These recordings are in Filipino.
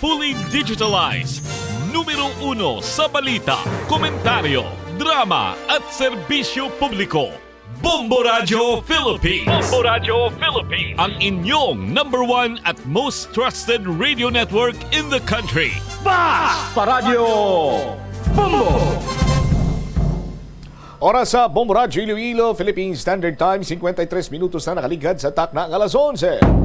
fully digitalized. Numero 1 sa balita, komentaryo, drama at serbisyo publiko. Bombo Radio Philippines. Bombo Radio Philippines. Ang inyong number 1 at most trusted radio network in the country. Basta Radio Bombo! Oras sa Bombo Radio Iloilo, Philippine Standard Time, 53 minutos na nakaligad sa takna ng alas 11.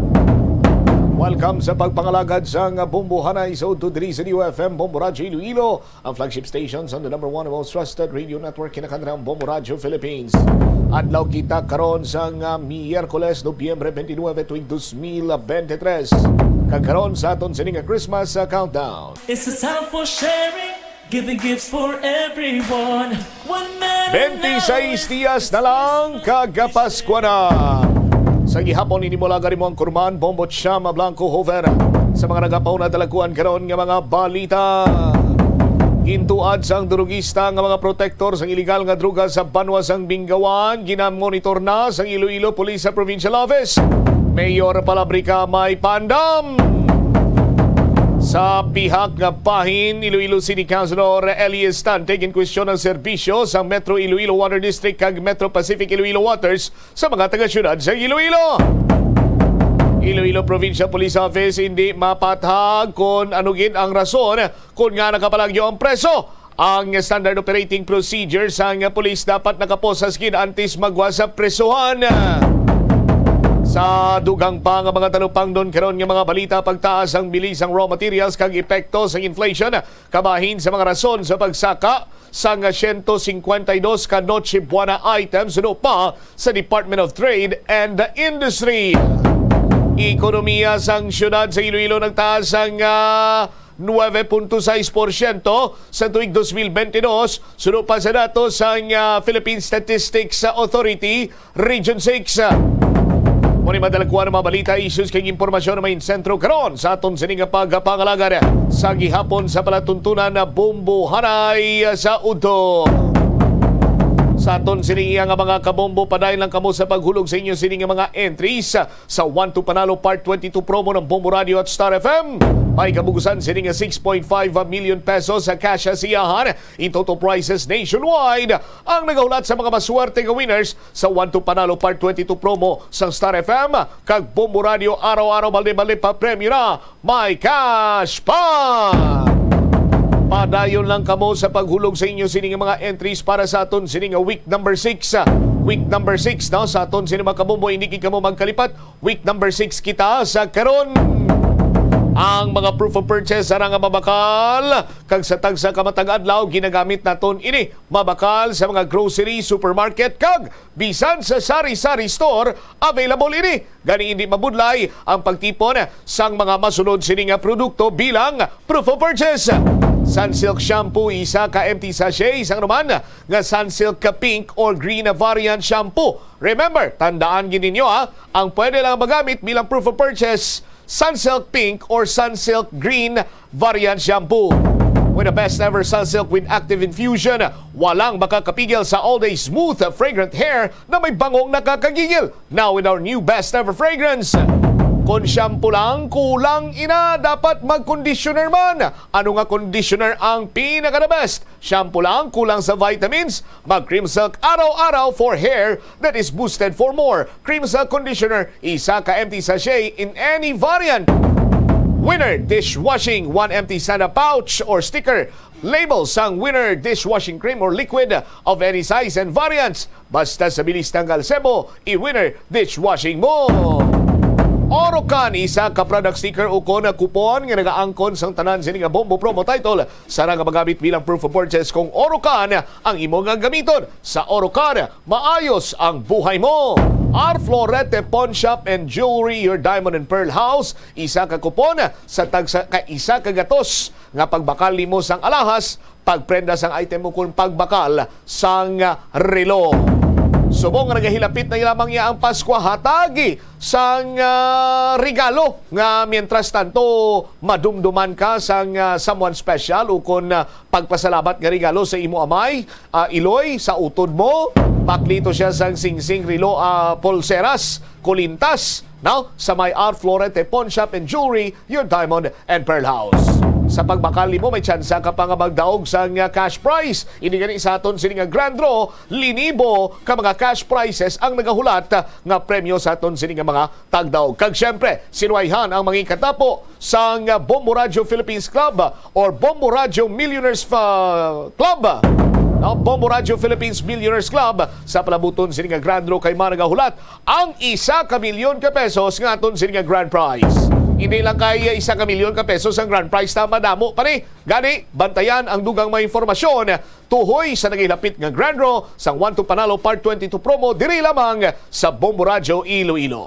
Welcome sa pagpangalagad sa Bombo Hanay sa Ududri sa UFM Bombo Radio Iloilo, ang flagship stations on the number 1 most trusted radio network kinakandrang Bombo Radio Philippines. Adlaw kita karon sa Miyerkules, Nobyembre 29 tuwing 2023. Kagkaroon sa aton sining Christmas countdown. It's a time for sharing, giving gifts for everyone. 26 días na lang kagapaskwa na. Sa gihapon inimulaga rin mo ang kurman, Bombo Chama Blanco Hover. Sa mga nagapaw na dalaguan karon nga mga balita. Gintuad sang durugista nga mga protektor sang iligal nga druga sa Banwa sang Bingawan, ginamonitor na sang Iloilo Police Provincial Office. Mayor Palabrica may pandam. Sa pihak nga pahin, Iloilo City Councilor Elias Tante ginkwestiyon ang serbisyo sa Metro Iloilo Water District kag Metro Pacific Iloilo Waters sa mga taga-syudad sa Iloilo. Iloilo Provincial Police Office hindi mapathag kung ano gid ang rason kung nga nakapalagyo ang preso. Ang standard operating procedure sa police dapat nakaposas gid antes magwa sa presohan. Sa dugang pa nga mga talupang doon karon nga mga balita, pagtaas ang bilis ang raw materials kag epekto sa inflation kabahin sa mga rason sa pagsaka sa 152 ka Noche Buena items suno pa sa Department of Trade and Industry. Ekonomiya sang syudad sa Iloilo nagtaas ang 9.6% sa tuig 2022 suno pa sa datos sang Philippine Statistics Authority Region 6. Muni madalagkuan ng mga balita, issues kay impormasyon na may sentro karon sa aton sining pagpangalaga sa gihapon sa palatuntunan na Bombo Hanay sa Udo. Sa aton sining nga mga kabombo, padayon lang kamo sa paghulog sa inyo sining mga entries sa 1 to Panalo Part 22 promo ng Bombo Radio at Star FM. May kabugusan sining 6.5 million pesos sa cash siyahan in total prizes nationwide. Ang nagahulat sa mga maswerte nga winners sa 1 to Panalo Part 22 promo sa Star FM kag Bombo Radio araw-araw balde-balde pa premyo na may cash pa. Padayon lang kamo sa paghulog sa inyo sining mga entries para sa aton sining week number 6. Week number 6 no? Sa aton sining mga kabombo, hindi kamo magkalipat. Week number 6 kita sa karon. Ang mga proof of purchase ara nga mabakal kag sa tagsa ka matag adlaw ginagamit naton ini mabakal sa mga grocery, supermarket kag bisan sa sari-sari store available ini. Gani hindi mabudlay ang pagtipon sang mga masunod sining produkto bilang proof of purchase. Sunsilk shampoo, isa ka empty sachet, isang naman nga Sunsilk pink or green variant shampoo. Remember, tandaan gid ninyo ang pwede lang magamit bilang proof of purchase, Sunsilk pink or Sunsilk green variant shampoo. With the best ever Sunsilk with active infusion, walang makakapigil sa all-day smooth, fragrant hair na may bangong nakakagigil. Now with our new best ever fragrance. Kung shampoo lang, kulang ina, dapat mag-conditioner man. Ano nga conditioner ang pinaka-the best? Shampoo lang, kulang sa vitamins? Mag-Cream Silk araw-araw for hair that is boosted for more. Cream Silk Conditioner, isa ka empty sachet in any variant. Winner Dishwashing, 1 empty Santa pouch or sticker. Labels ang Winner Dishwashing Cream or liquid of any size and variants. Basta sa bilis tanggal sebo, i-Winner Dishwashing mo. Orocan, isa ka product sticker o na kupon nga nagaangkon sang tanan sining Bombo promo title. Sara nga magamit bilang proof of purchase kung Orocan ang imo nga gamiton. Sa Orocan, maayos ang buhay mo. Our Florete Pawn Shop and Jewelry, your diamond and pearl house. Isa ka kupon sa tagsa ka isa ka gatos nga pagbakal nimo sang alahas, pagprenda sang item mo kung pagbakal sang relo. Subong nga nagahilapit na ilamang niya ang Pasko, hatagi sang regalo nga mientras tanto madumduman ka sang someone special o kung pagpasalamat nga regalo sa imo amay, iloy sa utod mo, Paklito siya sa singsing rilo pulseras, kulintas, now sa may Art Florente Pawn Shop and Jewelry, your diamond and pearl house. Sa pagbakali mo, may tsansa ka pa nga magdaog sa nga cash prize. Ini gani sa aton sini nga grand draw, 5,000 ka mga cash prizes ang nagahulat nga premyo sa aton sini nga mga tagdaog. Kag syempre, sinuwayhan ang mga katapo sa nga Bombo Radio Philippines Club or Bombo Radio Millionaires Club. Bombo Radio Philippines Millionaires Club sa palabuton sini nga grand draw kay managahulat ang 1 milyon ka pesos nga aton sini nga grand prize. Hindi lang kay 1 milyon ka pesos ang grand prize na madamo pa ni. Gani, bantayan ang dugang may informasyon tuhoy sa nagilapit nga grand draw sa 1 to Panalo Part 22 promo diri lamang sa Bombo Radio Iloilo.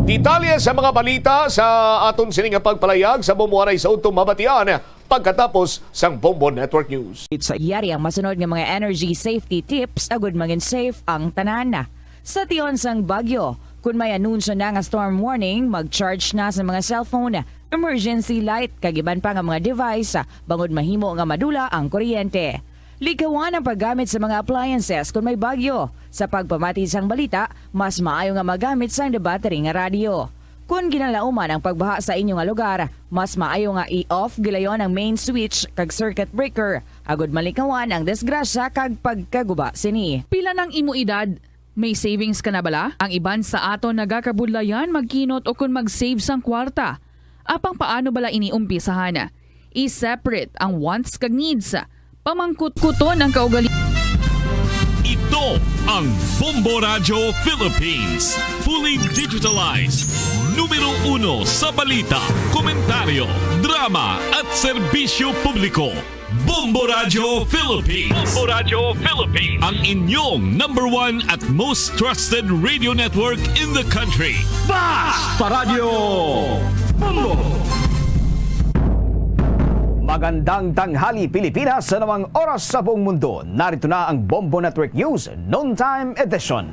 Detalye sa mga balita sa aton sini nga pagpalayag sa Bombo Aray sa utong mabatian pagkatapos sang Bombo Network News. Yari ang masunod nga mga energy safety tips agud maging safe ang tanan. Sa tiyon sang Bagyo, kung may anunsyo na nga storm warning, mag-charge na sa mga cellphone, emergency light, kagiban pa nga mga device, bangod mahimo nga madula ang kuryente. Likawan ang paggamit sa mga appliances kung may bagyo. Sa pagpamati sang balita, mas maayo nga magamit sang battery nga radio. Kung ginalauman ang pagbaha sa inyong lugar, mas maayo nga i-off gilayon ang main switch kag circuit breaker. Agud malikawan ang disgrasya kag pagkaguba sini. Pila ng imo edad? May savings ka na bala? Ang iban sa aton nagakabudlayan magkinot o kung mag-save sang kwarta. Apang paano bala iniumpisahan? I-separate ang wants kag needs. Pamangkut-kuton ang kaugali. Ito ang Bombo Radio Philippines. Fully digitalized. Numero 1 sa balita, komentaryo, drama at serbisyo publiko. Bombo Radio Philippines. Bombo Radio Philippines. Ang inyong #1 at most trusted radio network in the country. Sa Radyo Bombo! Magandang tanghali Pilipinas sa namang oras sa buong mundo. Narito na ang Bombo Network News Noontime Edition.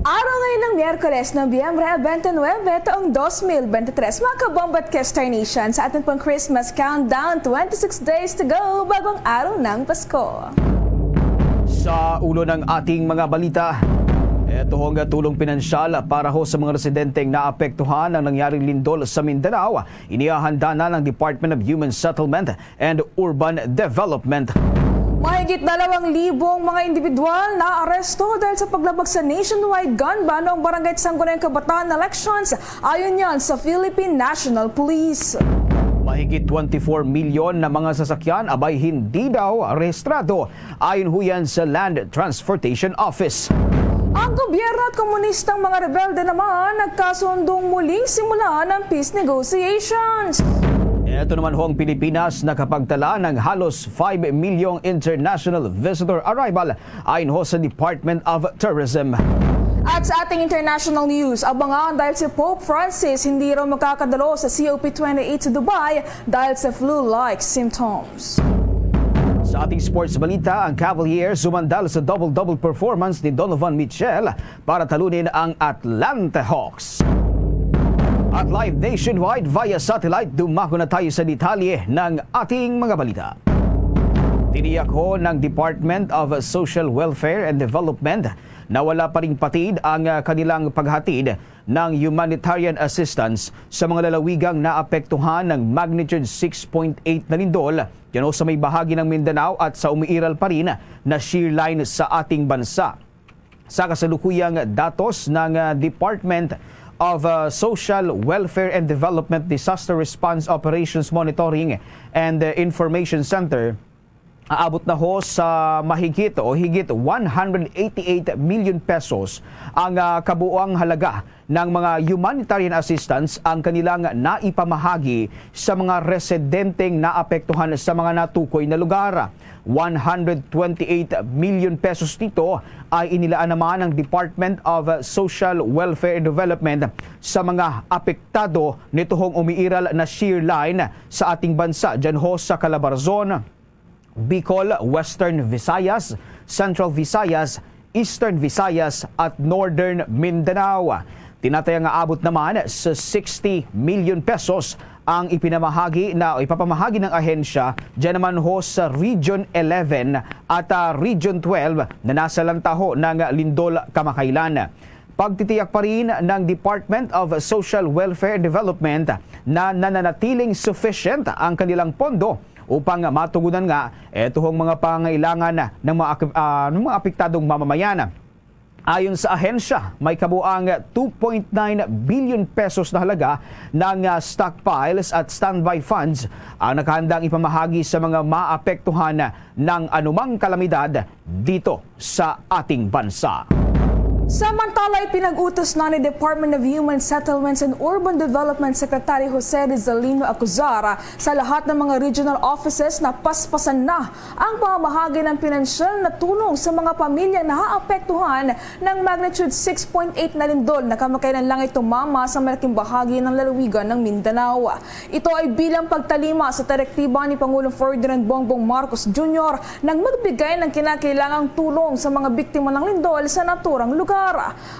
Araw ngayon ng Miyerkules, Nobyembre 29, taong 2023. Mga kabomba at Kestar Nation, sa ating pang Christmas countdown, 26 days to go bagong araw ng Pasko. Sa ulo ng ating mga balita, ito hong tulong pinansyal para ho sa mga residenteng naapektuhan ng nangyaring lindol sa Mindanao. Inihahanda na ng Department of Human Settlement and Urban Development. Mahigit 2,000 mga individual na aresto dahil sa paglabag sa nationwide gun ban noong Barangay Sangguniang Kabataan elections, ayon yan sa Philippine National Police. Mahigit 24 milyon na mga sasakyan abay hindi daw rehistrado, ayon ho yan sa Land Transportation Office. Ang gobyerno at komunistang mga rebelde naman nagkasundong muling simulan ng peace negotiations. Ito naman ho ang Pilipinas nakapagtala ng halos 5 milyong international visitor arrival ayon ho sa Department of Tourism. At sa ating international news, abangan dahil si Pope Francis hindi raw makakadalo sa COP28 sa Dubai dahil sa flu-like symptoms. Sa ating sports balita, ang Cavaliers sumandal sa double-double performance ni Donovan Mitchell para talunin ang Atlanta Hawks. At live nationwide via satellite, dumako na tayo sa detalye ng ating mga balita. Tiniyak ho ng Department of Social Welfare and Development na wala pa ring patid ang kanilang paghatid ng humanitarian assistance sa mga lalawigang naapektuhan ng magnitude 6.8 na lindol yan sa may bahagi ng Mindanao at sa umiiral pa rin na shear line sa ating bansa. Sa kasalukuyang datos ng Department of Social Welfare and Development Disaster Response Operations Monitoring and Information Center, aabot na ho sa mahigit o higit 188 million pesos ang kabuuang halaga ng mga humanitarian assistance ang kanilang naipamahagi sa mga residenteng naapektuhan sa mga natukoy na lugar. 128 million pesos nito ay inilaan naman ng Department of Social Welfare and Development sa mga apektado nitong umiiral na shear line sa ating bansa. Diyan ho sa Calabarzon, Bicol, Western Visayas, Central Visayas, Eastern Visayas at Northern Mindanao. Tinatayang aabot naman sa 60 million pesos ang ipapamahagi ng ahensya dyan naman ho sa Region 11 at Region 12 na nasa lantaho ng lindol kamakailan. Pagtitiyak pa rin ng Department of Social Welfare Development na nananatiling sufficient ang kanilang pondo upang matugunan nga itong mga pangailangan ng mga apektadong mamamayan. Ayon sa ahensya, may kabuang 2.9 billion pesos na halaga ng stockpiles at standby funds ang nakahandang ipamahagi sa mga maapektuhan ng anumang kalamidad dito sa ating bansa. Samantala, pinag-utos na ni Department of Human Settlements and Urban Development Secretary Jose Rizalino Acuzar sa lahat ng mga regional offices na paspasan na ang pamamahagi ng pinansyal na tulong sa mga pamilyang naaapektuhan ng magnitude 6.8 na lindol na kamakailan lang ay tumama sa malaking bahagi ng lalawigan ng Mindanao. Ito ay bilang pagtalima sa direktiba ni Pangulong Ferdinand Bongbong Marcos Jr. nang magbigay ng kinakailangang tulong sa mga biktima ng lindol sa naturang lugar.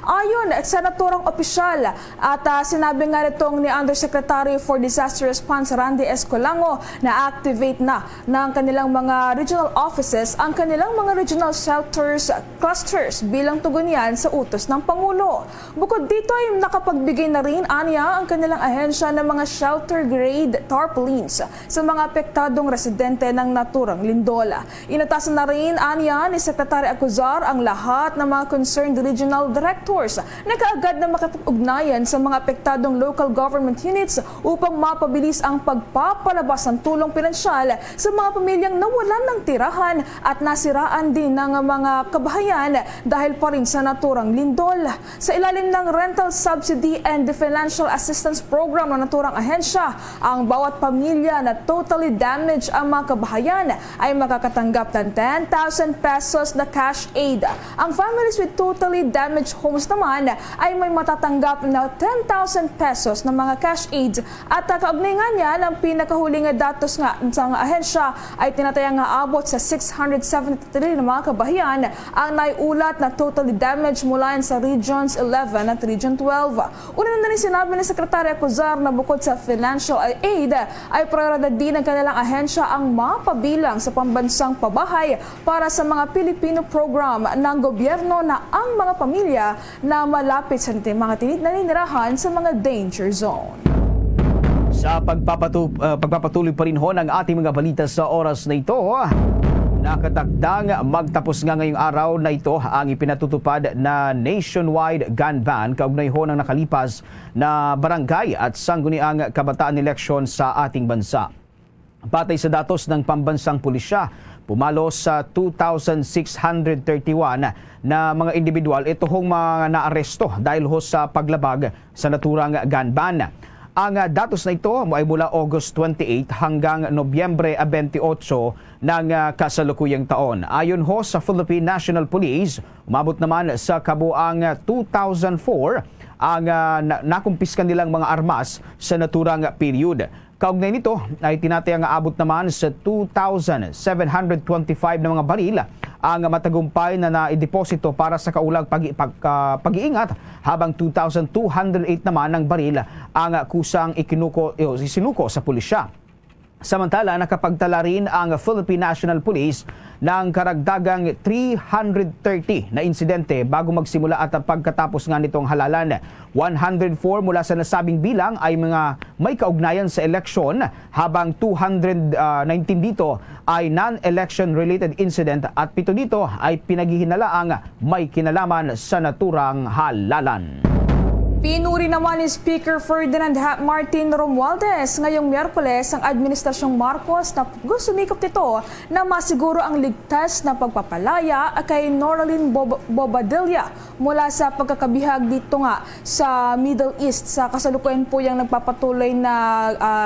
Ayon sa naturang opisyal at sinabi nga nitong ni Undersecretary for Disaster Response Randy Escolango na activate na ng kanilang mga regional offices ang kanilang mga regional shelters clusters bilang tugon yan sa utos ng Pangulo. Bukod dito ay nakapagbigay na rin aniya ang kanilang ahensya ng mga shelter grade tarpaulins sa mga apektadong residente ng naturang lindola. Inatasan na rin aniya ni Secretary Acuzar ang lahat ng mga concerned regional directors na kaagad na makipag-ugnayan sa mga apektadong local government units upang mapabilis ang pagpapalabas ng tulong pinansyal sa mga pamilyang nawalan ng tirahan at nasiraan din ng mga kabahayan dahil pa rin sa naturang lindol. Sa ilalim ng Rental Subsidy and the Financial Assistance Program ng naturang ahensya, ang bawat pamilya na totally damaged ang mga kabahayan ay makakatanggap ng 10,000 pesos na cash aid. Ang families with totally damaged homes naman ay may matatanggap na 10,000 pesos na mga cash aid at kaugnay nga niya ng pinakahuling datos nga sa ahensya ay tinatayang aabot sa 673 na mga kabahayan ang naiulat na totally damaged mula sa Regions 11 at Region 12. Una na rin sinabi ni Secretary Acuzar na bukod sa financial aid ay prioridad din ng kanilang ahensya ang mapabilang sa pambansang pabahay para sa mga Pilipino program ng gobyerno na ang mga pamilya na malapit sa mga naninirahan sa mga danger zone. Sa pagpapatuloy pa rin ho ng ating mga balita sa oras na ito, nakatakdang magtapos nga ngayong araw na ito ang ipinatutupad na nationwide gun ban kaugnay ho ng nakalipas na barangay at sangguniang kabataan eleksyon sa ating bansa. Batay sa datos ng pambansang pulisya, pumalo sa 2,631 na mga individual ito hong mga naaresto dahil ho sa paglabag sa naturang gun ban. Ang datos na ito ay mula August 28 hanggang Nobyembre 28 ng kasalukuyang taon. Ayon ho sa Philippine National Police, umabot naman sa kabuang 2,004 ang nakumpiskan nilang mga armas sa naturang period. Kaugnay nito ay tinatayang abot naman sa 2,725 na mga baril ang matagumpay na naideposito para sa kaulang pag-iingat habang 2,208 naman ng baril ang kusang isinuko sa pulisya. Samantala, nakapagtala rin ang Philippine National Police ng karagdagang 330 na insidente bago magsimula at pagkatapos nga nitong halalan. 104 mula sa nasabing bilang ay mga may kaugnayan sa eleksyon habang 219 dito ay non-election related incident at 7 dito ay pinaghihinalaang may kinalaman sa naturang halalan. Pinuri naman ni Speaker Ferdinand Martin Romualdez ngayong Miyerkules ang Administrasyong Marcos na sumikap nito na masiguro ang ligtas na pagpapalaya kay Noraline Bobadilla mula sa pagkakabihag dito nga sa Middle East sa kasalukuyan po yung nagpapatuloy na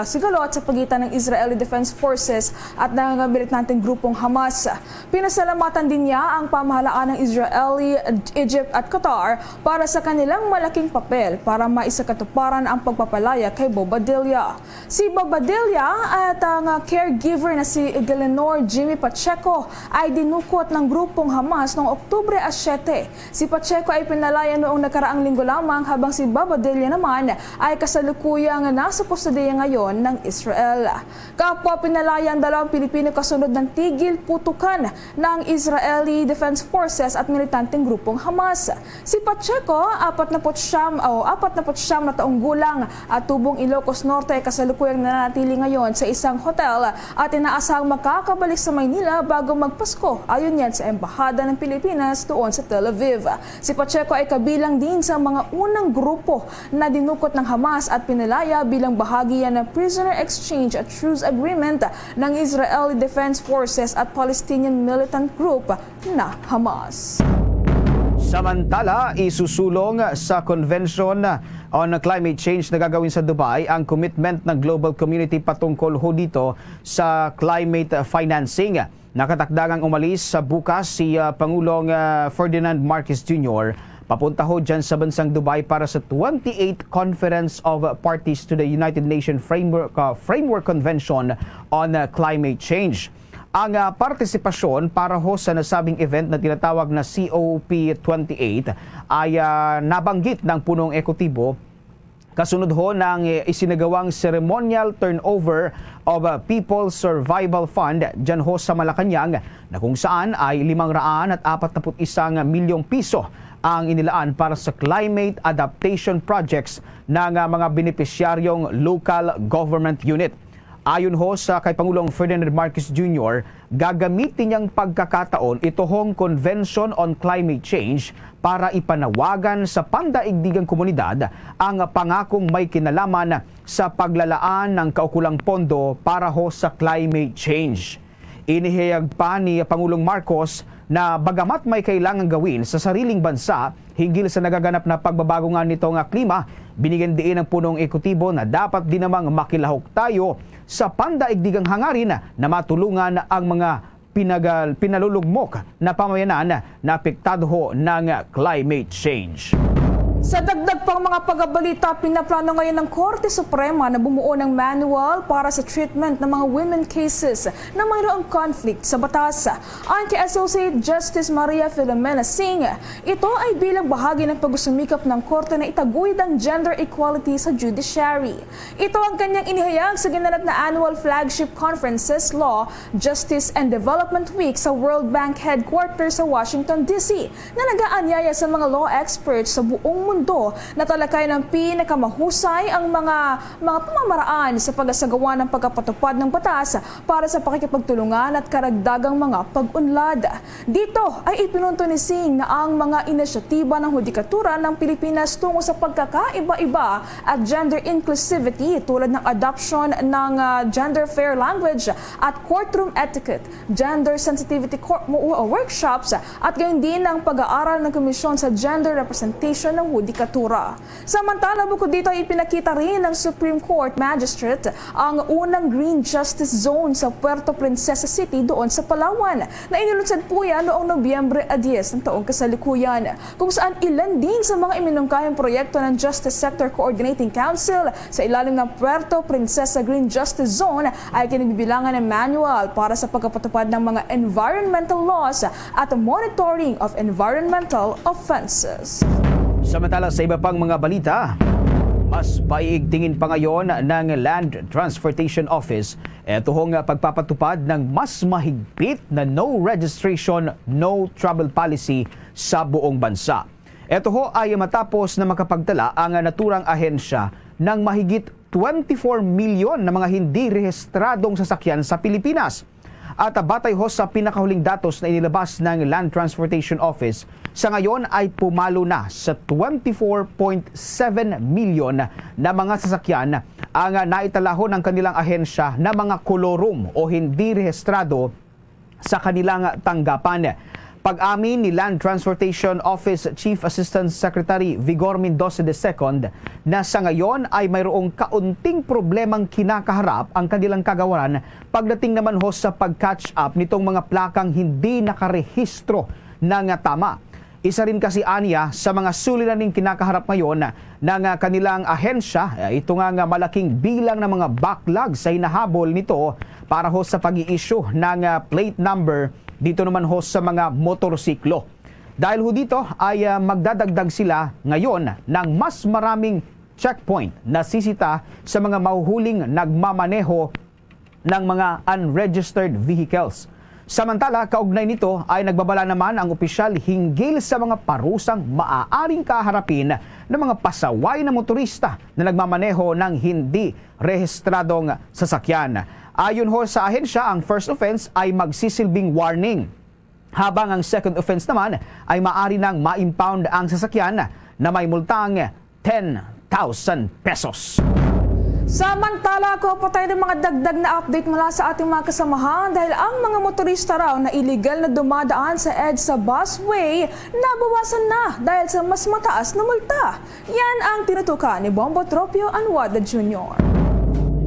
sigalot sa pagitan ng Israeli Defense Forces at ng militanteng grupong Hamas. Pinasalamatan din niya ang pamahalaan ng Israeli, Egypt at Qatar para sa kanilang malaking papel papel para maisakatuparan ang pagpapalaya kay Bobadilla. Si Bobadilla at ang caregiver na si Galenor Jimmy Pacheco ay dinukot ng grupong Hamas noong Oktubre 7. Si Pacheco ay pinalaya noong nakaraang linggo lamang habang si Bobadilla naman ay kasalukuyang nasa kustodiya ngayon ng Israel. Kapwa pinalaya ang dalawang Pilipino kasunod ng tigil putukan ng Israeli Defense Forces at militanteng grupong Hamas. Si Pacheco, 49 na taong gulang at tubong Ilocos Norte, ay kasalukuyang nananatili ngayon sa isang hotel at inaasahang makakabalik sa Maynila bago magpasko, ayon yan sa Embahada ng Pilipinas doon sa Tel Aviv. Si Pacheco ay kabilang din sa mga unang grupo na dinukot ng Hamas at pinalaya bilang bahagi yan ng Prisoner Exchange at Truce Agreement ng Israeli Defense Forces at Palestinian militant group na Hamas. Samantala, isusulong sa Convention on Climate Change na gagawin sa Dubai ang commitment ng global community patungkol ho dito sa climate financing. Nakatakdangang umalis sa bukas si Pangulong Ferdinand Marcos Jr. papunta ho dyan sa bansang Dubai para sa 28th Conference of Parties to the United Nations Framework Convention on Climate Change. Ang partisipasyon para ho sa nasabing event na tinatawag na COP28 ay nabanggit ng punong ekotibo kasunod ho ng isinagawang ceremonial turnover of People's Survival Fund dyan ho sa Malacanang na kung saan ay 541 milyong piso ang inilaan para sa climate adaptation projects ng mga benepisyaryong local government unit. Ayon ho sa kay Pangulong Ferdinand Marcos Jr., gagamitin niyang pagkakataon ito hong Convention on Climate Change para ipanawagan sa pandaigdigang komunidad ang pangakong may kinalaman sa paglalaan ng kaukulang pondo para ho sa climate change. Inihayag pa ni Pangulong Marcos na bagamat may kailangang gawin sa sariling bansa hinggil sa nagaganap na pagbabago nga nitong klima, binigyan diin ng punong ekotibo na dapat din namang makilahok tayo sa pandaigdigang hangarin na matulungan ang mga pinalulugmok na pamayanan na apektado ho ng climate change. Sa dagdag pang mga pagbabalita, pinaplano ngayon ng Korte Suprema na bumuo ng manual para sa treatment ng mga women cases na mayroong conflict sa batas. Ayon kay Associate Justice Maria Filomena Singh, ito ay bilang bahagi ng pagsusumikap ng Korte na itaguyod ang gender equality sa judiciary. Ito ang kanyang inihayag sa ginanap na annual flagship conferences Law, Justice and Development Week sa World Bank Headquarters sa Washington, D.C. na nag-aanyaya sa mga law experts sa buong mundo na talakay ng pinakamahusay ang mga pamamaraan sa pagsasagawa ng pagkapatupad ng batas para sa pakikipagtulungan at karagdagang mga pag-unlad. Dito ay ipinunto ni Singh na ang mga inisyatiba ng hudikatura ng Pilipinas tungo sa pagkakaiba-iba at gender inclusivity tulad ng adoption ng gender fair language at courtroom etiquette, gender sensitivity workshops at gayon din ang pag-aaral ng Komisyon sa Gender Representation ng hudikatura. Samantala, bukod dito ay ipinakita rin ng Supreme Court Magistrate ang unang Green Justice Zone sa Puerto Princesa City doon sa Palawan na inilunsad po yan noong Nobyembre 10 ng taong kasalikuyan, kung saan ilan din sa mga iminungkayang proyekto ng Justice Sector Coordinating Council sa ilalim ng Puerto Princesa Green Justice Zone ay kinabibilangan ng manual para sa pagkapatupad ng mga environmental laws at monitoring of environmental offenses. Samantala sa iba pang mga balita, mas paiigtingin pa ngayon ng Land Transportation Office ito hong pagpapatupad ng mas mahigpit na no registration, no travel policy sa buong bansa. Ito ho ay matapos na makapagtala ang naturang ahensya ng mahigit 24 milyon na mga hindi rehistradong sasakyan sa Pilipinas. At batay ho sa pinakahuling datos na inilabas ng Land Transportation Office, sa ngayon ay pumalo na sa 24.7 milyon na mga sasakyan ang naitalaho ng kanilang ahensya na mga kolorum o hindi rehistrado sa kanilang tanggapan. Pag-amin ni Land Transportation Office Chief Assistant Secretary Vigor Mendoza II na sa ngayon ay mayroong kaunting problemang kinakaharap ang kanilang kagawaran pagdating naman ho sa pag-catch up nitong mga plakang hindi nakarehistro ng tama. Isa rin kasi aniya sa mga suliraning kinakaharap ngayon ng kanilang ahensya. Ito nga malaking bilang ng mga backlog sa hinahabol nito para ho sa pag-i-issue ng plate number dito naman ho sa mga motorsiklo. Dahil ho dito ay magdadagdag sila ngayon ng mas maraming checkpoint na sisita sa mga mahuhuling nagmamaneho ng mga unregistered vehicles. Samantala, kaugnay nito ay nagbabala naman ang opisyal hinggil sa mga parusang maaaring kaharapin ng mga pasaway na motorista na nagmamaneho ng hindi rehistradong sasakyan. Ayon ho sa ahensya, ang first offense ay magsisilbing warning, habang ang second offense naman ay maaari nang ma-impound ang sasakyan na may multang 10,000 pesos. Samantala, ko pa tayo ng mga dagdag na update mula sa ating mga kasamahan dahil ang mga motorista raw na illegal na dumadaan sa EDSA busway nabawasan na dahil sa mas mataas na multa. Yan ang tinutukan ni Bombo Tropio Anwada Jr.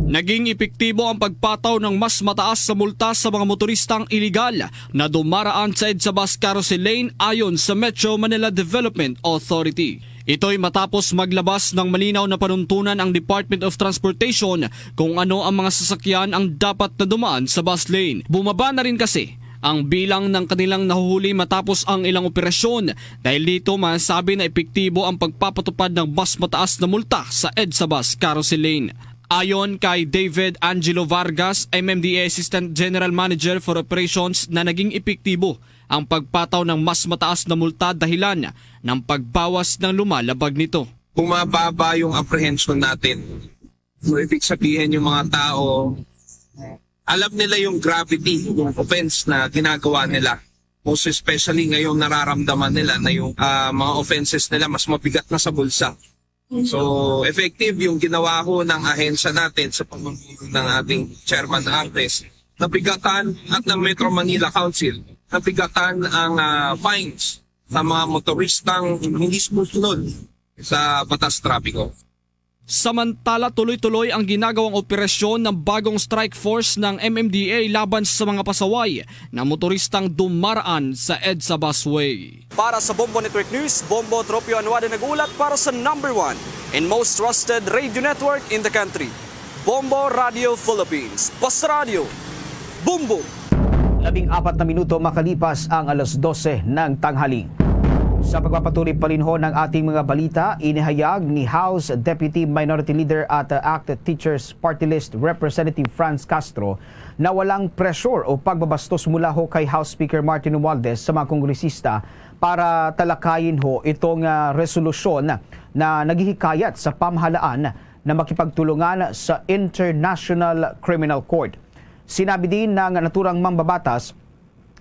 Naging epektibo ang pagpataw ng mas mataas na multa sa mga motoristang iligal na dumaraan sa EDSA Bus Carousel Lane ayon sa Metro Manila Development Authority. Ito'y matapos maglabas ng malinaw na panuntunan ang Department of Transportation kung ano ang mga sasakyan ang dapat na dumaan sa bus lane. Bumaba na rin kasi ang bilang ng kanilang nahuhuli matapos ang ilang operasyon dahil dito masasabi na epektibo ang pagpapatupad ng mas mataas na multa sa EDSA Bus Carousel Lane. Ayon kay David Angelo Vargas, MMDA Assistant General Manager for Operations, na naging epektibo ang pagpataw ng mas mataas na multa dahilan ng pagbawas ng lumalabag nito. Bumababa yung apprehension natin. So, ibig sabihin yung mga tao, alam nila yung gravity, yung offense na ginagawa nila. Most especially ngayong nararamdaman nila na yung mga offenses nila mas mabigat na sa bulsa. So, effective yung ginawa ko ng ahensya natin sa pamumuno ng ating Chairman Artes, nabigatan at ng Metro Manila Council, nabigatan ang fines sa mga motoristang hindi sumusunod sa batas trapiko. Samantala, tuloy-tuloy ang ginagawang operasyon ng bagong strike force ng MMDA laban sa mga pasaway na motoristang dumaraan sa EDSA busway. Para sa Bombo Network News, Bombo Tropio Anwada nag-ulat para sa #1 and most trusted radio network in the country, Bombo Radio Philippines. Basta Radio, Bombo! 14 na minuto makalipas ang 12:00 ng tanghali. Sa pagpapatuloy pa rin ho ng ating mga balita, inihayag ni House Deputy Minority Leader at ACT Teachers Party List Representative Franz Castro na walang pressure o pagbabastos mula ho kay House Speaker Martin Romualdez sa mga kongresista para talakayin ho itong resolusyon na naghihikayat sa pamahalaan na makipagtulungan sa International Criminal Court. Sinabi din ng naturang mambabatas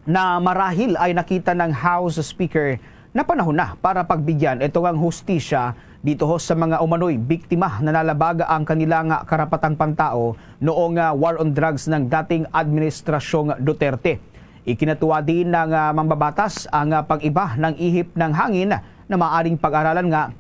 na marahil ay nakita ng House Speaker na panahon na para pagbigyan itong ang hustisya dito ho sa mga umano'y biktima na nalabag ang kanilang karapatang pantao noong war on drugs ng dating administrasyong Duterte. Ikinatuwa din ng mambabatas ang pag-iba ng ihip ng hangin na maaaring pag-aralan nga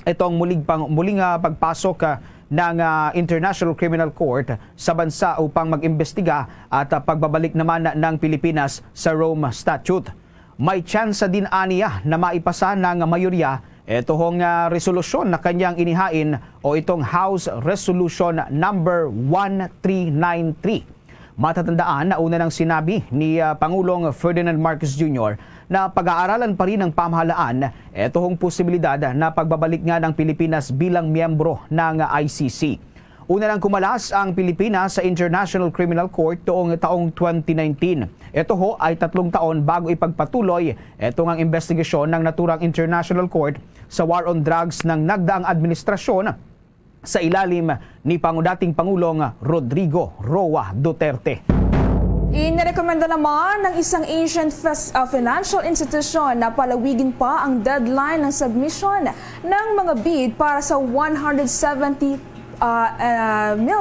itong muling pagpasok ng International Criminal Court sa bansa upang mag-imbestiga at pagbabalik naman ng Pilipinas sa Rome Statute. May tsansa din aniya na maipasa ng mayorya itong resolusyon na kanyang inihain o itong House Resolution number 1393. Matatandaan na una nang sinabi ni Pangulong Ferdinand Marcos Jr. na pag-aaralan pa rin ng pamahalaan itong posibilidad na pagbabalik nga ng Pilipinas bilang miyembro ng ICC. Una nang kumalas ang Pilipinas sa International Criminal Court taong 2019. Ito ho ay 3 taon bago ipagpatuloy itong ang investigasyon ng naturang International Court sa war on drugs ng nagdaang administrasyon sa ilalim ni dating Pangulong Rodrigo Roa Duterte. Inirekomenda naman ng isang Asian financial institution na palawigin pa ang deadline ng submission ng mga bid para sa 170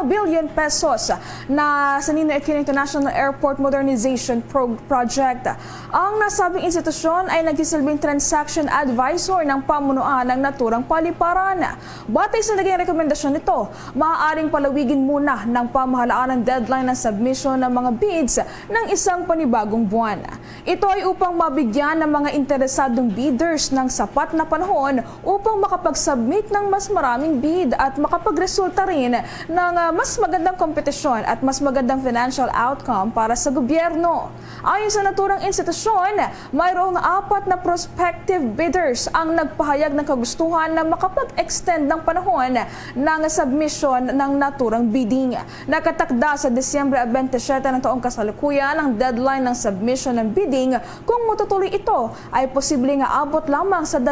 billion pesos na sa Ninoy Aquino International Airport Modernization Project. Ang nasabing institusyon ay nagsisilbing transaction advisor ng pamunuan ng naturang paliparan. Batay sa naging rekomendasyon nito, maaaring palawigin muna ng pamahalaan ang deadline ng submission ng mga bids ng isang panibagong buwan. Ito ay upang mabigyan ng mga interesadong bidders ng sapat na panahon upang makapag-submit ng mas maraming bid at makapagresulta rin ng mas magandang kompetisyon at mas magandang financial outcome para sa gobyerno. Ayon sa naturang institusyon, mayroong 4 na prospective bidders ang nagpahayag ng kagustuhan na makapag-extend ng panahon ng submission ng naturang bidding. Nakatakda sa Disyembre 27 ng taong kasalukuyan ang deadline ng submission ng bidding. Kung matutuloy ito, ay posibleng aabot lamang sa 2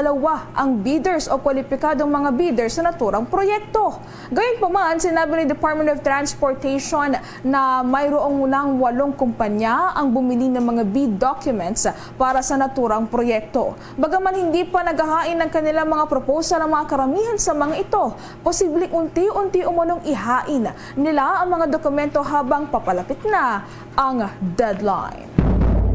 ang bidders o kwalipikadong mga bidders sa naturang proyekto. Gayunpaman, sinabi ni Department of Transportation na mayroong lang 8 kumpanya ang bumili ng mga bid documents para sa naturang proyekto. Bagaman hindi pa naghahain ng kanilang mga proposal ang mga karamihan sa mga ito, posibleng unti-unti umunong ihain nila ang mga dokumento habang papalapit na ang deadline.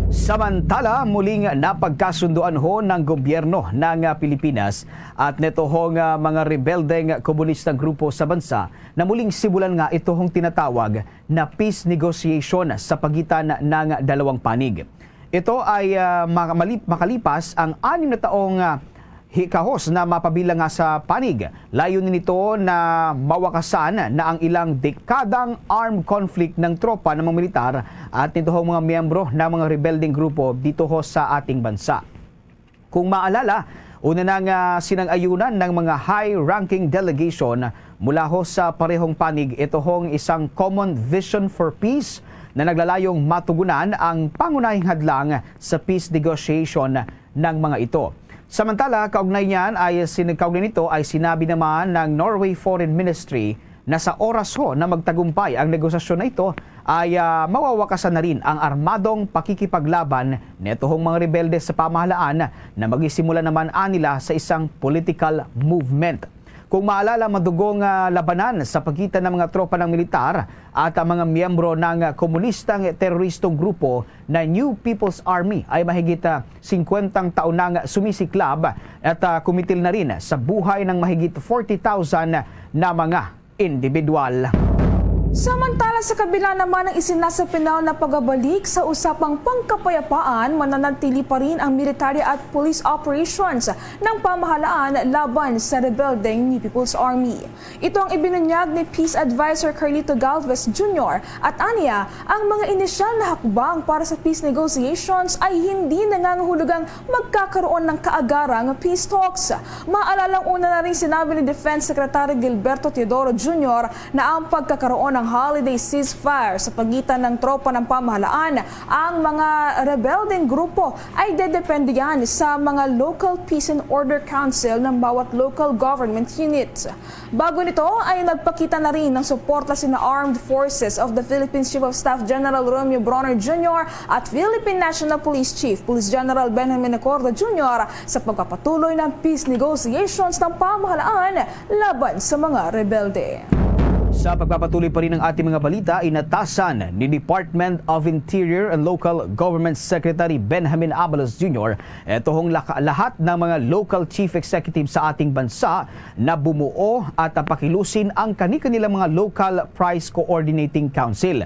Samantala, muling napagkasunduan ho ng gobyerno ng Pilipinas at nitohong mga rebeldeng komunistang grupo sa bansa na muling simulan nga itohong tinatawag na peace negotiation sa pagitan ng dalawang panig. Ito ay makalipas ang 6 na taong hikahos na mapabilang nga sa panig. Layunin nito na mawakasan na ang ilang dekadang armed conflict ng tropa ng mga militar at nito hong mga miyembro ng mga rebelding grupo dito ho sa ating bansa. Kung maalala, una nang sinang-ayunan ng mga high-ranking delegation mula ho sa parehong panig, ito hong isang common vision for peace na naglalayong matugunan ang pangunahing hadlang sa peace negotiation ng mga ito. Samantala, kaugnay nito ay sinabi naman ng Norway Foreign Ministry na sa oras ho na magtagumpay ang negosasyon na ito ay mawawakasan na rin ang armadong pakikipaglaban netong mga rebelde sa pamahalaan na magisimula naman nila sa isang political movement. Kung maalala, madugong labanan sa pagitan ng mga tropa ng militar at ang mga miyembro ng komunistang teroristong grupo na New People's Army ay mahigit 50 taon nang sumisiklab at kumitil na rin sa buhay ng mahigit 40,000 na mga individual. Samantala sa kabila naman ng isinasapinal na pagbabalik sa usapang pangkapayapaan, mananatili pa rin ang military at police operations ng pamahalaan laban sa rebeldeng New People's Army. Ito ang ibinunyag ni Peace Advisor Carlito Galvez Jr. at aniya, ang mga inisyal na hakbang para sa peace negotiations ay hindi nangangahulugang magkakaroon ng kaagarang peace talks. Maalalang una na rin sinabi ni Defense Secretary Gilberto Teodoro Jr. na ang pagkakaroon ng holiday ceasefire sa pagitan ng tropa ng pamahalaan, ang mga rebelding grupo ay dedepende yan sa mga Local Peace and Order Council ng bawat local government unit. Bago nito ay nagpakita na rin ng suporta sina Armed Forces of the Philippines Chief of Staff General Romeo Bronner Jr. at Philippine National Police Chief Police General Benjamin Acorda Jr. sa pagpapatuloy ng peace negotiations ng pamahalaan laban sa mga rebelde. Sa pagpapatuloy pa rin ng ating mga balita, inatasan ni Department of Interior and Local Government Secretary Benjamin Abalos Jr. Itoong lahat ng mga local chief executive sa ating bansa na bumuo at pakilusin ang kani-kanilang mga local price coordinating council.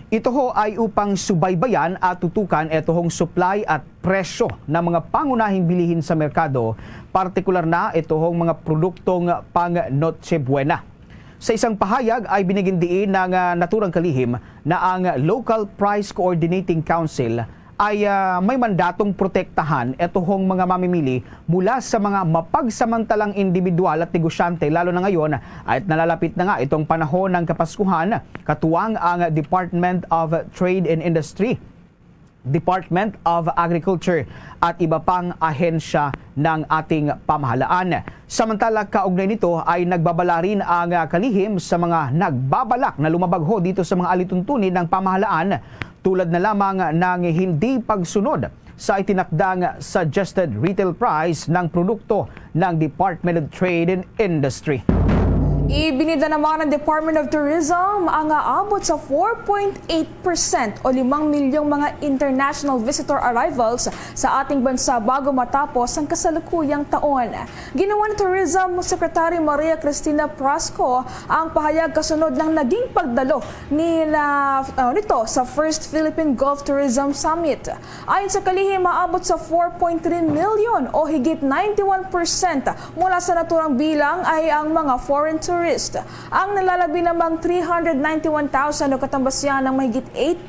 Ito ho ay upang subaybayan at tutukan itong supply at presyo ng mga pangunahing bilihin sa merkado, partikular na itong mga produktong pang Noche Buena. Sa isang pahayag ay binigyan diin ng naturang kalihim na ang Local Price Coordinating Council ay may mandatong protektahan itong mga mamimili mula sa mga mapagsamantalang individual at negosyante, lalo na ngayon at nalalapit na nga itong panahon ng Kapaskuhan, katuwang ang Department of Trade and Industry, Department of Agriculture at iba pang ahensya ng ating pamahalaan. Samantala, kaugnay nito ay nagbabala rin ang kalihim sa mga nagbabalak na lumabagho dito sa mga alituntunin ng pamahalaan, tulad na lamang ng hindi pagsunod sa itinakdang suggested retail price ng produkto ng Department of Trade and Industry. Ibinida naman ng Department of Tourism ang aabot sa 4.8% o 5 milyong mga international visitor arrivals sa ating bansa bago matapos ang kasalukuyang taon. Ginawa ni Tourism Secretary Maria Cristina Prasco ang pahayag kasunod ng naging pagdalo nito sa First Philippine Gulf Tourism Summit. Ayon sa kalihim, maabot sa 4.3 milyon o higit 91% mula sa naturang bilang ay ang mga foreign tourists. Ang nalalabi namang 391,000 o katambasyan ng mahigit 8%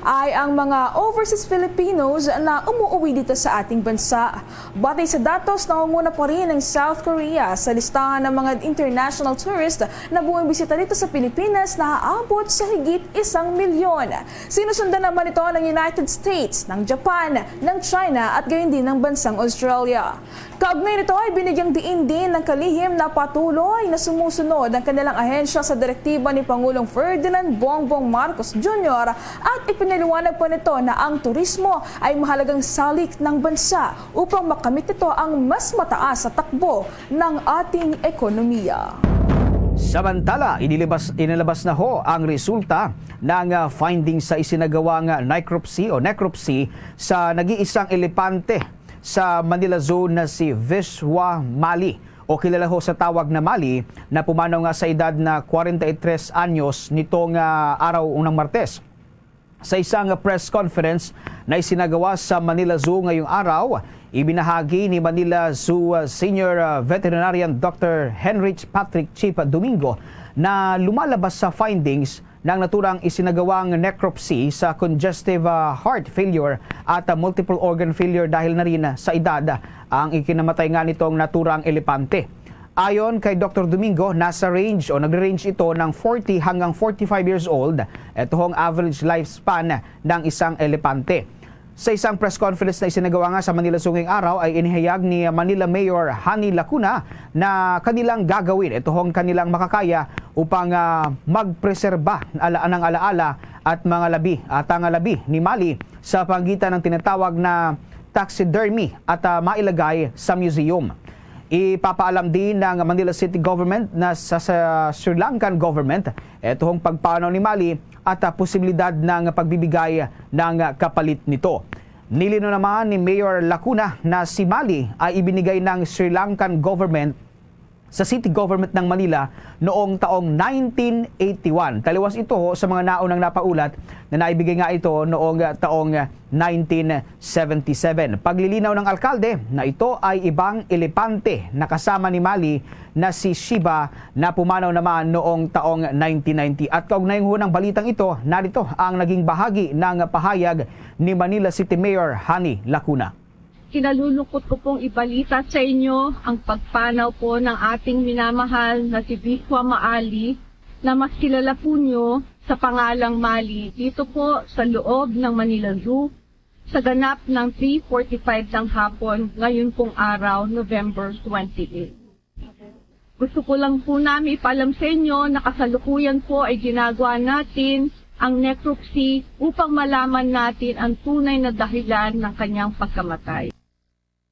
ay ang mga overseas Filipinos na umuwi dito sa ating bansa. Batay sa datos, nangunguna pa rin ang South Korea sa listahan ng mga international tourists na bumibisita dito sa Pilipinas na aabot sa higit 1 milyon. Sinusundan naman ito ng United States, ng Japan, ng China at gayon din ng bansang Australia. Kaugnay nito ay binigyang diin din ng kalihim na patuloy na sumusunod ang kanilang ahensya sa direktiba ni Pangulong Ferdinand Bongbong Marcos Jr. at ipinaliwanag pa nito na ang turismo ay mahalagang salik ng bansa upang makamit ito ang mas mataas sa takbo ng ating ekonomiya. Samantala, inilabas na ho ang resulta ng findings sa isinagawang necropsy sa nag-iisang elepante sa Manila Zoo na si Vishwa Mali o kilala ho sa tawag na Mali na pumanaw nga sa edad na 43 anyos nitong araw ng Martes. Sa isang press conference na isinagawa sa Manila Zoo ngayong araw, ibinahagi ni Manila Zoo Senior Veterinarian Dr. Henrich Patrick Chip Domingo na lumalabas sa findings ng naturang isinagawang necropsy sa congestive heart failure at multiple organ failure dahil na rin sa edad ang ikinamatay nga nitong naturang elepante. Ayon kay Dr. Domingo, nasa range o nagre-range ito ng 40 hanggang 45 years old. Ito hong average lifespan ng isang elepante. Sa isang press conference na isinagawa nga sa Manila Zoo ngayong araw ay inihayag ni Manila Mayor Hani Lacuna na kanilang gagawin. Ito hong kanilang makakaya upang magpreserba ng alaala at mga labi ni Mali sa pagitan ng tinatawag na taxidermy at mailagay sa museum. Ipapaalam din ng Manila City Government na sa Sri Lankan Government itong pagpanaw ni Mali at posibilidad ng pagbibigay ng kapalit nito. Nilino naman ni Mayor Lacuna na si Mali ay ibinigay ng Sri Lankan Government sa City Government ng Manila noong taong 1981. Taliwas ito sa mga naunang napaulat na naibigay nga ito noong taong 1977. Paglilinaw ng alkalde na ito ay ibang elepante na kasama ni Mali na si Shiba na pumanaw naman noong taong 1990. At kaugnay ng balitang ito, narito ang naging bahagi ng pahayag ni Manila City Mayor Hani Lacuna. Kinalulungkot ko pong ibalita sa inyo ang pagpanaw po ng ating minamahal na si Vishwa Mali na mas kilala po nyo sa pangalang Mali dito po sa loob ng Manila Zoo sa ganap ng 3:45 ng hapon ngayon pong araw, November 28. Gusto ko lang po namin ipaalam sa inyo na kasalukuyan po ay ginagawa natin ang necropsy upang malaman natin ang tunay na dahilan ng kanyang pagkamatay.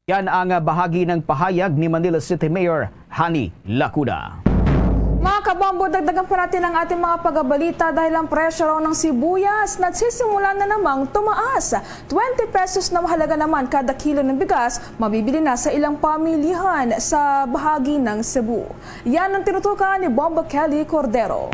Yan ang bahagi ng pahayag ni Manila City Mayor Hani Lacuna. Mga kabambo, dagdagan pa natin ang ating mga pagabalita dahil ang presyo raw ng sibuyas nagsisimula na namang tumaas. 20 pesos na mahalaga naman kada kilo ng bigas mabibili na sa ilang pamilihan sa bahagi ng Cebu. Yan ang tinutukan ni Bombo Kelly Cordero.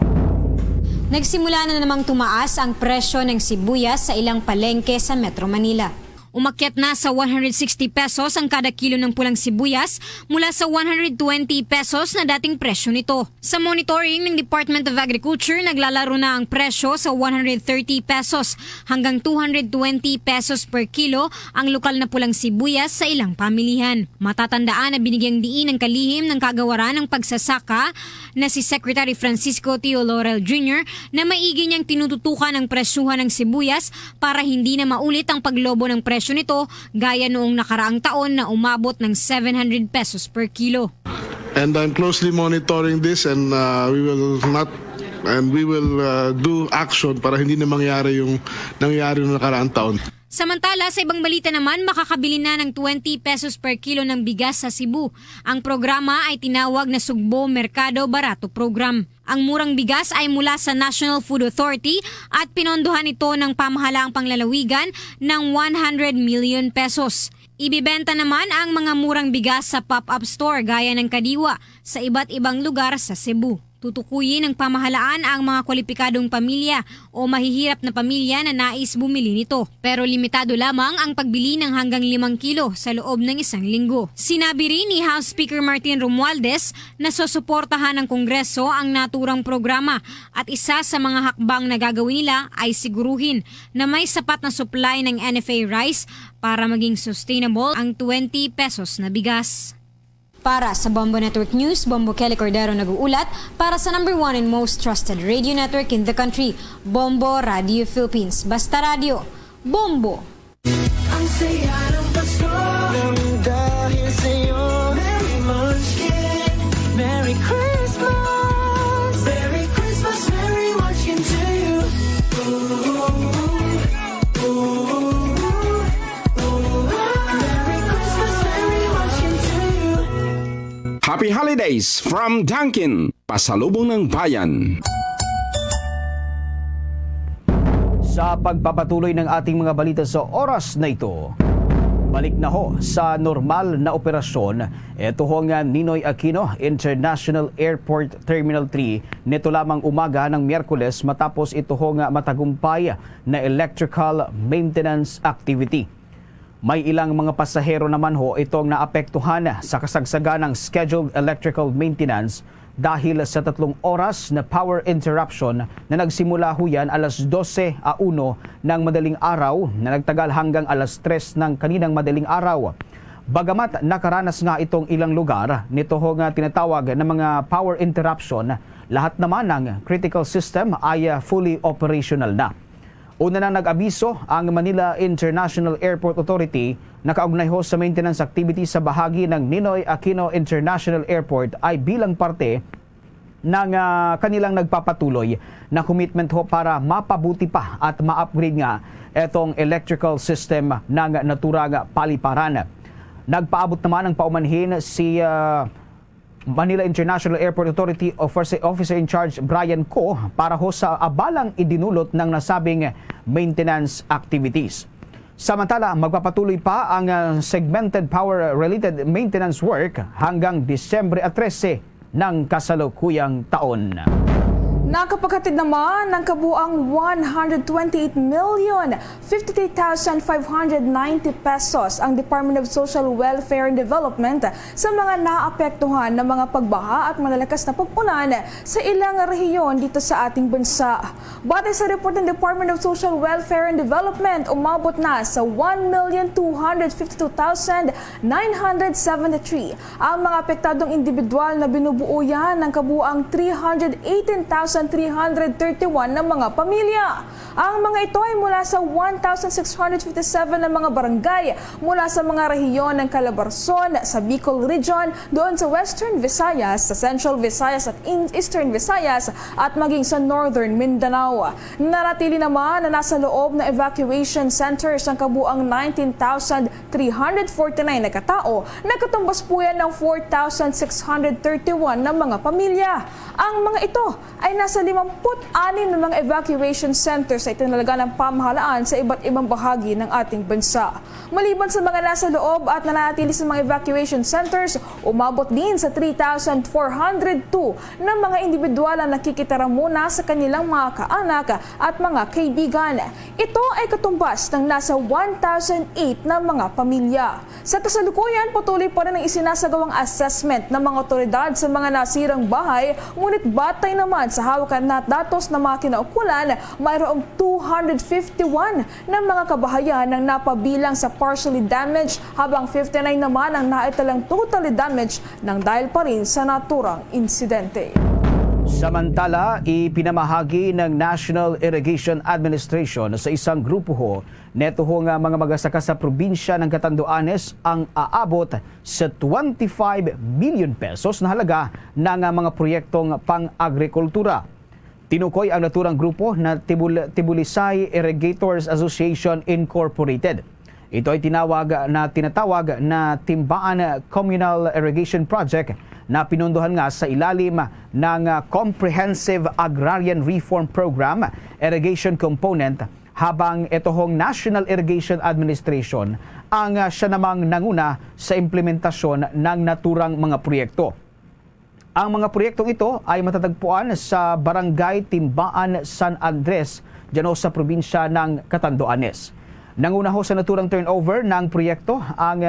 Nagsimula na namang tumaas ang presyo ng sibuyas sa ilang palengke sa Metro Manila. Umakyat na sa 160 pesos ang kada kilo ng pulang sibuyas mula sa 120 pesos na dating presyo nito. Sa monitoring ng Department of Agriculture, naglalaro na ang presyo sa 130 pesos hanggang 220 pesos per kilo ang lokal na pulang sibuyas sa ilang pamilihan. Matatandaan na binigyang diin ng kalihim ng kagawaran ng pagsasaka na si Secretary Francisco Tio Laurel Jr. na maigi niyang tinututukan ang presyuhan ng sibuyas para hindi na maulit ang paglobo ng presyo nito gaya noong nakaraang taon na umabot ng 700 pesos per kilo. And I'm closely monitoring this and we will do action para hindi na mangyari yung nangyari noong nakaraang taon. Samantala, sa ibang balita naman, makakabili na ng 20 pesos per kilo ng bigas sa Cebu. Ang programa ay tinawag na Sugbo Merkado Barato Program. Ang murang bigas ay mula sa National Food Authority at pinondohan ito ng pamahalaang panglalawigan ng 100 million pesos. Ibibenta naman ang mga murang bigas sa pop-up store gaya ng Kadiwa sa iba't ibang lugar sa Cebu. Tutukuyin ng pamahalaan ang mga kwalipikadong pamilya o mahihirap na pamilya na nais bumili nito. Pero limitado lamang ang pagbili ng hanggang 5 kilo sa loob ng 1 linggo. Sinabi rin ni House Speaker Martin Romualdez na susuportahan ng Kongreso ang naturang programa at isa sa mga hakbang na gagawin nila ay siguruhin na may sapat na supply ng NFA rice para maging sustainable ang 20 pesos na bigas. Para sa Bombo Network News, Bombo Kelly Cordero nag-uulat para sa number 1 and most trusted radio network in the country, Bombo Radio Philippines. Basta Radio, Bombo! Ang saya ng Pasko dahil sa'yo. Merry Munchkin, Merry Christmas, Merry Christmas, Merry Munchkin to you. Happy Holidays from Dunkin, pasalubong ng bayan. Sa pagpapatuloy ng ating mga balita sa oras na ito, balik na ho sa normal na operasyon. Ito ho nga Ninoy Aquino International Airport Terminal 3 nito lamang umaga ng Miyerkules matapos ito ho nga matagumpay na electrical maintenance activity. May ilang mga pasahero naman ho itong naapektuhan sa kasagsagan ng scheduled electrical maintenance dahil sa 3 oras na power interruption na nagsimula ho yan alas 12:01 ng madaling araw na nagtagal hanggang alas 3 ng kaninang madaling araw. Bagamat nakaranas nga itong ilang lugar, nito ho nga tinatawag na mga power interruption, lahat naman ng critical system ay fully operational na. Una na nag-abiso ang Manila International Airport Authority na kaugnay ho sa maintenance activity sa bahagi ng Ninoy Aquino International Airport ay bilang parte ng kanilang nagpapatuloy na commitment ho para mapabuti pa at ma-upgrade nga itong electrical system ng naturang paliparan. Nagpaabot naman ng paumanhin si Manila International Airport Authority Officer in Charge Brian Co para ho sa abalang idinulot ng nasabing maintenance activities. Samantala, magpapatuloy pa ang segmented power-related maintenance work hanggang Disyembre 13 ng kasalukuyang taon. Nakapaghatid naman ng kabuang 128,053,590 pesos ang Department of Social Welfare and Development sa mga naapektuhan ng mga pagbaha at malalakas na pag-ulan sa ilang rehiyon dito sa ating bansa. Batay sa report ng Department of Social Welfare and Development, umabot na sa 1,252,973 ang mga apektadong individual na binubuo yan ng kabuang 331 ng mga pamilya. Ang mga ito ay mula sa 1,657 na mga barangay mula sa mga rehiyon ng Calabarzon, sa Bicol Region, doon sa Western Visayas, sa Central Visayas at Eastern Visayas at maging sa Northern Mindanao. Naratili naman na nasa loob ng evacuation centers ang kabuang 19,349 na katao. Nagkatumbas po yan ng 4,631 na mga pamilya. Ang mga ito ay nasa 56 na mga evacuation centers ay tinalaga ng pamahalaan sa iba't ibang bahagi ng ating bansa. Maliban sa mga nasa loob at nanatili sa mga evacuation centers, umabot din sa 3,402 na mga individual na nakikitira muna sa kanilang mga kaanak at mga kaibigan. Ito ay katumbas ng nasa 1,008 na mga pamilya. Sa kasalukuyan, patuloy pa rin ang isinasagawang assessment ng mga otoridad sa mga nasirang bahay, ngunit batay naman sa hawakan na datos na mga kinaukulan, mayroong 251 na mga kabahayan ang napabilang sa partially damaged habang 59 naman ang naitalang totally damaged nang dahil pa rin sa naturang insidente. Samantala, ipinamahagi ng National Irrigation Administration sa isang grupo ho, neto ho nga mga magasaka sa probinsya ng Catanduanes ang aabot sa 25 billion pesos na halaga ng mga proyektong pang-agrikultura. Tinukoy ang naturang grupo na Tibulisay Irrigators Association Incorporated. Ito ay tinatawag na Timbaan Communal Irrigation Project na pinunduhan nga sa ilalim ng Comprehensive Agrarian Reform Program Irrigation Component, habang itohong National Irrigation Administration ang siya namang nanguna sa implementasyon ng naturang mga proyekto. Ang mga proyektong ito ay matatagpuan sa Barangay Timbaan, San Andres, dyan sa probinsya ng Catanduanes. Nanguna ho sa naturang turnover ng proyekto ang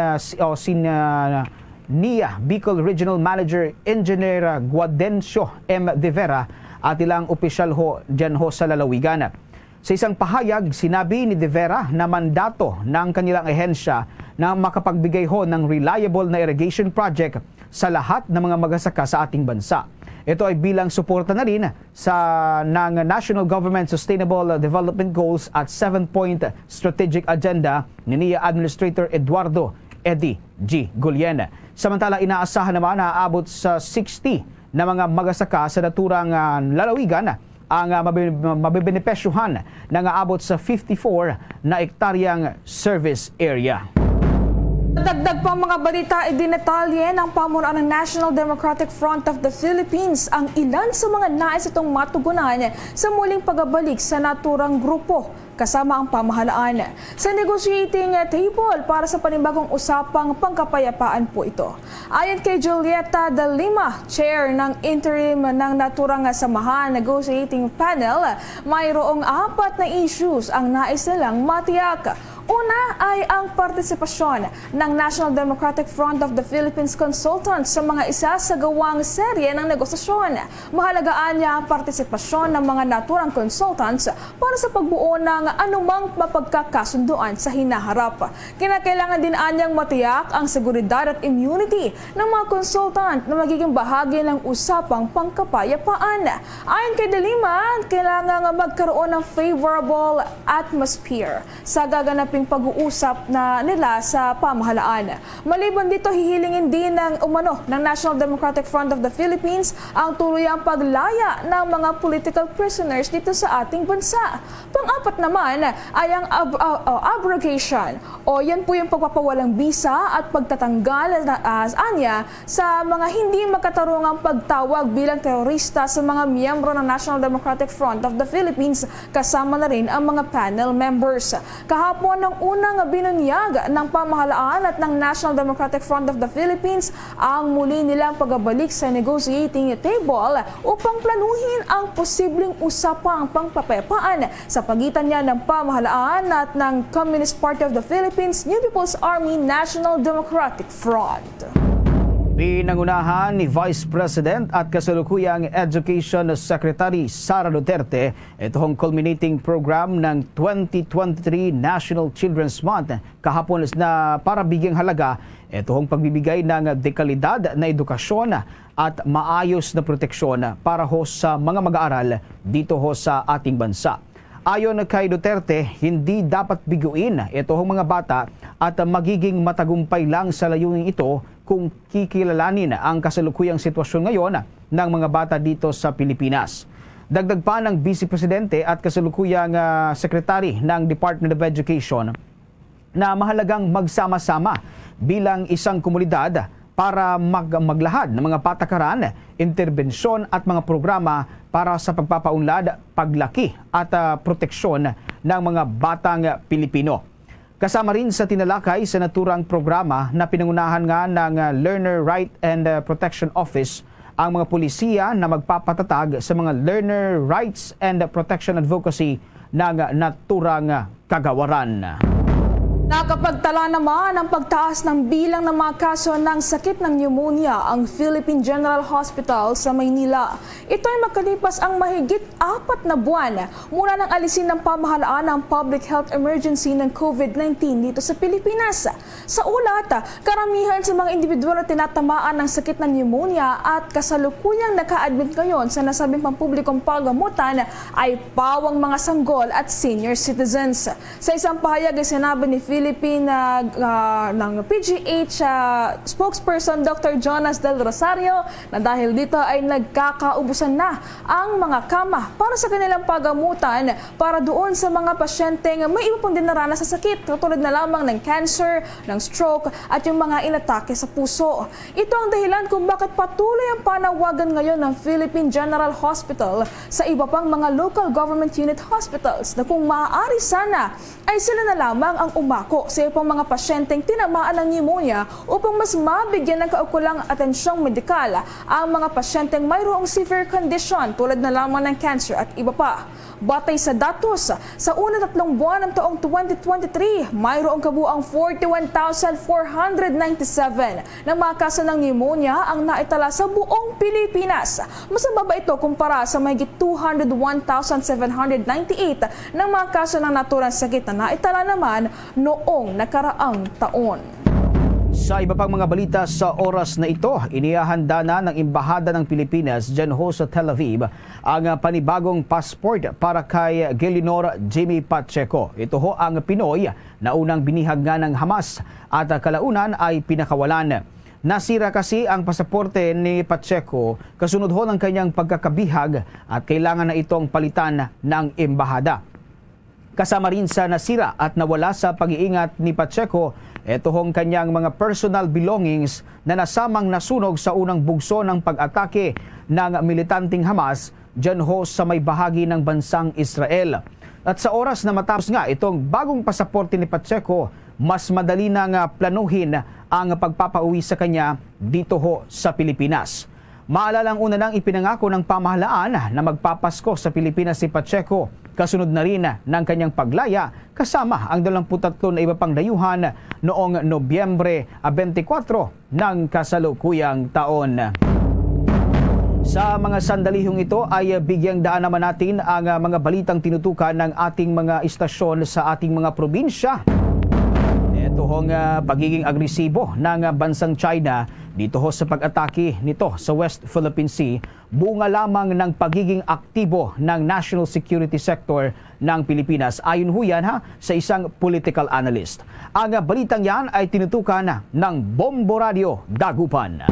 NIA Bicol Regional Manager Engineer Guadencio M. De Vera at ilang opisyal ho dyan ho sa lalawigan. Sa isang pahayag, sinabi ni De Vera na mandato ng kanilang ahensya na makapagbigay ho ng reliable na irrigation project sa lahat ng mga magsasaka sa ating bansa. Ito ay bilang suporta na rin ng National Government Sustainable Development Goals at 7-point strategic agenda ni NIA Administrator Eduardo Eddie G. Gulyen. Samantala, inaasahan naman na aabot sa 60 na mga magsasaka sa naturang lalawigan ang mabibenepesyuhan ng aabot sa 54 na ektaryang service area. Dagdag pa mga balita, idinatalye ng pamunuan ng National Democratic Front of the Philippines ang ilan sa mga nais itong matugunan sa muling pagbabalik sa naturang grupo kasama ang pamahalaan. Sa negotiating table para sa panibagong usapang pangkapayapaan po ito. Ayon kay Julieta de Lima, chair ng interim ng naturang samahan negotiating panel, mayroong 4 na issues ang nais nilang matiyak. Una ay ang partisipasyon ng National Democratic Front of the Philippines Consultants sa mga isasagawang serye ng negosasyon. Mahalagaan niya ang partisipasyon ng mga naturang consultants para sa pagbuo ng anumang mapagkakasunduan sa hinaharap. Kinakailangan din anyang matiyak ang seguridad at immunity ng mga consultant na magiging bahagi ng usapang pangkapayapaan. Ayon kay De Lima, kailangan magkaroon ng favorable atmosphere sa gaganaping pag-uusap na nila sa pamahalaan. Maliban dito, hihilingin din ng National Democratic Front of the Philippines ang tuluyang paglaya ng mga political prisoners dito sa ating bansa. Pang-apat naman ay ang abrogation o yan po yung pagpapawalang bisa at pagtatanggal sa mga hindi makatarungang pagtawag bilang terorista sa mga miyembro ng National Democratic Front of the Philippines, kasama na rin ang mga panel members. Kahapon ng unang binunyag ng pamahalaan at ng National Democratic Front of the Philippines ang muli nilang pagbabalik sa negotiating table upang planuhin ang posibleng usapang pangpapayapaan sa pagitan niya ng pamahalaan at ng Communist Party of the Philippines, New People's Army National Democratic Front. Pinangunahan ni Vice President at kasalukuyang Education Secretary Sara Duterte itong culminating program ng 2023 National Children's Month kahapon na para bigyang halaga itong pagbibigay ng dekalidad na edukasyon at maayos na proteksyon para ho sa mga mag-aaral dito ho sa ating bansa. Ayon kay Duterte, hindi dapat biguin itong mga bata at magiging matagumpay lang sa layunin ito kung kikilalanin ang kasalukuyang sitwasyon ngayon ng mga bata dito sa Pilipinas. Dagdag pa ng Vice Presidente at kasalukuyang Secretary ng Department of Education na mahalagang magsama-sama bilang isang komunidad para maglahad ng mga patakaran, interbensyon at mga programa para sa pagpapaunlad, paglaki at proteksyon ng mga batang Pilipino. Kasama rin sa tinalakay sa naturang programa na pinangunahan nga ng Learner Right and Protection Office ang mga pulisiya na magpapatatag sa mga learner rights and protection advocacy ng naturang kagawaran. Nakapagtala naman ang pagtaas ng bilang ng mga kaso ng sakit ng pneumonia ang Philippine General Hospital sa Maynila. Ito ay makalipas ang mahigit 4 na buwan mula nang alisin ng pamahalaan ang public health emergency ng COVID-19 dito sa Pilipinas. Sa ulat, karamihan sa mga individual na tinatamaan ng sakit ng pneumonia at kasalukuyang naka-admit ngayon sa nasabing pampublikong pagamutan ay pawang mga sanggol at senior citizens. Sa isang pahayag ay sinabi ni Philippine ng PGH spokesperson Dr. Jonas Del Rosario na dahil dito ay nagkakaubusan na ang mga kama para sa kanilang pagamutan para doon sa mga pasyenteng may iba pang dinaranas sa sakit katulad na lamang ng cancer, ng stroke at yung mga inatake sa puso. Ito ang dahilan kung bakit patuloy ang panawagan ngayon ng Philippine General Hospital sa iba pang mga local government unit hospitals na kung maaari sana ay sila na lamang ang umako sa ibang mga pasyenteng tinamaan ng pneumonia upang mas mabigyan ng kaukulang atensyong medikal ang mga pasyenteng mayroong severe condition tulad na lamang ng cancer at iba pa. Batay sa datos, sa unang 3 buwan ng taong 2023, mayroong kabuang 41,497 ng mga kaso ng pneumonia ang naitala sa buong Pilipinas. Mas mababa ito kumpara sa mahigit 201,798 ng mga kaso ng naturang sakit na naitala naman noong nakaraang taon. Sa iba pang mga balita sa oras na ito, inihahanda na ng Embahada ng Pilipinas dyan ho sa Tel Aviv ang panibagong passport para kay Gillinor Jimmy Pacheco. Ito ho ang Pinoy na unang binihag nga ng Hamas at kalaunan ay pinakawalan. Nasira kasi ang pasaporte ni Pacheco kasunod ho ng kanyang pagkakabihag at kailangan na itong palitan ng embahada. Kasama rin sa nasira at nawala sa pag-iingat ni Pacheco, ito hong kanyang mga personal belongings na nasamang nasunog sa unang bugso ng pag-atake ng militanteng Hamas dyan ho sa may bahagi ng bansang Israel. At sa oras na matapos nga itong bagong pasaporte ni Pacheco, mas madali nang planuhin ang pagpapauwi sa kanya dito ho sa Pilipinas. Maalalang una nang ipinangako ng pamahalaan na magpapasko sa Pilipinas si Pacheco. Kasunod na rin ng kanyang paglaya kasama ang 23 na iba pang dayuhan noong Nobyembre 24 ng kasalukuyang taon. Sa mga sandalihong ito ay bigyang daan naman natin ang mga balitang tinutukan ng ating mga istasyon sa ating mga probinsya. Ito hong pagiging agresibo ng bansang China dito ho sa pag-atake nito sa West Philippine Sea, bunga lamang ng pagiging aktibo ng national security sector ng Pilipinas. Ayon ho yan sa isang political analyst. Ang balitang yan ay tinutukan ng Bombo Radio Dagupan.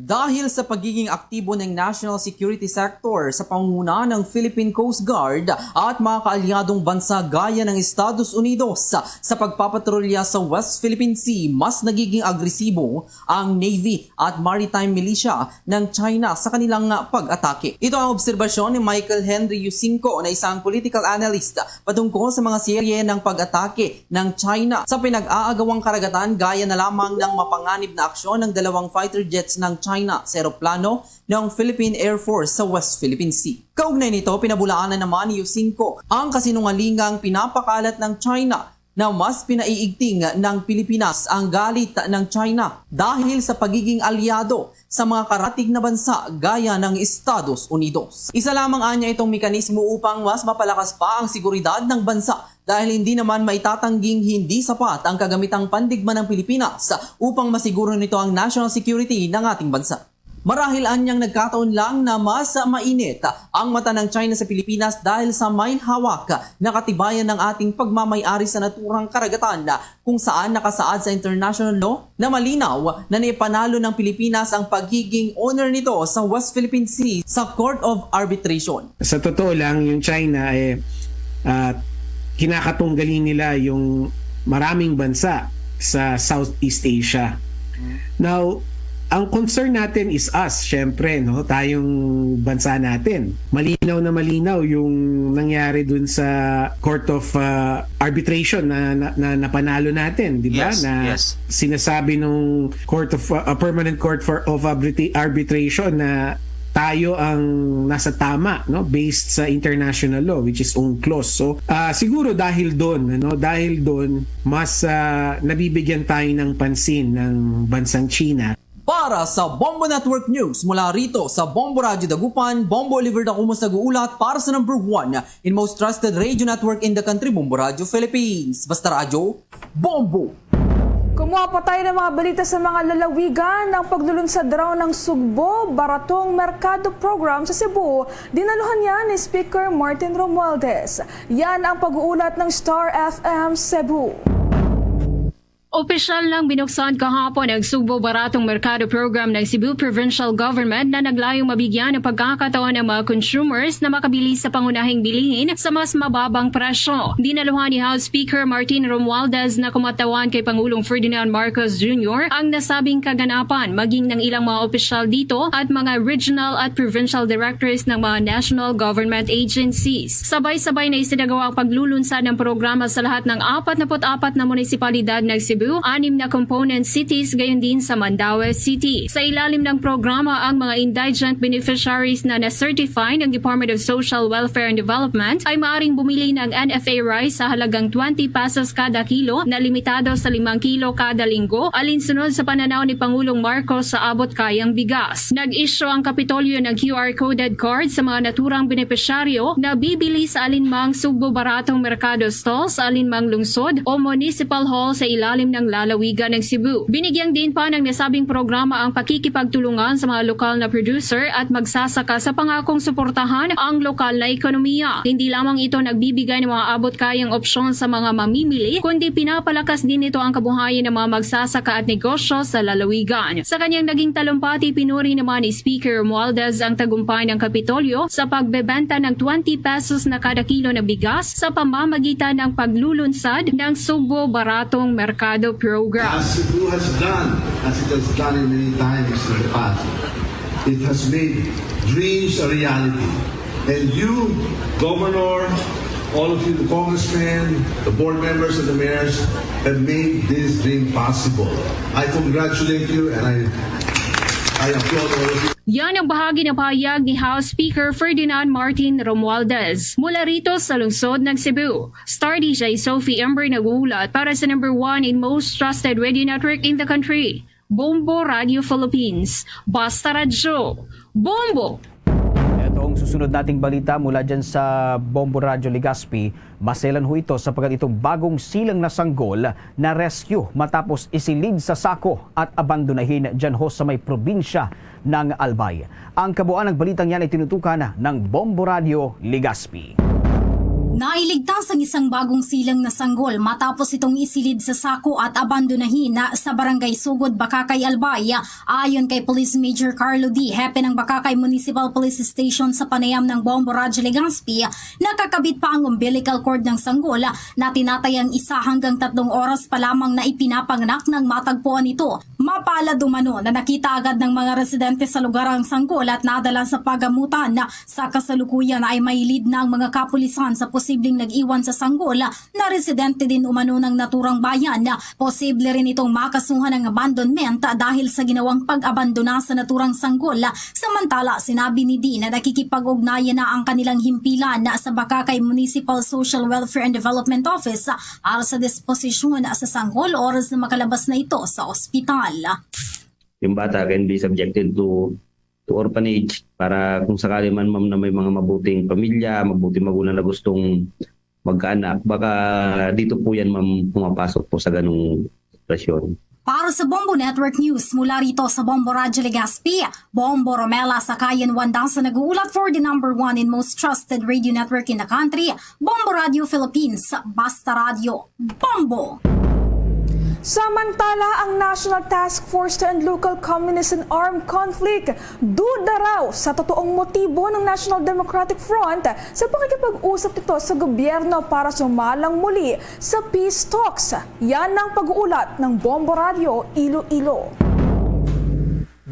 Dahil sa pagiging aktibo ng national security sector sa pangunguna ng Philippine Coast Guard at mga kaalyadong bansa gaya ng Estados Unidos sa pagpapatrolya sa West Philippine Sea, mas nagiging agresibo ang Navy at Maritime Militia ng China sa kanilang pag-atake. Ito ang obserbasyon ni Michael Henry Yusinko na isang political analyst patungkol sa mga serye ng pag-atake ng China sa pinag-aagawang karagatan gaya na lamang ng mapanganib na aksyon ng 2 fighter jets ng China sa eroplano ng Philippine Air Force sa West Philippine Sea. Kaugnay nito, pinabulaanan naman ni Yusinko ang kasinungalingang pinapakalat ng China na mas pinaiigting ng Pilipinas ang galit ng China dahil sa pagiging alyado sa mga karatig na bansa gaya ng Estados Unidos. Isa lamang anya itong mekanismo upang mas mapalakas pa ang seguridad ng bansa dahil hindi naman maitatangging hindi sapat ang kagamitang pandigma ng Pilipinas upang masiguro nito ang national security ng ating bansa. Marahil anyang nagkataon lang na mas mainit ang mata ng China sa Pilipinas dahil sa may hawak na katibayan ng ating pagmamay-ari sa naturang karagatan kung saan nakasaad sa international law na malinaw na naipanalo ng Pilipinas ang pagiging owner nito sa West Philippine Sea sa Court of Arbitration. Sa totoo lang, yung China kinakatunggalin nila yung maraming bansa sa Southeast Asia. Now, ang concern natin is us, syempre, no? Tayong bansa natin. Malinaw na malinaw yung nangyari dun sa Court of Arbitration na napanalo natin, di ba? Yes. Sinasabi nung Permanent Court of Arbitration na tayo ang nasa tama, no, based sa international law, which is UNCLOS. So siguro dahil doon mas nabibigyan tayo ng pansin ng bansang China. Para sa Bombo Network News mula rito sa Bombo Radio Dagupan, Bombo Oliver Dacumus nag-uulat para sa number 1 in most trusted radio network in the country, Bombo Radio Philippines. Basta Radio, Bombo! Pumapatay ng mga balita sa mga lalawigan ng paglulunsad raw ng Sugbo Baratong Merkado Program sa Cebu. Dinaluhan yan ni Speaker Martin Romualdez. Yan ang pag-uulat ng Star FM Cebu. Opisyal lang binuksan kahapon ang Sugbo Baratong Merkado Program ng Cebu Provincial Government na naglayong mabigyan ng pagkakataon ng mga consumers na makabili sa pangunahing bilihin sa mas mababang presyo. Dinaluhan ni House Speaker Martin Romualdez na kumatawan kay Pangulong Ferdinand Marcos Jr. ang nasabing kaganapan maging ng ilang mga opisyal dito at mga regional at provincial directors ng mga national government agencies. Sabay-sabay na isinagawa ang paglulunsad ng programa sa lahat ng 44 na munisipalidad ng Cebu, 6 na component cities, gayon din sa Mandaue City. Sa ilalim ng programa, ang mga indigent beneficiaries na na-certify ng Department of Social Welfare and Development ay maaaring bumili ng NFA rice sa halagang 20 pesos kada kilo na limitado sa 5 kilo kada linggo, alinsunod sa pananaw ni Pangulong Marcos sa abot-kayang bigas. Nag-issue ang Kapitolyo ng QR-coded card sa mga naturang benepisyaryo na bibili sa alinmang Sugbo Baratong Merkado stall sa alinmang lungsod o municipal hall sa ilalim ng lalawigan ng Cebu. Binigyang din pa ng nasabing programa ang pakikipagtulungan sa mga lokal na producer at magsasaka sa pangakong suportahan ang lokal na ekonomiya. Hindi lamang ito nagbibigay ng mga abot-kayang opsyon sa mga mamimili, kundi pinapalakas din ito ang kabuhayan ng mga magsasaka at negosyo sa lalawigan. Sa kanyang naging talumpati, pinuri naman ni Speaker Romualdez ang tagumpay ng Kapitolyo sa pagbebenta ng 20 pesos na kada kilo na bigas sa pamamagitan ng paglulunsad ng Sugbo Baratong Merkado Program. As Cebu has done, as it has done in many times in the past, it has made dreams a reality. And you, Governor, all of you, the congressmen, the board members and the mayors, have made this dream possible. I congratulate you and I applaud all of you. Yan ang bahagi ng pahayag ni House Speaker Ferdinand Martin Romualdez. Mula rito sa lungsod ng Cebu, Star DJ Sophie Ember nag-uulat para sa number 1 in most trusted radio network in the country, Bombo Radio Philippines. Basta Radyo, Bombo! Itong susunod nating balita mula dyan sa Bombo Radio Legazpi, maselan ho ito sapagkat itong bagong silang na sanggol na rescue matapos isilid sa sako at abandonahin dyan ho sa may probinsya ng Albay. Ang kabuuan ng balitang yan ay tinutukan ng Bombo Radio Legazpi. Nailigtas ang isang bagong silang na sanggol matapos itong isilid sa sako at abandonahin sa Barangay Sugod, Bakakay, Albay. Ayon kay Police Major Carlo D., hepe ng Bakakay Municipal Police Station sa panayam ng Bombo Radio Legazpi, nakakabit pa ang umbilical cord ng sanggol na tinatayang 1 hanggang 3 oras pa lamang na ipinapanganak ng matagpuan ito. Mapalad umano na nakita agad ng mga residente sa lugar ang sanggol at nadala sa pagamutan. Sa kasalukuyan ay may lead na ang mga kapulisan sa posibleng nag-iwan sa sanggol na residente din umano ng naturang bayan. Posible rin itong makasuhan ng abandonment dahil sa ginawang pag-abandona sa naturang sanggol. Samantala, sinabi ni D na nakikipag-ugnayan na ang kanilang himpilan sa Bakakay Municipal Social Welfare and Development Office para sa disposisyon sa sanggol oras na makalabas na ito sa ospital. Yung bata can be subjected to orphanage para kung sakali man ma'am na may mga mabuting pamilya, mabuting magulang na gustong magkaanak, baka dito po yan ma'am pumapasok po sa ganung sitwasyon. Para sa Bombo Network News, mula rito sa Bombo Radio Legazpi, Bombo Romela Sakayan Wandasa nag-uulat for the number 1 in most trusted radio network in the country, Bombo Radio Philippines. Basta Radio, Bombo! Samantala, ang National Task Force to End Local Communist and Armed Conflict duda raw sa totoong motibo ng National Democratic Front sa pakikipag-usap nito sa gobyerno para sumalang muli sa peace talks. Yan ang pag-uulat ng Bombo Radio Iloilo.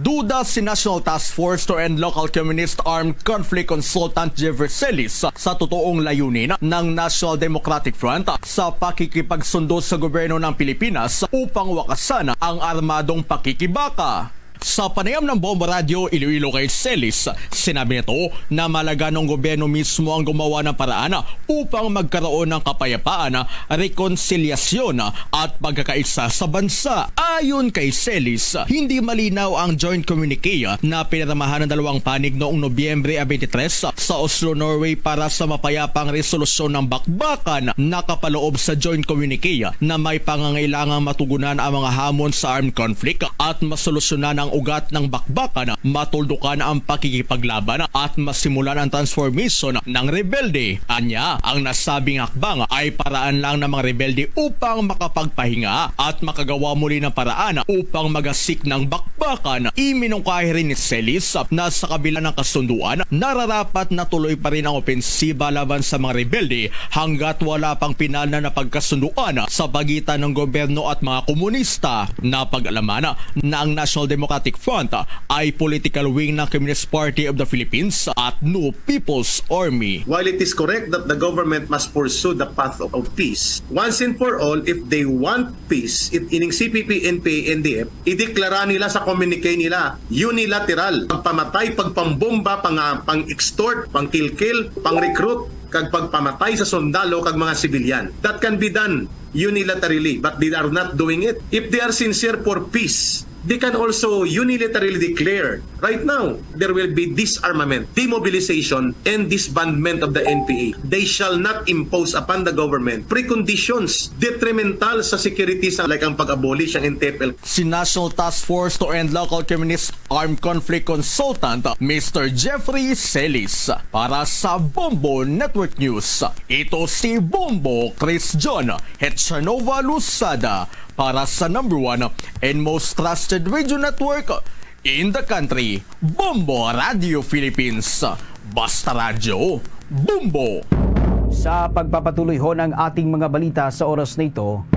Duda si National Task Force to End Local Communist Armed Conflict Consultant Jeverselis sa totoong layunin ng National Democratic Front sa pakikipagsundo sa gobyerno ng Pilipinas upang wakasan ang armadong pakikibaka. Sa panayam ng Bombo Radio Iloilo kay Celis, sinabi nito na malaga ng gobyerno mismo ang gumawa ng paraan upang magkaroon ng kapayapaan, rekonsilyasyon at pagkakaisa sa bansa. Ayon kay Celis, hindi malinaw ang joint communique na piniramahan ng dalawang panig noong Nobyembre 23 sa Oslo, Norway para sa mapayapang resolusyon ng bakbakan. Nakapaloob sa joint communique na may pangangailangang matugunan ang mga hamon sa armed conflict at masolusyonan ang ugat ng bakbakan, matuldukan ang pakikipaglaban at masimulan ang transformation ng rebelde. Anya, ang nasabing hakbang ay paraan lang ng mga rebelde upang makapagpahinga at makagawa muli ng paraan upang magasik ng bakbakan. Iminungkahi rin ni Celis na sa kabila ng kasunduan, nararapat na tuloy pa rin ang opensiba laban sa mga rebelde hanggat wala pang pinal na napagkasunduan sa pagitan ng gobyerno at mga komunista. Napag-alaman na ang National Democratic Front ay political wing ng Communist Party of the Philippines at New People's Army. While it is correct that the government must pursue the path of peace, once and for all, if they want peace, ining CPP, NPA, NDF, ideklara nila sa communique nila unilateral, pagpamatay, pagpambomba, pang-extort, pang-kill-kill, pang-recruit, kag pagpamatay sa sundalo kag mga sibilyan. That can be done unilaterally, but they are not doing it. If they are sincere for peace, they can also unilaterally declare, right now, there will be disarmament, demobilization, and disbandment of the NPA. They shall not impose upon the government preconditions detrimental sa security like ang pag-abolish ng NTFL. Si National Task Force to End Local Communist Armed Conflict Consultant Mr. Jeffrey Celis para sa Bombo Network News. Ito si Bombo Chris John Hetchanova Lusada para sa number 1 and most trusted radio network in the country, Bombo Radio Philippines. Basta Radio, Bombo! Sa pagpapatuloy ho ng ating mga balita sa oras na ito,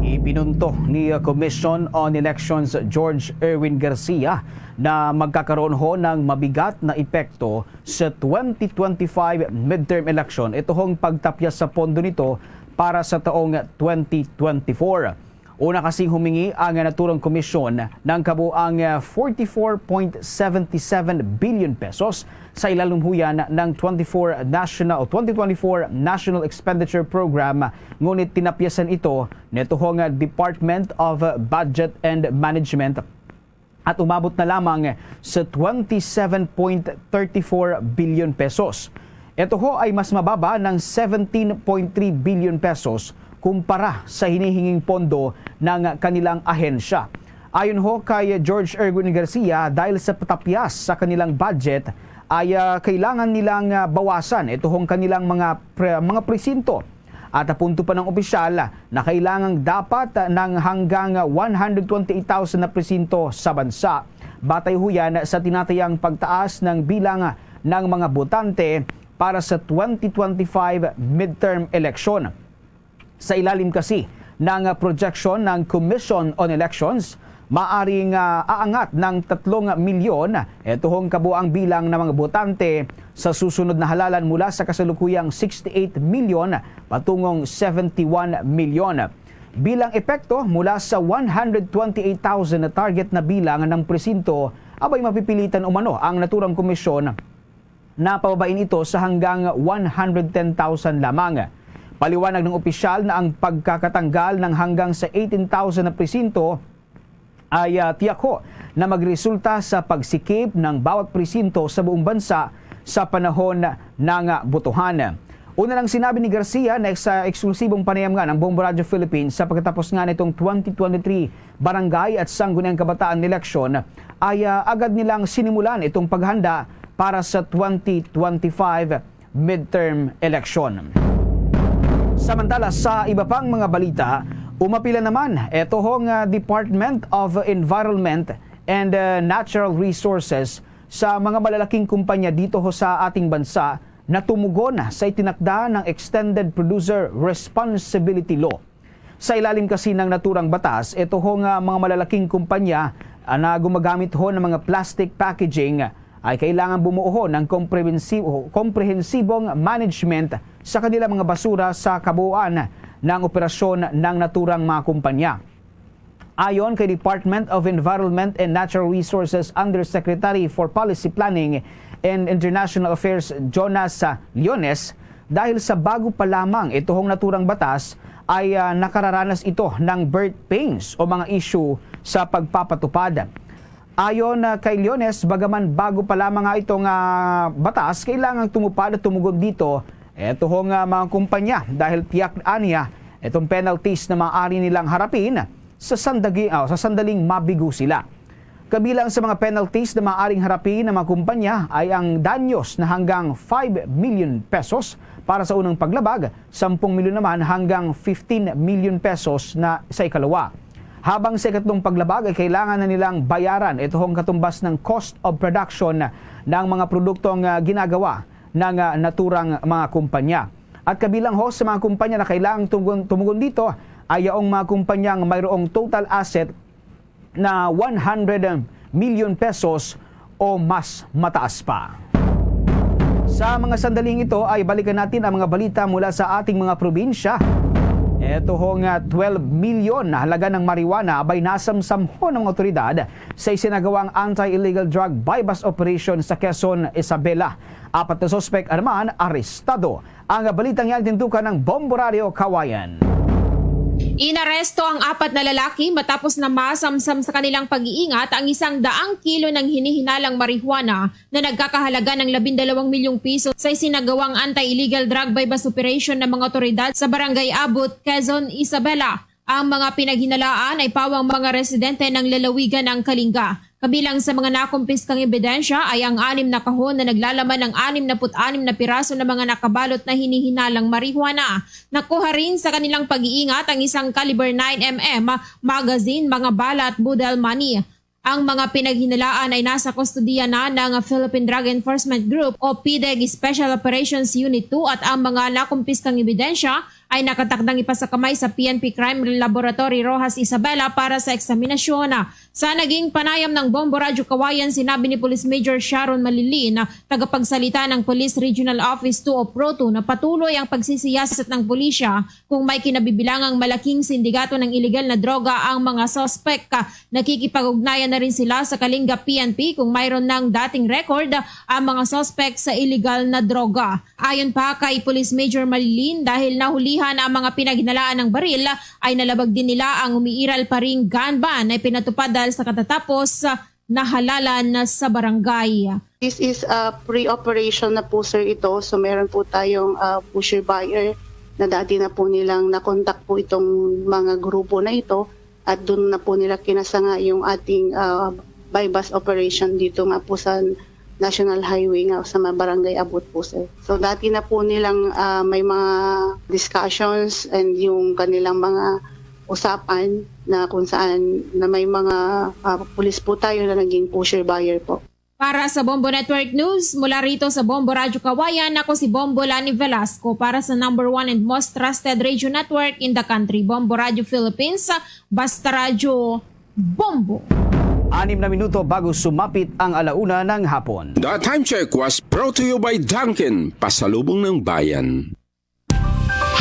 ipinunto ni Commission on Elections George Erwin Garcia na magkakaroon ho ng mabigat na epekto sa 2025 midterm election. Ito hong pagtapyas sa pondo nito para sa taong 2024. Una kasing humingi ang naturang komisyon ng kabuang 44.77 billion pesos sa ilalumhuyan ng 2024 National Expenditure Program, ngunit tinapyasan ito nitong Department of Budget and Management at umabot na lamang sa 27.34 billion pesos. Ito ho ay mas mababa ng 17.3 billion pesos kumpara sa hinihinging pondo ng kanilang ahensya. Ayon ho kay George Erwin Garcia, dahil sa patapyas sa kanilang budget ay kailangan nilang bawasan ito hong kanilang mga presinto. At punto pa ng opisyal na kailangang dapat ng hanggang 128,000 na presinto sa bansa. Batay ho yan sa tinatayang pagtaas ng bilang ng mga botante para sa 2025 midterm election. Sa ilalim kasi ng projection ng Commission on Elections, maaring aangat ng 3 milyon ito hong kabuang bilang ng mga botante sa susunod na halalan mula sa kasalukuyang 68 milyon patungong 71 milyon. Bilang epekto mula sa 128,000 na target na bilang ng presinto, abay mapipilitan umano ang naturang komisyon na pababain ito sa hanggang 110,000 lamang. Paliwanag ng opisyal na ang pagkakatanggal ng hanggang sa 18,000 na presinto ay tiyak ho na magresulta sa pagsikip ng bawat presinto sa buong bansa sa panahon ng botohan. Una lang sinabi ni Garcia na sa eksklusibong panayam nga ng Bombo Radio Philippines sa pagkatapos nga nitong 2023 barangay at sangguniang kabataan election ay agad nilang sinimulan itong paghanda para sa 2025 midterm election. Samantala sa iba pang mga balita, umapila naman ito hong Department of Environment and Natural Resources sa mga malalaking kumpanya dito ho sa ating bansa na tumugon sa itinakda ng Extended Producer Responsibility Law. Sa ilalim kasi ng naturang batas, ito hong mga malalaking kumpanya na gumagamit ho ng mga plastic packaging ay kailangan bumuo ng komprehensibong management sa kanilang mga basura sa kabuuan ng operasyon ng naturang mga kumpanya. Ayon kay Department of Environment and Natural Resources Undersecretary for Policy Planning and International Affairs Jonas Leones, dahil sa bago pa lamang itong naturang batas ay nakararanas ito ng birth pains o mga issue sa pagpapatupad. Ayon kay Leones, bagaman bago pa lamang nga itong batas, kailangang tumupad at tumugon dito itong mga kumpanya dahil tiyak aniya itong penalties na maaari nilang harapin sa sandaling mabigo sila. Kabilang sa mga penalties na maaaring harapin ng mga kumpanya ay ang danyos na hanggang 5 million pesos para sa unang paglabag, 10 milyon naman hanggang 15 million pesos na sa ikalawa. Habang sa ikatlong paglabag ay kailangan na nilang bayaran itong katumbas ng cost of production ng mga produktong ginagawa ng naturang mga kumpanya. At kabilang ho sa mga kumpanya na kailangang tumugon dito ay ang mga kumpanyang mayroong total asset na 100 million pesos o mas mataas pa. Sa mga sandaling ito ay balikan natin ang mga balita mula sa ating mga probinsya. Ito hong 12 milyon na halaga ng marijuana abay nasamsam ho ng otoridad sa isinagawang anti-illegal drug buy-bust operation sa Quezon, Isabela. 4 na sospek naman arestado. Ang balitang yan tintukan ng Bombo Radio Kawayan. Inaresto ang 4 na lalaki matapos na masamsam sa kanilang pag-iingat ang 100 kilo ng hinihinalang marijuana na nagkakahalaga ng 12 milyong piso sa isinagawang anti-illegal drug buy-bust operation ng mga otoridad sa Barangay Abot, Quezon, Isabela. Ang mga pinaghinalaan ay pawang mga residente ng lalawigan ng Kalinga. Kabilang sa mga nakumpiskang ebidensya ay ang 6 na kahon na naglalaman ng 66 na piraso ng mga nakabalot na hinihinalang marijuana. Nakuha rin sa kanilang pag-iingat ang isang caliber 9mm magazine, mga bala at budel money. Ang mga pinaghinalaan ay nasa kustudiya na ng Philippine Drug Enforcement Group o PDEG Special Operations Unit 2 at ang mga nakumpiskang ebidensya ay nakatakdang ipasakamay sa PNP Crime Laboratory Rojas Isabela para sa eksaminasyon. Sa naging panayam ng Bombo Radio Kawayan, sinabi ni Police Major Sharon Malilin, tagapagsalita ng Police Regional Office 2 o PRO2, na patuloy ang pagsisiyasat ng pulisya kung may kinabibilangang malaking sindikato ng iligal na droga ang mga sospek. Nakikipag-ugnayan na rin sila sa Kalinga PNP kung mayroon ng dating record ang mga sospek sa illegal na droga. Ayon pa kay Police Major Malilin, dahil nahulihan ang mga pinaghinalaan ng baril ay nalabag din nila ang umiiral pa ring gun ban na pinatupad dahil sa katatapos na halalan sa barangay. This is a pre-operation na po sir ito, so meron po tayong pusher buyer na dati na po nilang nakontak po itong mga grupo na ito at doon na po nila kinasanga yung ating buy-bust operation dito nga po sa National Highway nga sa Barangay Abot po sir. So dati na po nilang may mga discussions and yung kanilang mga usapan na kung saan na may mga pulis po tayo na naging pusher buyer po. Para sa Bombo Network News, mula rito sa Bombo Radio Kawayan, ako si Bombo Lani Velasco para sa #1 and most trusted radio network in the country, Bombo Radio Philippines, Basta Radio Bombo. 6 na minuto bago sumapit ang alauna ng hapon. The time check was brought to you by Dunkin, pasalubong ng bayan.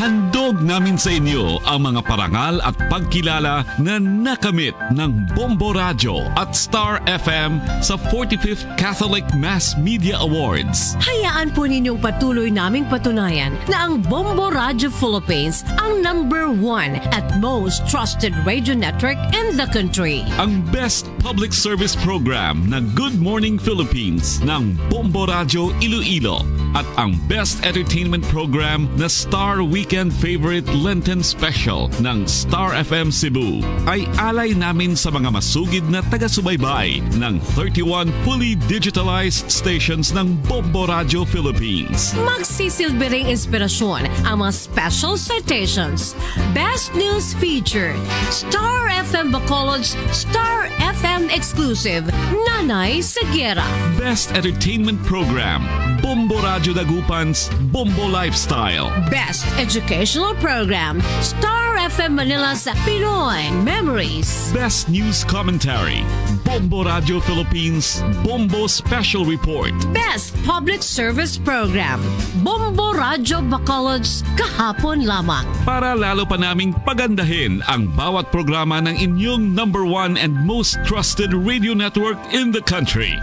Handog namin sa inyo ang mga parangal at pagkilala na nakamit ng Bombo Radio at Star FM sa 45th Catholic Mass Media Awards. Hayaan po ninyong patuloy naming patunayan na ang Bombo Radio Philippines ang #1 at most trusted radio network in the country. Ang best public service program na Good Morning Philippines ng Bombo Radio Iloilo at ang best entertainment program na Star Weekend Favorite Lenten Special ng Star FM Cebu ay alay namin sa mga masugid na taga-subaybay ng 31 fully digitalized stations ng Bombo Radio Philippines. Magsisilbi ring inspirasyon ang mga special citations. Best News Feature, Star FM Bacolod's Star FM Exclusive, Nanay Segura. Best Entertainment Program, Bombo Radio Dagupan's Bombo Lifestyle. Best Education educational program. Star FM Manila's Pinoy Memories. Best news commentary. Bombo Radio Philippines Bombo Special Report. Best public service program. Bombo Radio Bacolod's Kahapon Lamang. Para lalo pa naming pagandahin ang bawat programa ng inyong number one and most trusted radio network in the country.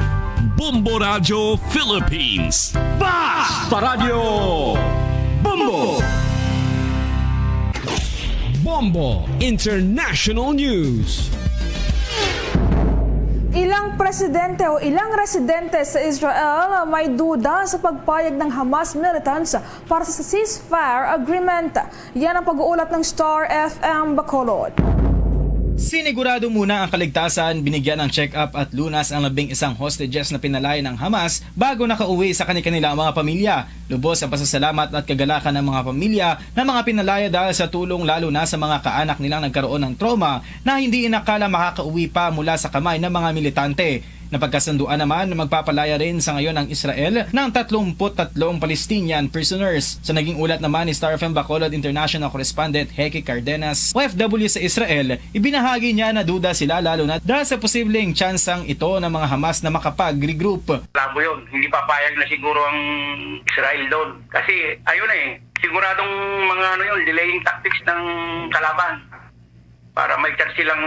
Bombo Radio Philippines. Basta Radio Bombo! Bombo International News. Ilang presidente o ilang residente sa Israel may duda sa pagpayag ng Hamas militants para sa ceasefire agreement. Yan ang pag-uulat ng Star FM Bacolod. Sinigurado muna ang kaligtasan, binigyan ng check-up at lunas ang 11 hostages na pinalaya ng Hamas bago nakauwi sa kanilang mga pamilya. Lubos ang pasasalamat at kagalakan ng mga pamilya na mga pinalaya dahil sa tulong lalo na sa mga kaanak nilang nagkaroon ng trauma na hindi inakala makakauwi pa mula sa kamay ng mga militante. Napagkasunduan naman na magpapalaya rin sa ngayon ng Israel ng 33 Palestinian prisoners. Sa naging ulat naman ni Star FM Bacolod International Correspondent Heki Cardenas, OFW sa Israel, ibinahagi niya na duda sila lalo na dahil sa posibleng tsansang ito ng mga Hamas na makapag-regroup. Labo yun, hindi papayag na siguro ang Israel doon. Kasi ayun siguradong mga delaying tactics ng kalaban para may chance silang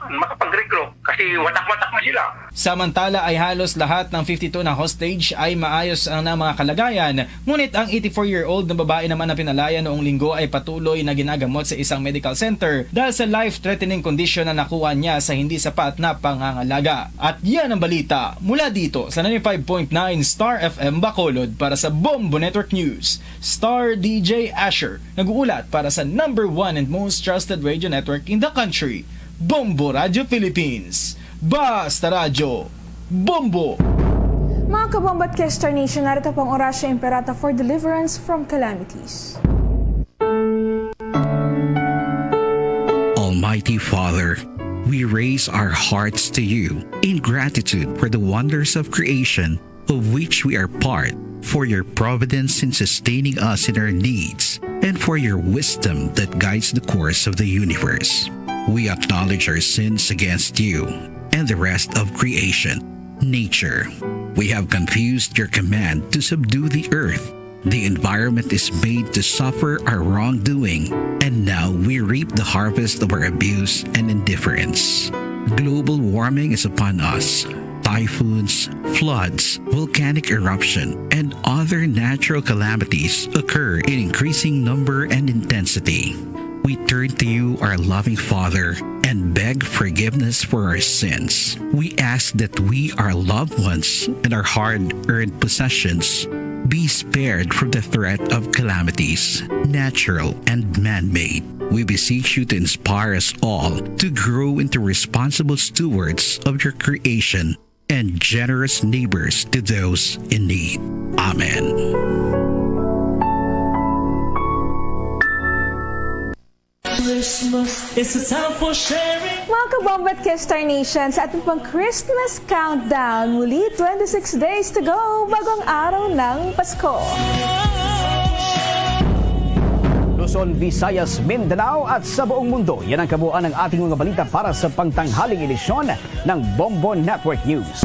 makapag-regroup kasi watak-watak na sila. Samantala ay halos lahat ng 52 na hostage ay maayos ang mga kalagayan. Ngunit ang 84-year-old na babae naman na pinalaya noong linggo ay patuloy na ginagamot sa isang medical center dahil sa life-threatening condition na nakuha niya sa hindi sapat na pangangalaga. At yan ang balita mula dito sa 95.9 Star FM Bacolod para sa Bombo Network News. Star DJ Asher nag-uulat para sa number one and most trusted radio network in the country, Bombo Radio Philippines. Basta Radio Bombo! Mga kabombat ka Star Nation, narito pang Orasya Imperata for deliverance from calamities. Almighty Father, we raise our hearts to you in gratitude for the wonders of creation of which we are part, for your providence in sustaining us in our needs, and for your wisdom that guides the course of the universe. We acknowledge our sins against you and the rest of creation, nature. We have confused your command to subdue the earth. The environment is made to suffer our wrongdoing, and now we reap the harvest of our abuse and indifference. Global warming is upon us. Typhoons, floods, volcanic eruption, and other natural calamities occur in increasing number and intensity. We turn to you, our loving Father, and beg forgiveness for our sins. We ask that we, our loved ones, and our hard-earned possessions be spared from the threat of calamities, natural and man-made. We beseech you to inspire us all to grow into responsible stewards of your creation and generous neighbors to those in need. Amen. Christmas is a time for sharing. Mga kabombat ka Star Nation, sa ating pang Christmas countdown, muli 26 days to go bago ang araw ng Pasko. Luzon, Visayas, Mindanao at sa buong mundo. Yan ang kabuuan ng ating mga balita para sa pangtanghaling edisyon ng Bombo Network News.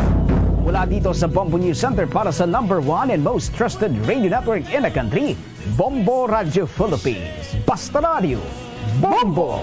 Mula dito sa Bombo News Center para sa number one and most trusted radio network in the country, Bombo Radio Philippines. Basta Radio Bombo!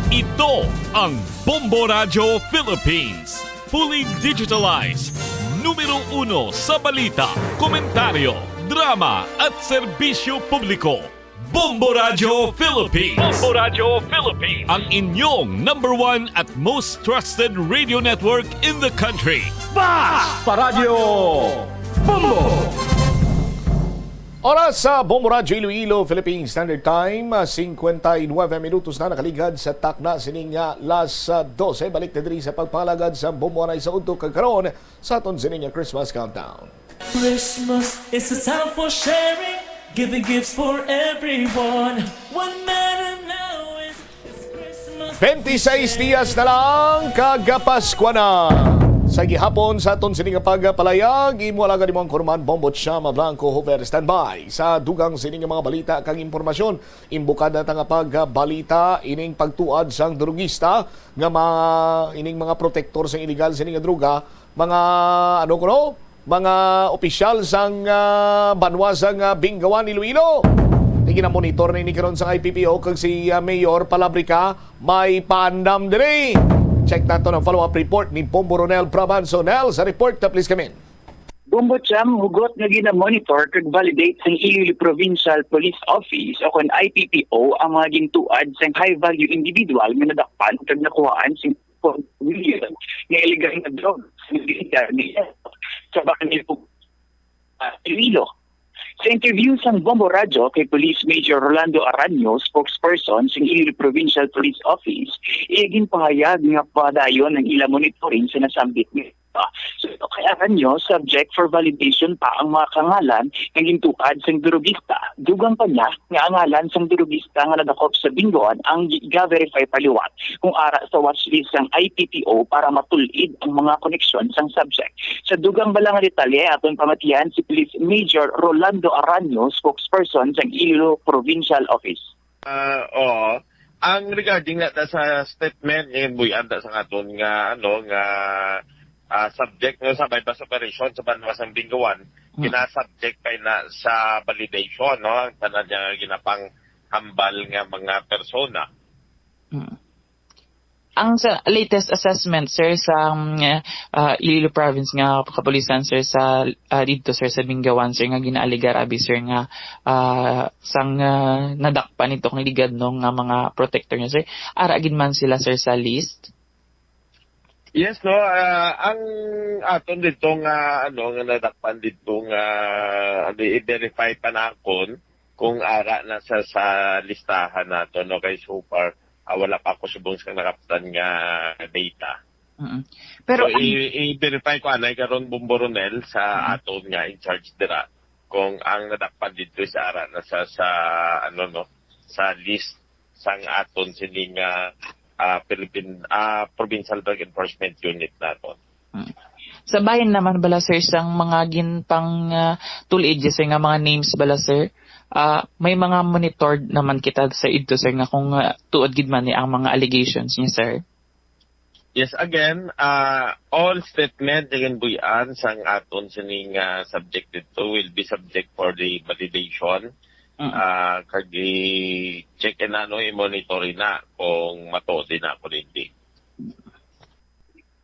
Ito ang Bombo Radio Philippines. Fully digitalized. Numero 1 sa balita, komentaryo, drama at serbisyo publiko. Bombo Radio Philippines. Bombo Radio Philippines. Ang inyong number one at most trusted radio network in the country. Basta Radio Bombo! Oras sa Bombo Radio Iloilo, Philippine Standard Time, 59 minutos na nakaligad sa takna sininga las 12. Balik na diri sa pagpalagad sa Bombo Anay sa Udto kagkaroon sa aton sininga Christmas Countdown. Christmas is a time for sharing, giving gifts for everyone. What matter now is Christmas. 26 días na lang, kagapaskwa na. Sa gihapon sa aton sining pagpalayag, imo alaga nimong Korman Bombot Shama Blanco Hover standby sa dugang sining mga balita kang impormasyon. Imbukad na nga pagbalita ining pagtuad sang drugista nga ining mga protektor sang illegal sining droga, mga mga opisyal sang banwasang Bingawan Iloilo. Iginamonitor na ini karon sa IPPO kag si Mayor Palabrica may paandam diri. Check nato ng follow-up report ni Bombo Ronel Prabanzo. Nel, sa report na please come in. Bombo Cham, hugot nga gina-monitor kag validate sa Iloilo Provincial Police Office o kon IPPO ang mga gintuad sa high-value individual nga nadakpan kag nakuhaan sa million nga illegal na drugs sa Bacanil Iloilo. Sa interview sa Bombo Radio kay Police Major Rolando Aranyo, spokesperson sa Iloilo Provincial Police Office, iaging pahayag nga padayon ng ilang monitoring sa nasambit nito. So ito kay Aranyo, subject for validation pa ang mga kangalan ng gintuad sa drugista. Dugang pa niya nga ang ngalan sa drugista nga nadakop sa Bingawan ang ga-verify paliwat kung ara sa watchlist ng IPPO para matulid ang mga koneksyon sang subject. Sa dugang balang detalye aton pamatihan si Police Major Rolando Aranyo, spokesperson sa Iloilo Provincial Office. Ang regarding na sa statement ngayon buyan sa aton nga subject nga sa bypass operation sa Banwasang Bingawan, kinasubject pa na sa validation, no? Ang tanan niya ginapang hambal nga mga persona. Ang sa latest assessment, sir, sa Iloilo Province nga kapulisan, sir, sa dito, sir, sa Bingawan, sir, nga ginaaligarabi, sir, nga sang nadakpan itong ligad ng mga protector niya, sir. Aragin man sila, sir, sa list? Yes, no, ang aton dito nga nga nadakpan dito nga i-verify pa na kung ara na sa listahan nato, no, kay so far wala pa ako subong sa nakaptan nga data. Pero so, i-verify ko anay karon Bombo Ronel sa aton nga in charge dira kung ang nadakpan dito sa ara na sa sa list sang aton sining Philippine Provincial Drug Enforcement Unit naton. Sa bayan naman bala, sir, sang mga ginpang tulid sir nga mga names bala, sir, may mga monitored naman kita sa ito, sir, nga kung tuod gid man ni ang mga allegations niya, sir. Yes, again, all statement again buyan sang aton sining subject dito will be subject for the validation. Kag check and i-monitor na kung matodi na ako hindi.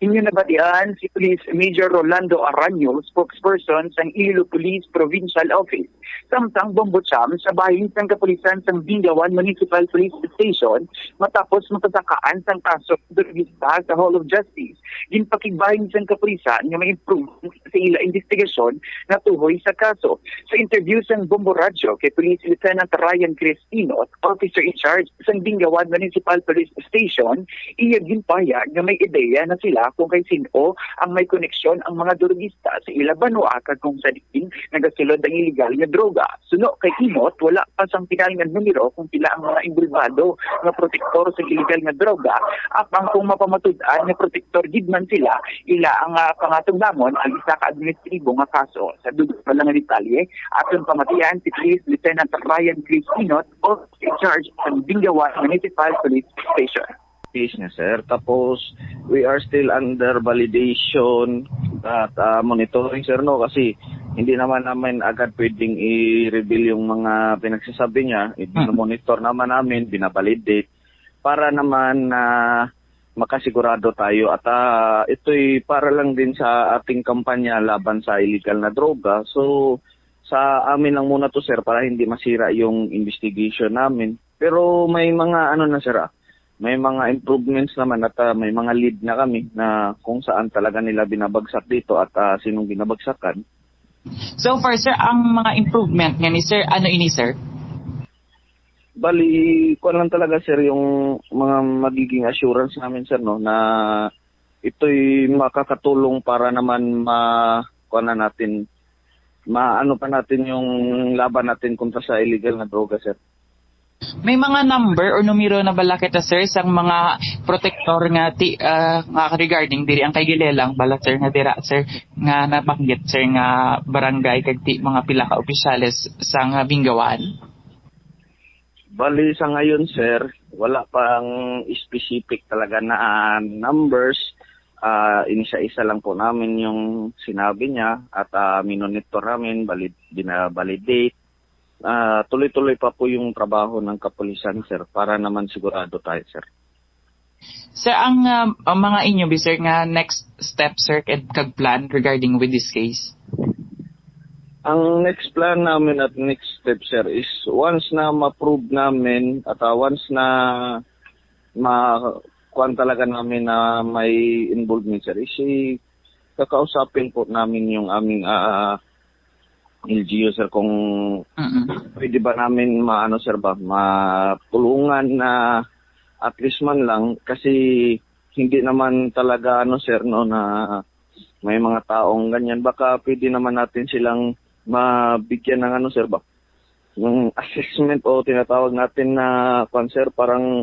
Inyo nabatian si Police Major Rolando Aranyo, spokesperson sa Iloilo Police Provincial Office. Samtang Bombocham sa bahin sang kapulisan sang Bingawan Municipal Police Station matapos matasakaan sang kaso drugista sa Hall of Justice. Ginpakigbahin sang kapulisan nga may improvement sa ila investigasyon na tuhoy sa kaso. Sa interview sang Bombo Radio kay Police Lieutenant Ryan Cristino, officer in charge sang Bingawan Municipal Police Station, iya ginpahayag nga may ideya na sila kung kay sino ang may koneksyon ang mga drugista sa ila banwa kung sa diin nagasulod ang illegal nga droga. Suno kay imot wala pa sang pinal nga numero kung pila ang mga involvado nga protektor sa illegal nga droga at ang kung mapamatud-an nga protektor gid man sila ila ang pangatunglamon ang isa ka administratibo nga kaso. Sa dugang pa lang nga detalye aton pamatian si Police Lieutenant Ryan Cristino, officer in charge ng Bingawan Municipal Police Station. Niya, sir. Tapos, we are still under validation at monitoring, sir, no? Kasi hindi naman namin agad pwedeng i-reveal yung mga pinagsasabi niya. I-monitor naman namin, binabalidate para naman na makasigurado tayo. At ito'y para lang din sa ating kampanya laban sa illegal na droga. So, sa amin lang muna to, sir, para hindi masira yung investigation namin. Pero may mga sir, may mga improvements naman at may mga lead na kami na kung saan talaga nila binabagsak dito at sinong binabagsakan. So far, sir, ang mga improvement nga ni sir, ano ini, sir? Bali, kuwan lang talaga, sir, yung mga magiging assurance namin, sir, no, na ito'y makakatulong para naman maano pa natin yung laban natin kontra sa illegal na droga, sir. May mga number or numero na bala kita sir sa mga protector nga nga regarding diri ang kay gilelang bala sir nga dira sir nga nabanggit sir nga barangay kag mga pila ka opisyales sa nga Binggawan? Bali sa ngayon sir, wala pang specific talaga na numbers. Inisa-isa lang po namin yung sinabi niya at minonitor namin, binabalidate. Tuloy-tuloy pa po yung trabaho ng kapulisan, sir, para naman sigurado tayo, sir. Sir, ang mga inyo, sir, nga next step, sir, kag plan regarding with this case? Ang next plan namin at next step, sir, is once na ma-prove namin at once na kuan talaga namin na may involvement, sir, is kakausapin po namin yung aming LGU, sir, kung pwede ba namin matulungan na at least man lang, kasi hindi naman talaga sir, no, na may mga taong ganyan, baka pwede naman natin silang mabigyan ng sir, yung assessment o tinatawag natin na sir, parang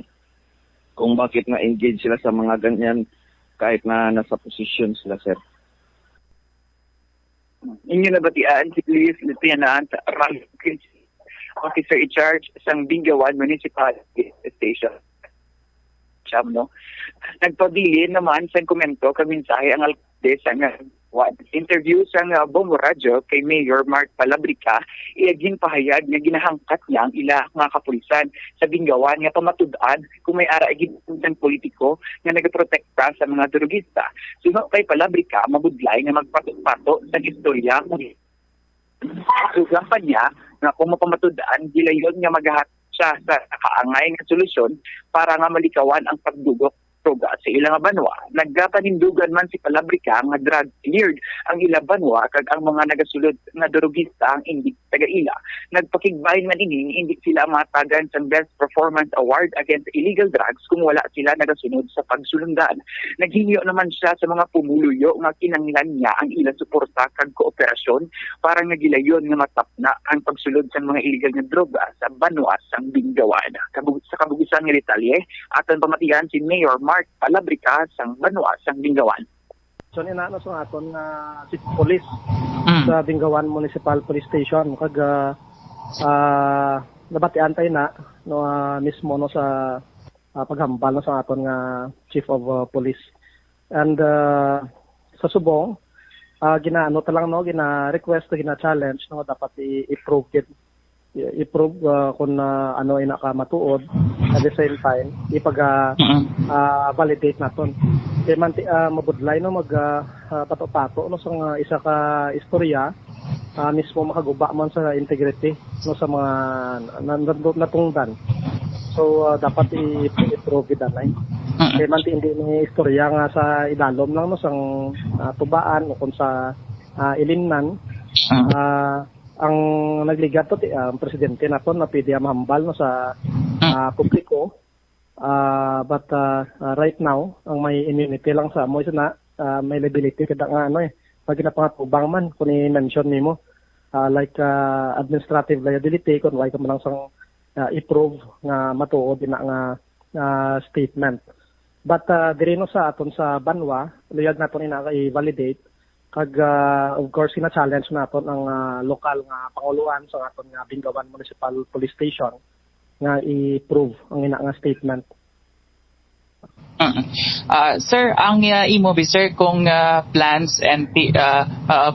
kung bakit na-engage sila sa mga ganyan kahit na nasa position sila, sir. Inyo nabatian si Police Lieutenant Ralph Officer in charge sa Binggawan Municipal Station. No? Nagpabili naman sa komento kaminsahe ang alkalde sa interview sa Bombo Radio kay Mayor Mark Palabrica, iaging pahayag nga ginahangkat niya ang ila mga kapulisan sa Binggawan nga pamatud-an kung may ara ng politiko nga nagaprotekta sa mga drogista. Suno kay Palabrica, mabudlay nga magpato-pato sa istorya sugang pa niya nga kung mapamatud-an, gilayon nga magahat siya sa kaangay nga solusyon para nga malikawan ang pagdugok droga sa ilang banwa. Nagpanindugan man si Palabrica nga drug cleared ang ilang banwa kag ang mga nagasulod nga drogista ang hindi taga-ila. Nagpakigbahin man ini hindi sila matagan sa Best Performance Award against illegal drugs kung wala sila nagasunod sa pagsulundan. Naghinyo naman siya sa mga pumuluyo nga kinanglan niya ang ilang suporta kag kooperasyon para nga gilayon nga matapna ang pagsulod sa mga illegal nga droga sa banwa sa Binggawan. Sa kabugisan nga detalye aton pamatihan si Mayor Mark Palabrica sang banwa sang Binggawan. So inaano sa aton nga city police sa Binggawan Municipal Police Station kag nabatian tayo na no mismo no sa paghambal no sa aton nga Chief of Police. And sa subong ginaano ta lang no gina-request gina-challenge no dapat i-prove kung ano ina ka matuod at the same time validate naton kay man mabudlay no pato-pato no sa isa ka istorya mismo makaguba man sa integrity no sa mga natungdan. So dapat i-prove danay kay man hindi ni istorya nga sa ilalom lang no sang tubaan o kung sa ilinnan ang nagligat to ang presidente naton na pwede mahambal no sa publiko but right now ang may immunity lang sa mo na may liability kada nga pag napangatubang man kung i-mention nimo like administrative liability kung why ka man lang sang i-prove nga matuod na nga statement. But diri no sa aton sa banwa luyag naton ina i-validate kag of course ina-challenge naton ang lokal nga panguluan sa aton nga Binggawan Municipal Police Station nga i-prove ang ina nga statement. Sir, ang imo sir kung plans and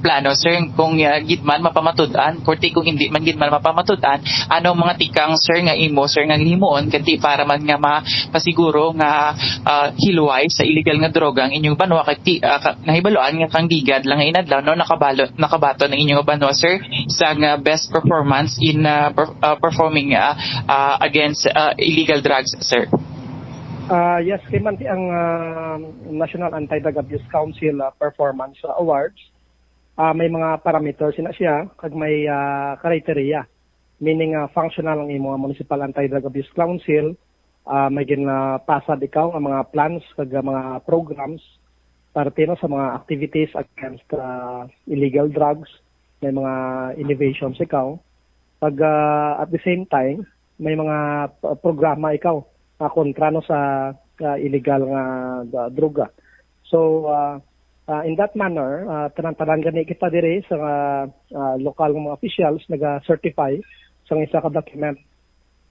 plano sir kung gitman mapamatud-an kurti kung hindi man gitman mapamatud-an ano mga tikang sir nga imo sir nga himuon kanti para man nga mapasiguro nga hiluway sa illegal nga droga ang inyong banwa kay nahibaloan nga kang gigad lang inadlaw no nakabato ng inyong banwa sir sa best performance in performing against illegal drugs sir. Yes, kay man ang National Anti-Drug Abuse Council Performance Awards. May mga parameters na siya kag may criteria. Meaning functional ang imo Municipal Anti-Drug Abuse Council. May ginapasad ikaw ang mga plans kag mga programs parte no sa mga activities against illegal drugs. May mga innovations ikaw. Pag at the same time may mga programa ikaw kontra no sa illegal nga droga. So in that manner, tanan-tanan gani kita diri sa lokal nga mga officials naga-certify sa isa ka document.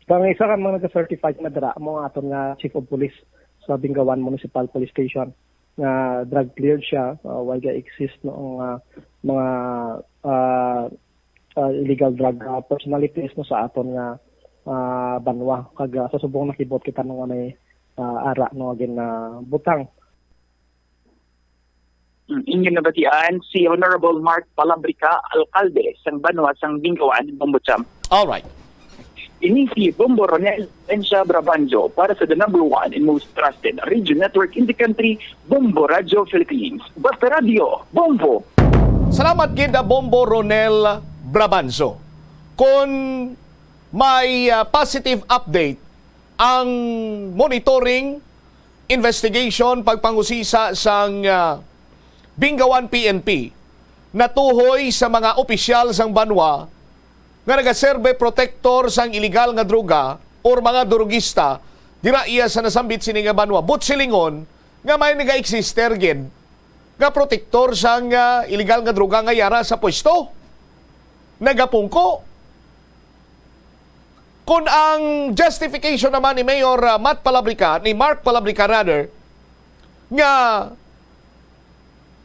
Kang isa ka mga naga-certify na dira mo ang aton nga Chief of Police sa Bingawan Municipal Police Station na drug cleared siya, why exist no mga illegal drug personalities no sa aton nga banwa kag sa subong nakibot kita nung anay ara no again na butang. Inyong nabatian si Honorable Mark Palambrica, alkalde sang Banwa sang Bingawan, Bombocham. All right. Ini si Bombo Ronel Ensha Brabanjo para sa the number one and most trusted radio network in the country, Bombo Radio Philippines. Basta Radio, Bombo! Salamat gid Bombo Ronel Brabanzo. Kung may positive update ang monitoring, investigation, pagpangusisa sang Bingawan PNP natuhoy sa mga opisyal sang Banwa nga nagaserbe protector sang illegal nga droga or mga drugista dira iya sa nasambit sini nga Banwa. Butsilingon nga may naga-exister gid nga protector sang illegal nga droga nga yara sa pwesto. Nagapungko. Kung ang justification naman ni Mayor Mark Palabrica rather, nga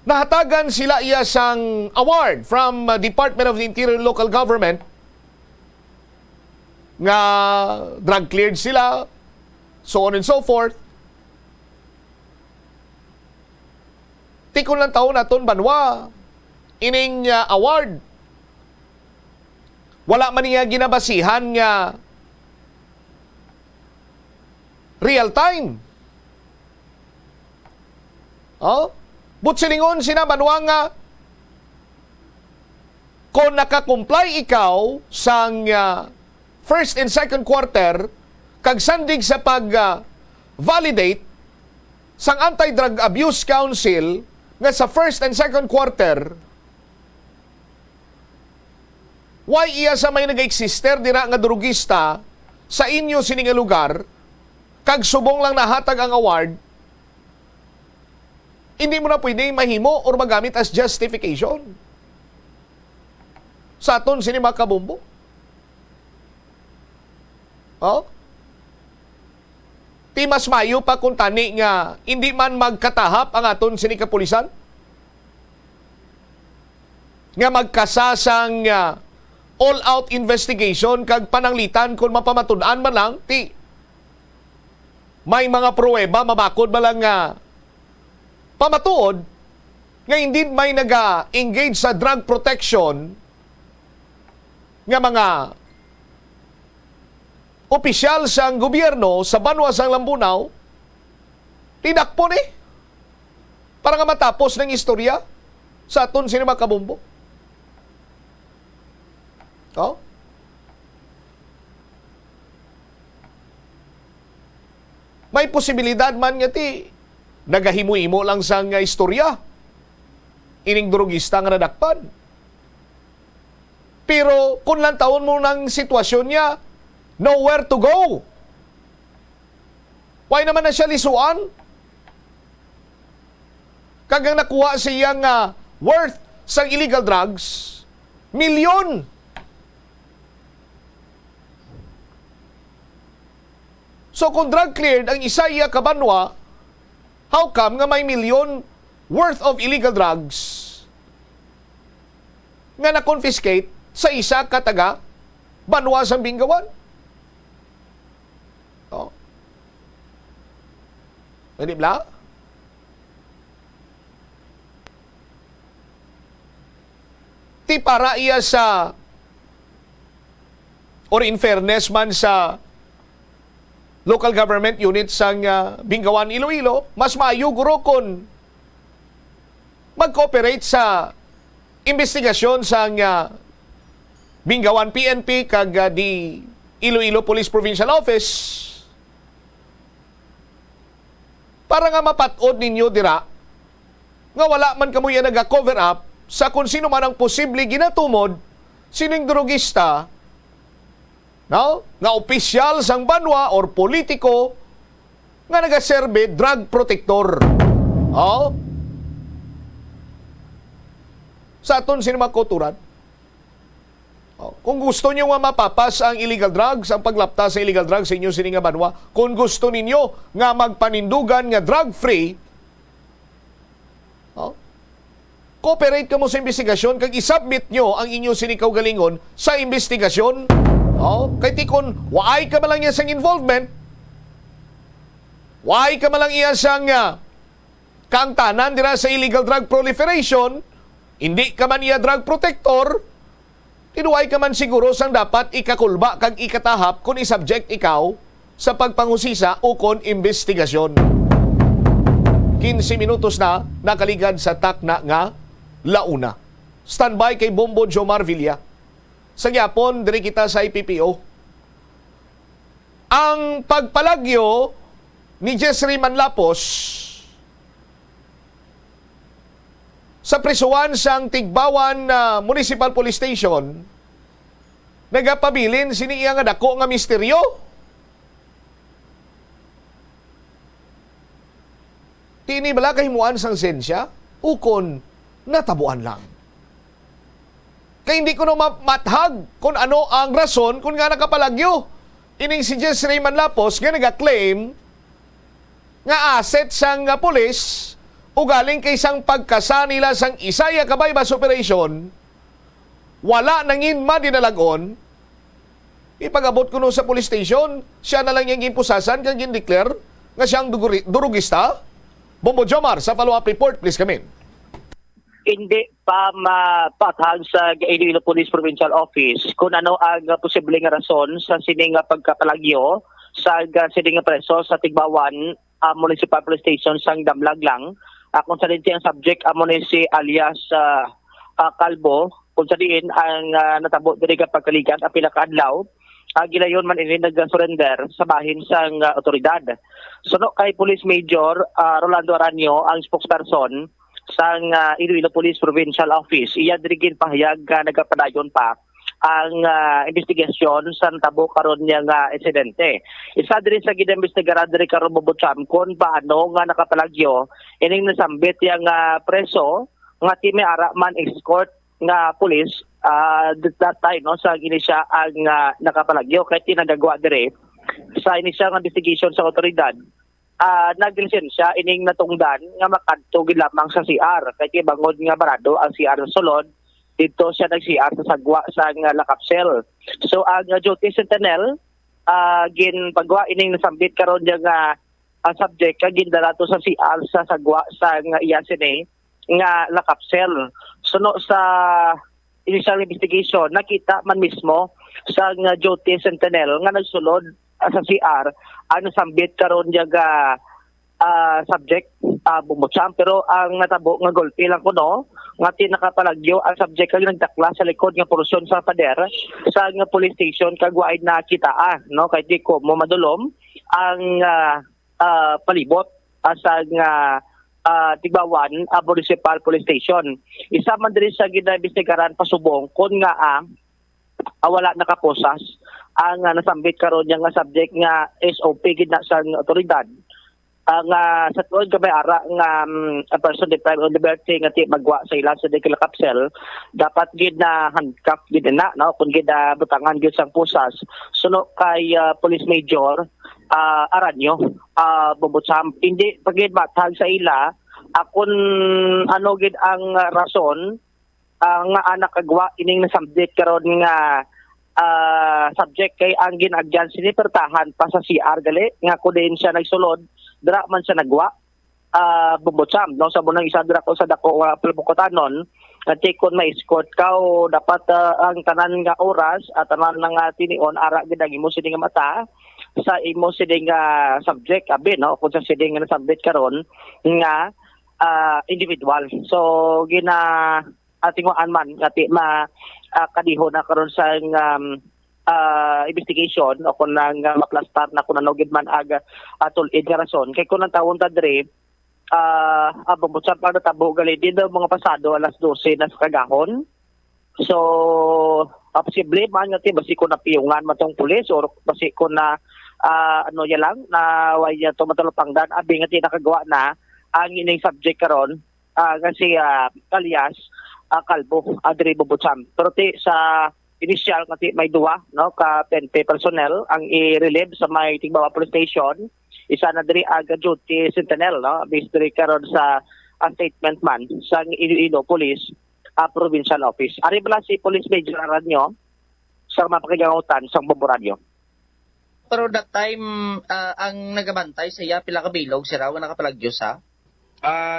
nahatagan sila iya sang award from Department of the Interior and Local Government nga drug cleared sila, so on and so forth. Tikon lang taon naton Banwa ining award. Wala man niya ginabasihan nga real time. Butsilingon sina Banwa nga kung nakakomply ikaw sang first and second quarter kag sandig sa pag-validate sang Anti-Drug Abuse Council nga sa first and second quarter, why iya sa may nag-exister dira nga drugista sa inyo sining lugar kag subong lang nahatag ang award, hindi mo na pwede mahimo or magamit as justification sa aton sini mga kabombo. Ti mas mayo pa kung tani nga hindi man magkatahap ang aton sini kapulisan nga magkasasang all-out investigation kag pananglitan kung mapamatud-an man lang ti may mga pruweba mabakod ba lang nga pamatuod nga hindi may naga-engage sa drug protection nga mga opisyal sang gobyerno sa Banwa sang Lambunaw, tinakpo ni para nga matapos ng istorya sa aton sini mga kabombo. May posibilidad man nga ti nagahimo-imo lang sang istorya ining drugista nga nadakpan. Pero kung lang taon mo ng sitwasyon niya, nowhere to go. Why naman na siya lisuan? Kagang nakuha siyang worth sa illegal drugs, milyon. So kung drug cleared ang isa iya ka Banwa, how come nga may milyon worth of illegal drugs nga na-confiscate sa isa ka taga Banwa sang Bingawan? Hindi ba? Ti para iya sa or in fairness man sa local government unit sang Bingawan, Iloilo, mas maayo guro kon mag-cooperate sa investigasyon sang Bingawan PNP kag di Iloilo Police Provincial Office para nga mapatod ninyo dira nga wala man kamuya naga-cover up sa kung sino man ang posible ginatumod sining drugista no, nga opisyal sang banwa or politiko nga nagaserbe drug protector. Oh. Sa aton sinamakoturan. Oh. Kung gusto niyo nga mapapas ang illegal drugs, ang paglapta sa illegal drugs sa inyo sini nga banwa, kung gusto ninyo nga magpanindugan nga drug-free, oh, cooperate ka mo sa investigasyon kag isubmit nyo ang inyo sinikaw galingon sa investigasyon. Oh, kay tikon waay ka man lang iya sang involvement, waay ka man lang iya sang kaangtanan dira sa illegal drug proliferation, hindi ka man iya drug protector, tinuway ka man siguro sang dapat ikakulba kag ikatahap kung isubject ikaw sa pagpangusisa o kon investigasyon. 15 minutos na nakaligad sa takna nga launa. Standby kay Bombo Jomar Villa. Sa gyapon, diri kita sa IPPO. Ang pagpalagyo ni Jessry Manlapos sa prisuan sang Tigbawan Municipal Police Station, nagapabilin sini iya nga dako nga misteryo. Tini bala kahimuan sang sensya, ukon natabuan lang. Kaya hindi ko na mathag kung ano ang rason kung nga nakapalagyo. Ining si Jessry Manlapos nga nag-claim nga asset sang pulis o galing kay sang pagkasa nila sang Isaya Kabaybas Operation, wala nangin madinalagon. Ipag-abot ko no sa police station, siya na lang yung impusasan kang gindeclare nga siyang durugista. Bombo Jomar, sa follow-up report, please come in. Hindi pa mapathag sa Iloilo Police Provincial Office kung ano ang posibleng rason sa sining pagkapalagyo sa sining preso sa Tigbawan Municipal Police Station sang Damlag lang. Kung sa din ang subject amo ni si alias Calvo, kung sa din ang natabo diri ka pagkaligan ang pinakaadlaw, gilayon man ini nag-surrender sa bahin sang otoridad. Suno kay Police Major Rolando Aranio, ang spokesperson sang Iloilo Police Provincial Office, iya dirigin pahayag nagapadayon pa ang investigasyon sa tabo karon niya nga insidente. Isa diri sa gidembestigara diri karon Bobocham kung paano nga nakapalagyo ining nasambit yang preso nga time ara man escort nga police that time no sa ginisya ang nakapalagyo kay tinagagwa diri sa inisyang investigation sa otoridad. Naglisensya ining natungdan nga makadto gid lamang sa CR kay bangod nga barado ang CR sa sulod dito siya nag-CR sa sagwa sa Lakapsel. So ang duty sentinel ginpagwa ining nasambit karon nga subject kag gindarato sa CR sa sagwa sa iyasine nga Lakapsel. Suno sa initial investigation nakita man mismo sa duty sentinel nga nagsulod sa CR ang nasambit karon nga subject Bobocham, pero ang natabo nga golpe lang kuno nga tinakapalagyo ang subject kag nagtakla sa likod nga porsyon sa pader sa nga police station kag waay nakita no kay di ko mo madulom ang palibot sa nga Tigbawan Municipal Police Station. Isa man diri sa ginaimbestigaran pasubong kun nga wala nakaposas ang nasambit karon nga subject nga SOP gid na sa otoridad. Ang sa tuod gamay ara nga a person deprived of liberty nga ti magwa sa ilang sa Lakapsel, dapat gid na handcuff gid na no kun gid butangan gid sang pusas. Suno kay Police Major Aranio Bobocham, hindi pagid matag sa ila akon ano gid ang rason nga anak kagwa ining nasambit karon nga subject kay ang ginagyan sinipertahan pa sa CR gali nga ko din siya nagsulod dira man siya nagwa Bobocham no sa bunang isa dira ko sa dako Pulbukotanon at kon ma-escort ka o dapat ang tanan nga oras at tanan nga tinion ara gid ang imo siding nga mata sa imo siding nga subject abi no kun sa siding nga subject karon nga individual. So gina atinguan man ngati kadihon na karon sa investigation o kung nang maplastar na kung nanogid man aga tulid nga rason kay kung ang tawon ta diri Bobocham pag natabo gali din mga pasado alas 12 na sa kagahon. So posible man nga ti basi ko na piyungan matong pulis or basi ko na ano ya lang na way to matalupangdan abi nga ti nakagawa na ang ining subject karon kasi alias Kalbo Adri Bobotsam. Pero ti sa initial nga ti may duwa no ka PNP personnel ang i-relieve sa may Tigbawa Police Station. Isa na diri aga duty sentinel no based diri karon sa statement man sa Iloilo Police Provincial Office. Ari bala si Police Major Aranyo sa mapakigangautan sa Bombo Radio. Pero that time, ang nagabantay sa iya, pila ka bilog, si Rawa nakapalagyo sa?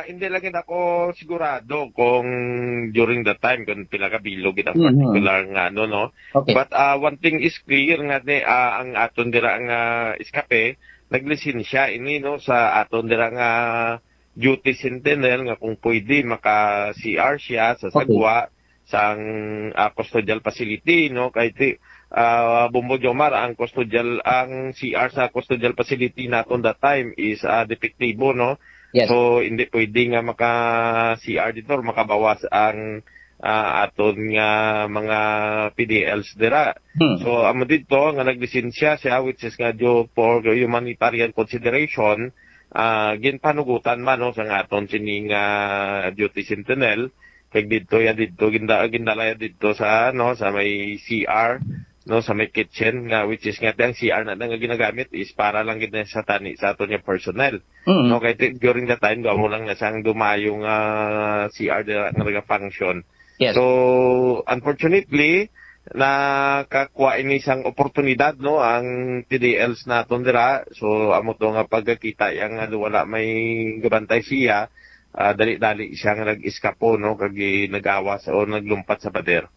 Hindi lang ako sigurado kung during that time, kung pila ka bilog in a particular nga, no? Okay. But one thing is clear nga ni, ang aton dira nga iskape, naglisensya ini, no, sa aton dira nga duty sentinel nga kung pwede maka-CR siya sa sagwa sang custodial facility, no? Kahit Bombo Jomar, ang custodial, ang CR sa custodial facility naton that time is depektibo, no? Yes. So hindi pwede nga maka-CR dito or makabawas ang aton nga mga PDLs dira. So amo dito nga naglisensya siya which is nga for humanitarian consideration, ginpanugutan man no sa aton sining duty sentinel kay dito gindala dito sa no sa may CR no sa may kitchen nga which is nga ang CR na nga ginagamit is para lang gid sa tani sa aton nga personnel. No kay during that time gamo lang na sang dumayong CR nga naga-function. Yes. So unfortunately nakakuha ini isang oportunidad no ang TDLs naton dira. So amo to nga pagkakita yang wala may gabantay siya, dali-dali siya nga nag-eskapo no kag nagawas o naglumpat sa pader.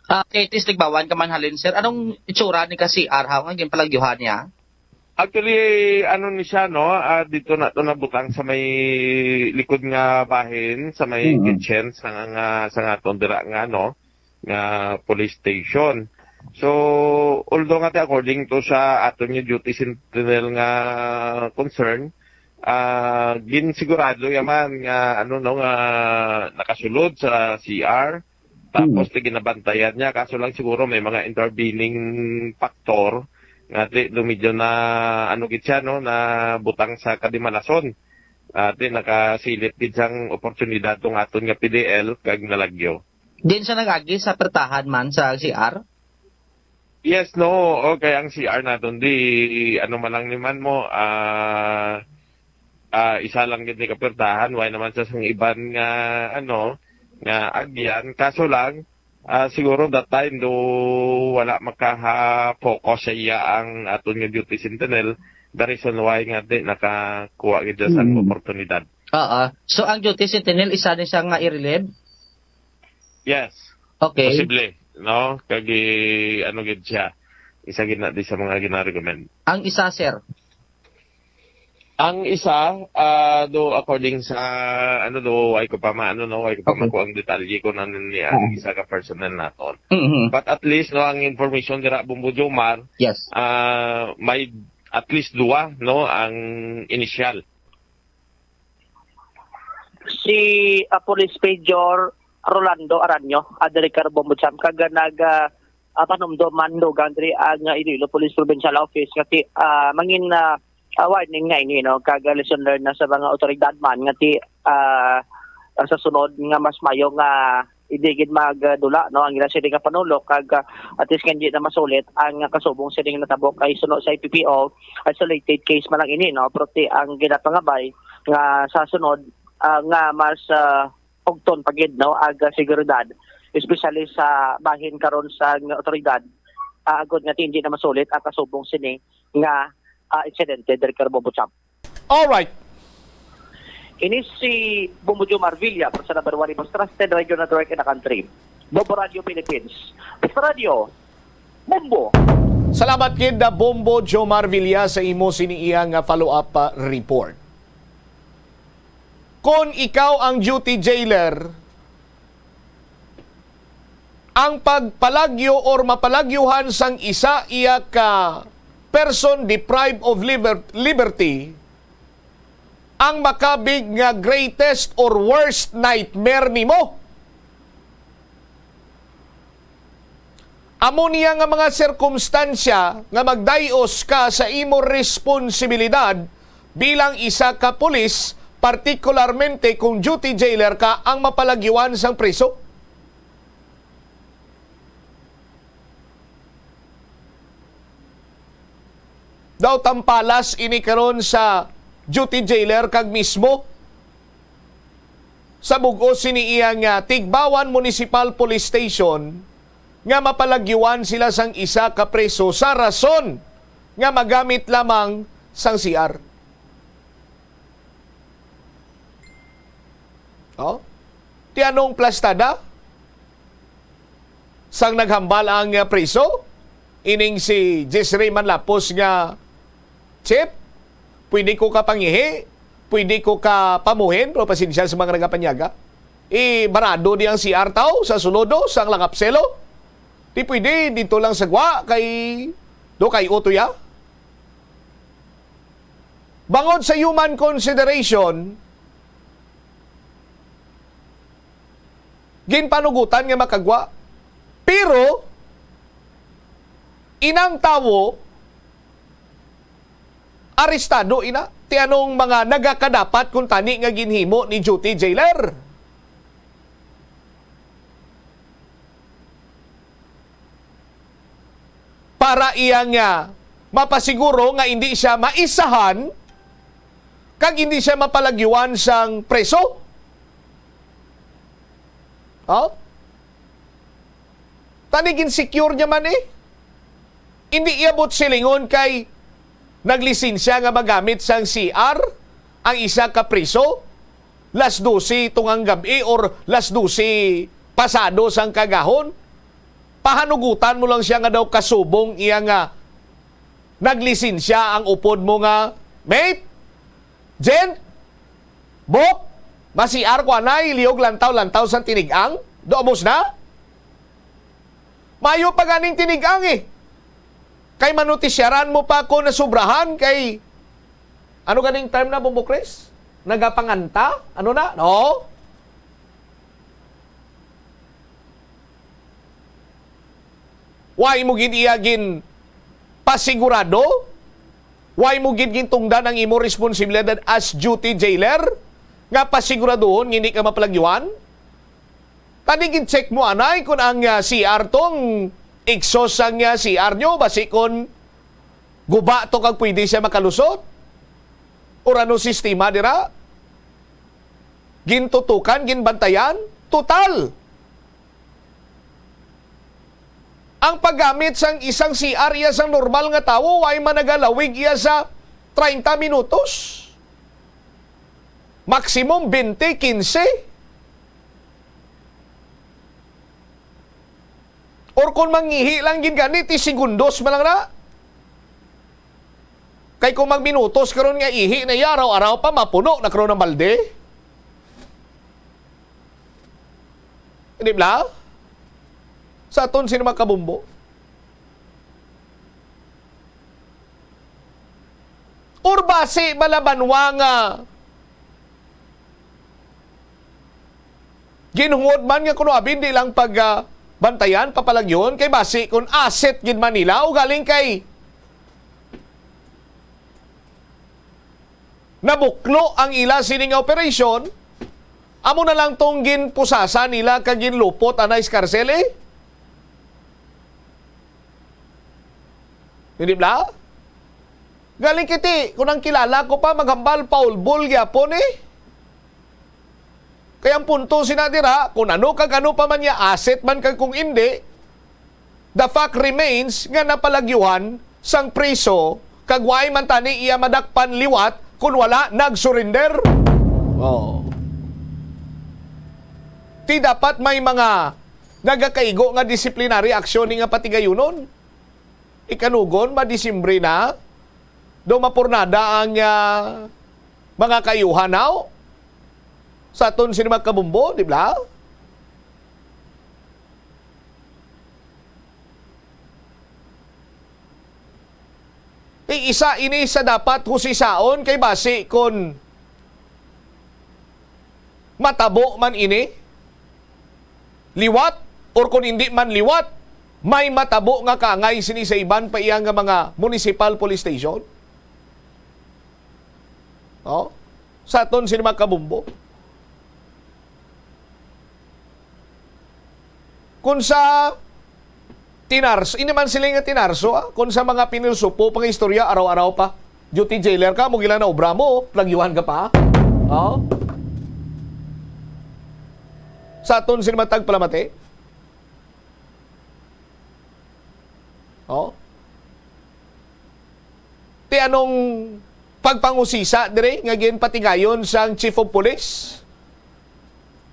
Kay tis Tigbawan ka man halin sir, anong itsura ni kasi arhaw nga ginpalagyuhan niya? Actually, ano ni siya, no? Dito na to nabutang sa may likod nga bahin, sa may kitchen, sa nga tondira nga, no? Nga police station. So, although nga according to sa aton nga duty sentinel nga concern, ginsigurado yaman nga, ano, no, nga nakasulod sa CR, tapos ginabantayan niya, kaso lang siguro may mga intervening factor, nga lumidyo na ano gid siya no na butang sa kadimalason nakasilip gid sang oportunidad tong aton nga PDL kag nalagyo. Din sa nagagi sa pertahan man sa CR? Yes, no, okay ang CR naton di ano man lang niman mo isa lang gid ni kapertahan way naman sa sang iban nga ano nga agyan kaso lang siguro that time do wala makaha-focus sa iya ang aton nga duty sentinel, the reason why nga di nakakuha gid sa oportunidad. So ang duty sentinel isa din siya nga i-relieve? Yes. Okay. Posible, no? Kag ano gid siya. Isa gid na di sa mga gina-recommend. Ang isa sir? Ang isa, do according sa, ano do, ay ko pa maano, no, ay ko pa makuha ang detalye ko na niya, ang isa ka personnel naton. But at least, no, ang information dira Bombo Jomar, yes. May at least dua, no, ang initial. Si Police Major Rolando Aranyo, Adelicar Bombo Jam, kaga panomdoman do gandri ang Iloilo Police Provincial Office, kasi mangin warning nga ini no kag lesson learned na sa mga otoridad man nga ti sa sunod nga mas mayo nga idigid magdula no ang ila sila nga panulo kag at least kanji na masulit ang kasubong sila nga natabok kay sunod sa IPPO isolated case man lang ini no pero ti ang ginapangabay nga sa sunod nga mas ugton pagid no ag seguridad especially sa bahin karon sa otoridad agod nga ti hindi na masulit ang kasubong sini nga insidente dari Bobotsam. All right. Ini si Bombo Jomar Villa, sa number 1 most trusted radio network in the country. Bombo Radio Philippines. Bombo Radio. Bombo. Salamat kid na Bombo Jomar Villa sa imo siniiyang follow-up report. Kung ikaw ang duty jailer, ang pagpalagyo or mapalagyuhan sang isa iya ka person deprived of liberty ang makabig nga greatest or worst nightmare nimo. amo niya nga mga sirkumstansya nga magdayos ka sa imo responsibilidad bilang isa ka pulis, partikularmente kung duty jailer ka ang mapalagiwan sang preso. Daw tampalas ini karon sa duty jailer kag mismo sa bug-o sini iyang Tigbawan Municipal Police Station nga mapalagyuan sila sang isa ka preso sa rason nga magamit lamang sang CR. Oh? Ti anong plastada? Sang naghambal ang preso? Ining si Jessray Manlapos nga, Chip, pwede ko ka pangihi, pwede ko ka pamuhin, pero pasensya sa mga nagapanyaga. Barado di ang CR tao sa sulodo, sang langapselo. Di pwede dito lang sagwa kay utoya. Bangod sa human consideration, ginpanugutan nga makagwa. Pero, inang tawo, arestado ina. Ti anong mga nagakadapat kung tani nga ginhimo ni duty jailer. Para iyang mapasiguro nga hindi siya maisahan kag hindi siya mapalagyuan sang preso. Oh? Tanigin secure niya man eh. Hindi iabot silingon kay naglisensya nga magamit sang CR ang isa ka preso las 12 tungang gabi or las 12 pasado sang kagahon. Pahanugutan mo lang siya nga daw kasubong iya nga naglisensya ang upod mo nga mate, Jen, Bob, masiar ko anay, liog lantaw-lantaw sang tinigang, doobos na? Mayo pa ganing tinigang eh. Kay manutisyaran mo pa ako na sobrahan kay ano ganing term na Bumbukres? Nagapanganta? Ano na? No? Why mo gid iyagin pasigurado? Why mo gid gintungdan ang imo responsibilidad as duty jailer? Nga pasiguradohon hindi ka mapalagyuan? Tani gid check mo anay kung ang CR tong exhaust ang CR nyo basi kung guba to kag pwede siya makalusot? Or ano sistema dira? Gintutukan, ginbantayan? Total! Ang paggamit sang isang CR iya sang normal nga tawo way managalawig iya sa 30 minutos. Maximum 20, 15. Or kung mangihi lang gin ganit, segundos man lang na. Kay kung magminutos karon nga ihi na iya, araw-araw pa mapuno na karon ng balde. Hindi ba? Sa aton sino makabumbo? Or base malabanwa nga ginhungod man nga kuno abin di lang pag bantayan papalagyon kay base kung asset gid Manila o galing kay nabuklo ang ila sining operation amo na lang tong ginpusasa nila kag ginlupot anay skarsele. Hindi ba? Galing kiti, kung ang kilala ko pa, maghambal Paul Bull gyapon eh. Kaya ang punto sinadira, kung ano kag ano pa man niya, asset man kag kung hindi, the fact remains nga napalagyuhan sang preso, kag way man tani iya madakpan liwat, kung wala, nag-surrender. Oh. Ti dapat may mga nagakaigo nga disciplinary action nga patigayunon. Ikanugon, madisimbre na, do mapurnada ang mga kayuhanaw sa aton sinimag kabumbo, di ba? Isa ini sa dapat husisaon kay base kon matabo man ini, liwat, or kung hindi man liwat, may matabo nga kangay sini sa iban pa iyang nga mga municipal police station. Oh, sa aton sini makabumbo. Kung sa tinarso, ini man sila nga tinarso, kung sa mga pinilsupo pang istorya, araw-araw pa. Duty jailer ka, mugila na obra mo, plagyuhan ka pa. Oh. Sa aton sinimatag palamate. Oh. Ti anong pagpangusisa dire nga gin patigayon sang Chief of Police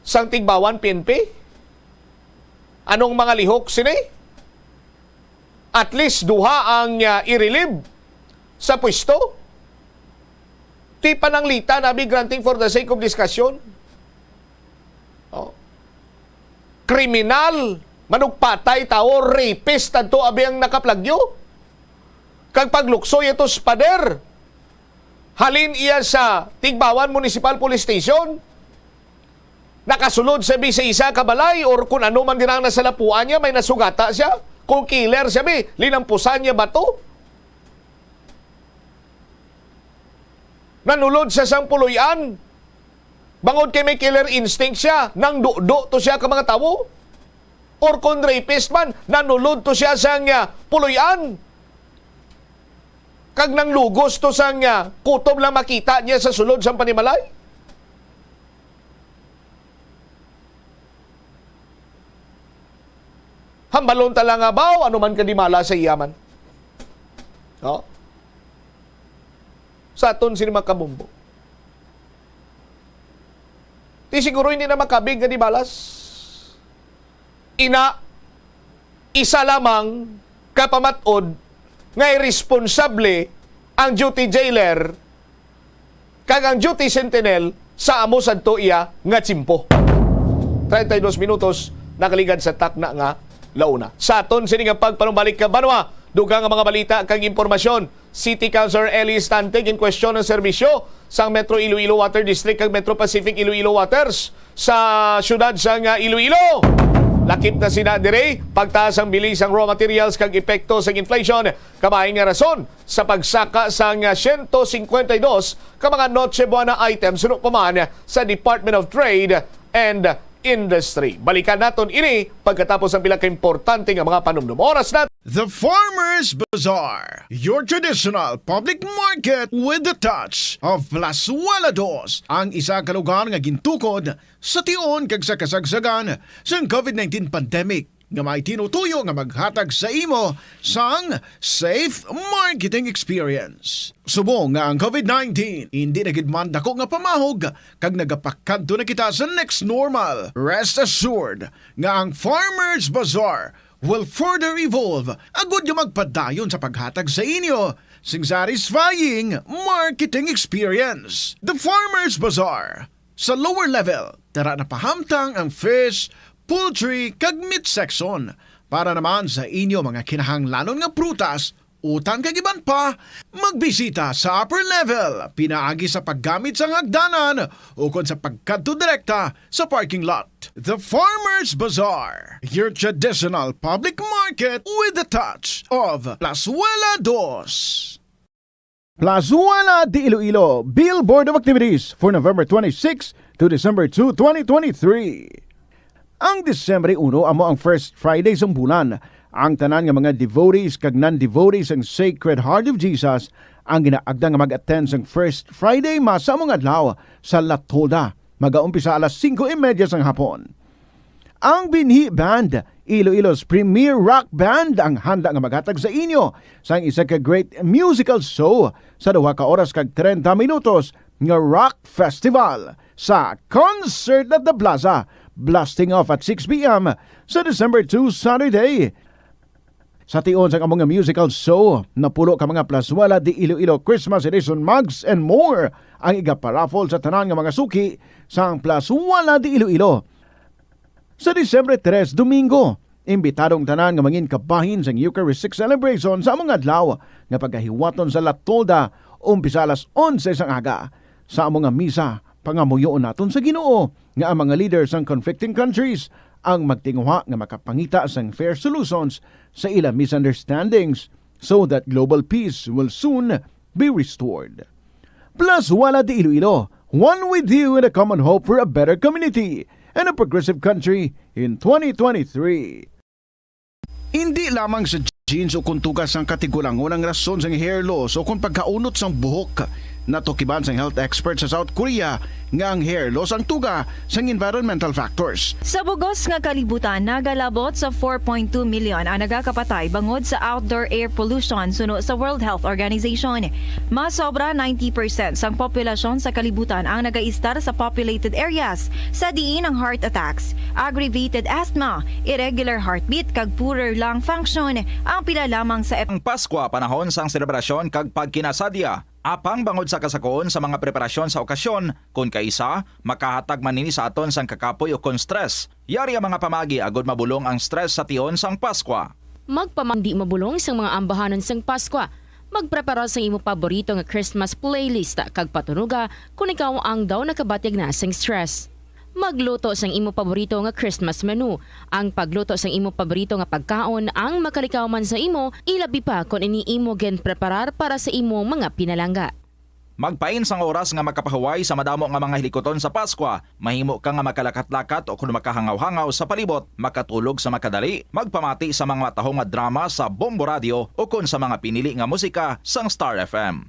sang Tigbawan PNP? Anong mga lihok sini? At least duha ang i-relieve sa pwesto. Ti pananglita na be granting for the sake of discussion. Oh. Kriminal, manugpatay tao, rapist, tanto abi ang nakaplagyo. Kag pagluksoy ito sa pader, halin iya sa Tigbawan Municipal Police Station, nakasulod sa isa kabalay or kung ano man dinang nasa lapuan niya, may nasugata siya. Kung killer siya, linampusan niya ba to? Nanulod sa sang puluyan. Bangod kay may killer instinct siya, nang do to siya ka mga tao. Or kung rapist man, nanulod to siya sang puluyan. Kag nang lugos to sang kutob lang makita niya sa sulod sang panimalay. Hambalon tala nga ba, ano man kadimala sa iyaman. No? Sa aton sini makabumbo. Di siguro hindi na makabig nga di balas. Isa lamang kapamatod nga irresponsable ang duty jailer kag ang duty sentinel sa amo sadto iya nga tsimpo. 32 minutos nakaligad sa takna nga launa. Sa aton sini nga pagpanumbalik ka banwa, dugang nga mga balita kag impormasyon. City Councilor Eli Stanteg in question ng serbisyo sa Metro Iloilo Water District kag Metro Pacific Iloilo Waters sa syudad sa Iloilo. Lakip na sina dire pagtaas ang bilis ang raw materials kag epekto sa inflation kamay nga rason sa pagsaka sa 152 ka mga Noche Buena items suno pa man sa Department of Trade and Industry. Balikan naton ini pagkatapos ang pila ka importante nga mga panumdum. Oras na The Farmers Bazaar, your traditional public market with the touch of Plazuela Dos, ang isa ka lugar nga gintukod sa tion kag sa kasagsagan sa COVID-19 pandemic nga may tinutuyo nga maghatag sa imo sang safe marketing experience. Subong nga ang COVID-19 hindi nagidman dako nga pamahog kag nagapakadto na kita sa next normal. Rest assured nga ang Farmers Bazaar will further evolve agud yung magpadayon sa paghatag sa inyo sing satisfying marketing experience. The Farmers Bazaar. Sa lower level, tara na pahamtang ang fish, poultry, kag meat section para naman sa inyo mga kinahanglanon nga prutas, utang kag iban pa, magbisita sa upper level, pinaagi sa paggamit sa hagdanan o kung sa pagkadto direkta sa parking lot. The Farmers Bazaar, your traditional public market with the touch of Plazuela Dos. Plazuela de Iloilo Billboard of Activities for November 26 to December 2, 2023. Ang Disyembre 1 amo ang first Friday sa bulan. Ang tanan nga mga devotees kag non-devotees ang Sacred Heart of Jesus ang ginaagda nga mag-attend sang first Friday Mass sa among adlaw sa La Tolda. Mag-aumpisa alas 5:30 sang hapon. Ang Binhi Band, Iloilo's premier rock band ang handa nga maghatag sa inyo sa isa ka great musical show sa 2 ka oras kag 30 minutos nga rock festival sa Concert at the Plaza, blasting off at 6 p.m. sa December 2, Saturday. Sa tion sa among musical show, napulo ka mga Plazuela de Iloilo Christmas Edition mugs and more ang igaparaffle sa tanan nga mga suki sa Plazuela de Iloilo. Sa Disyembre 3, Domingo, imbitadong tanan nga mangin kabahin sa Eucharistic celebration sa among adlaw nga pagkahiwaton sa La Tolda umpisa alas 11 sang aga. Sa among misa, pangamuyoon naton sa Ginoo nga ang mga leaders ng conflicting countries ang magtinguha nga makapangita sang fair solutions sa ilang misunderstandings so that global peace will soon be restored. Plus, wala di Iloilo, one with you in a common hope for a better community and a progressive country in 2023. Hindi lamang sa jeans o kung tugas ang katigulangon ang rason sa hair loss o kung pagkaunot sang buhok, natukiban sang health expert sa South Korea nga ang hair loss ang tuga sang environmental factors. Sa bugos nga kalibutan, nagalabot sa 4.2 million ang nagakapatay bangod sa outdoor air pollution suno sa World Health Organization. Mas sobra 90% sang populasyon sa kalibutan ang nagaistar sa populated areas sa diin ang heart attacks, aggravated asthma, irregular heartbeat kag poorer lung function ang pila lamang sa ang Pasko panahon sang selebrasyon kag pagkinasadya. Apang bangod sa kasakoon sa mga preparasyon sa okasyon, kung kaisa, makahatag man nini sa aton sang kakapoy o kon stress. Yari ang mga pamagi agod mabulong ang stress sa tion sang Pasko. Magpamandi mabulong sang mga ambahanan sang Pasko. Magprepara sa imo paborito nga Christmas playlist kag patunuga kung ikaw ang daw nakabatyag na sang stress. Magluto sang imo paborito nga Christmas menu. Ang pagluto sang imo paborito nga pagkaon ang makalikaw man sa imo, ilabi pa kung ini imo gen preparar para sa imo mga pinalangga. Magpain sang oras nga makapahuway sa madamo nga mga hilikoton sa Pasko. Mahimo ka nga makalakat-lakat o kung makahangaw-hangaw sa palibot, makatulog sa makadali, magpamati sa mga matahong nga drama sa Bombo Radio o kung sa mga pinili nga musika sang Star FM.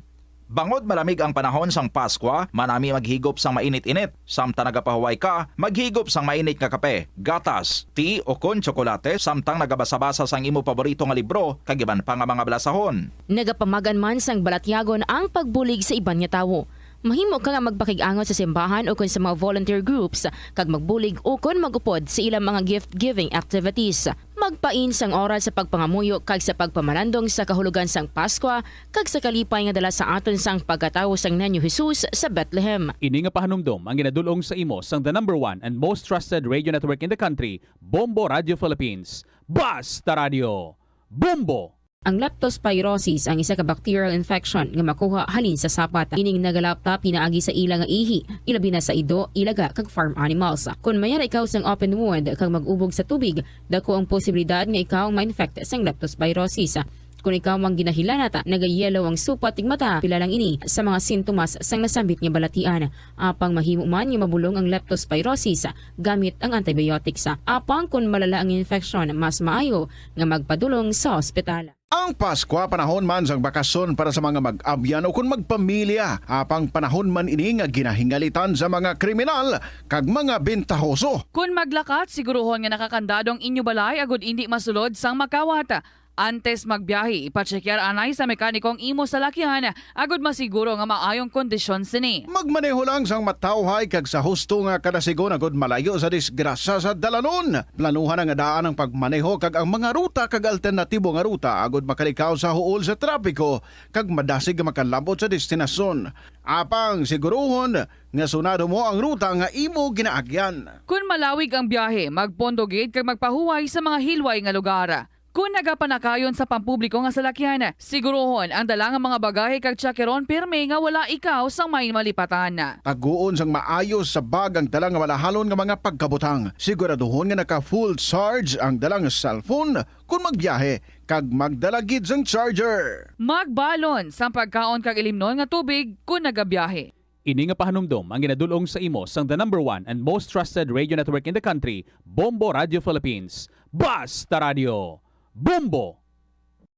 Bangod malamig ang panahon sang Pasko, manami maghigop sang mainit-init. Samtang nagapahuway ka, maghigop sang mainit nga kape, gatas, tea o kon tsokolate, samtang nagabasa-basa sang imo paborito nga libro, kagiban pa nga mga blasahon. Nagapamagan man sang balatyagon ang pagbulig sa iban nga tawo. Mahimo ka nga magpakig-angot sa simbahan o kon sa mga volunteer groups, kag magbulig o kon magupod sa ilang mga gift-giving activities. Magpain sang oras sa pagpangamuyo kag sa pagpamalandong sa kahulugan sang Pasko kag sa kalipay nga dala sa aton sang pagkatawo sang Nenyo Jesus sa Bethlehem. Ini nga pahanumdom ang ginadulong sa imo sang the #1 and most trusted radio network in the country, Bombo Radio Philippines. Basta Radio, Bombo! Ang leptospirosis ang isa ka bacterial infection nga makuha halin sa sapat. Ining nagalapta pinaagi sa ila nga ihi, ilabi na sa ido, ilaga kag farm animals. Kung mayara ikaw sang open wound kag mag-ubog sa tubig, dako ang posibilidad nga ikaw ma-infect sang leptospirosis. Kung ikaw ang ginahilanata, nagayelo ang supat tig mata, pila lang ini sa mga sintomas sang nasambit nga balatian. Apang mahimo man nga mabulong ang leptospirosis gamit ang antibiotics. Apang kung malala ang infection, mas maayo nga magpadulong sa ospital. Ang Pasko panahon man sang bakasyon para sa mga mag-abyan o kung magpamilya. Apang panahon man ini nga ginahingalitan sa mga kriminal kag mga bentahoso. Kung maglakat, siguruhon nga nakakandadong inyo balay agud indi masulod sang makawata. Antes magbiyahe, ipatsekyar anay sa mekanikong imo sa lakyan agud masiguro nga maayong kondisyon sini. Magmaneho lang sang matawhay kag sa husto nga kada sigon agud malayo sa disgrasya sa dalanon. Planuhan nga daan ang pagmaneho kag ang mga ruta kag alternatibo nga ruta agud makalikaw sa huol sa trapiko kag madasig nga makalabot sa destinasyon. Apang siguruhon nga sunado mo ang ruta nga imo ginaagyan. Kung malawig ang biyahe, magpondogid kag magpahuway sa mga hilway nga lugar. Kung nagapanakayon sa pampubliko nga salakyan, sigurohon ang dalang mga bagahe kag tsakeron pirme nga wala ikaw sang may malipatan. Taguon sang maayos sa bag ang dalang nga malahalon nga mga pagkabutang. Siguraduhon nga naka-full charge ang dalang cellphone kung magbiyahe kag magdalagid sang charger. Magbalon sa pagkaon kag ilimnon nga tubig kung nagabiyahe. Ini nga pahanumdom ang ginadulong sa imo sang the #1 and most trusted radio network in the country, Bombo Radio Philippines. Basta Radio, Bombo!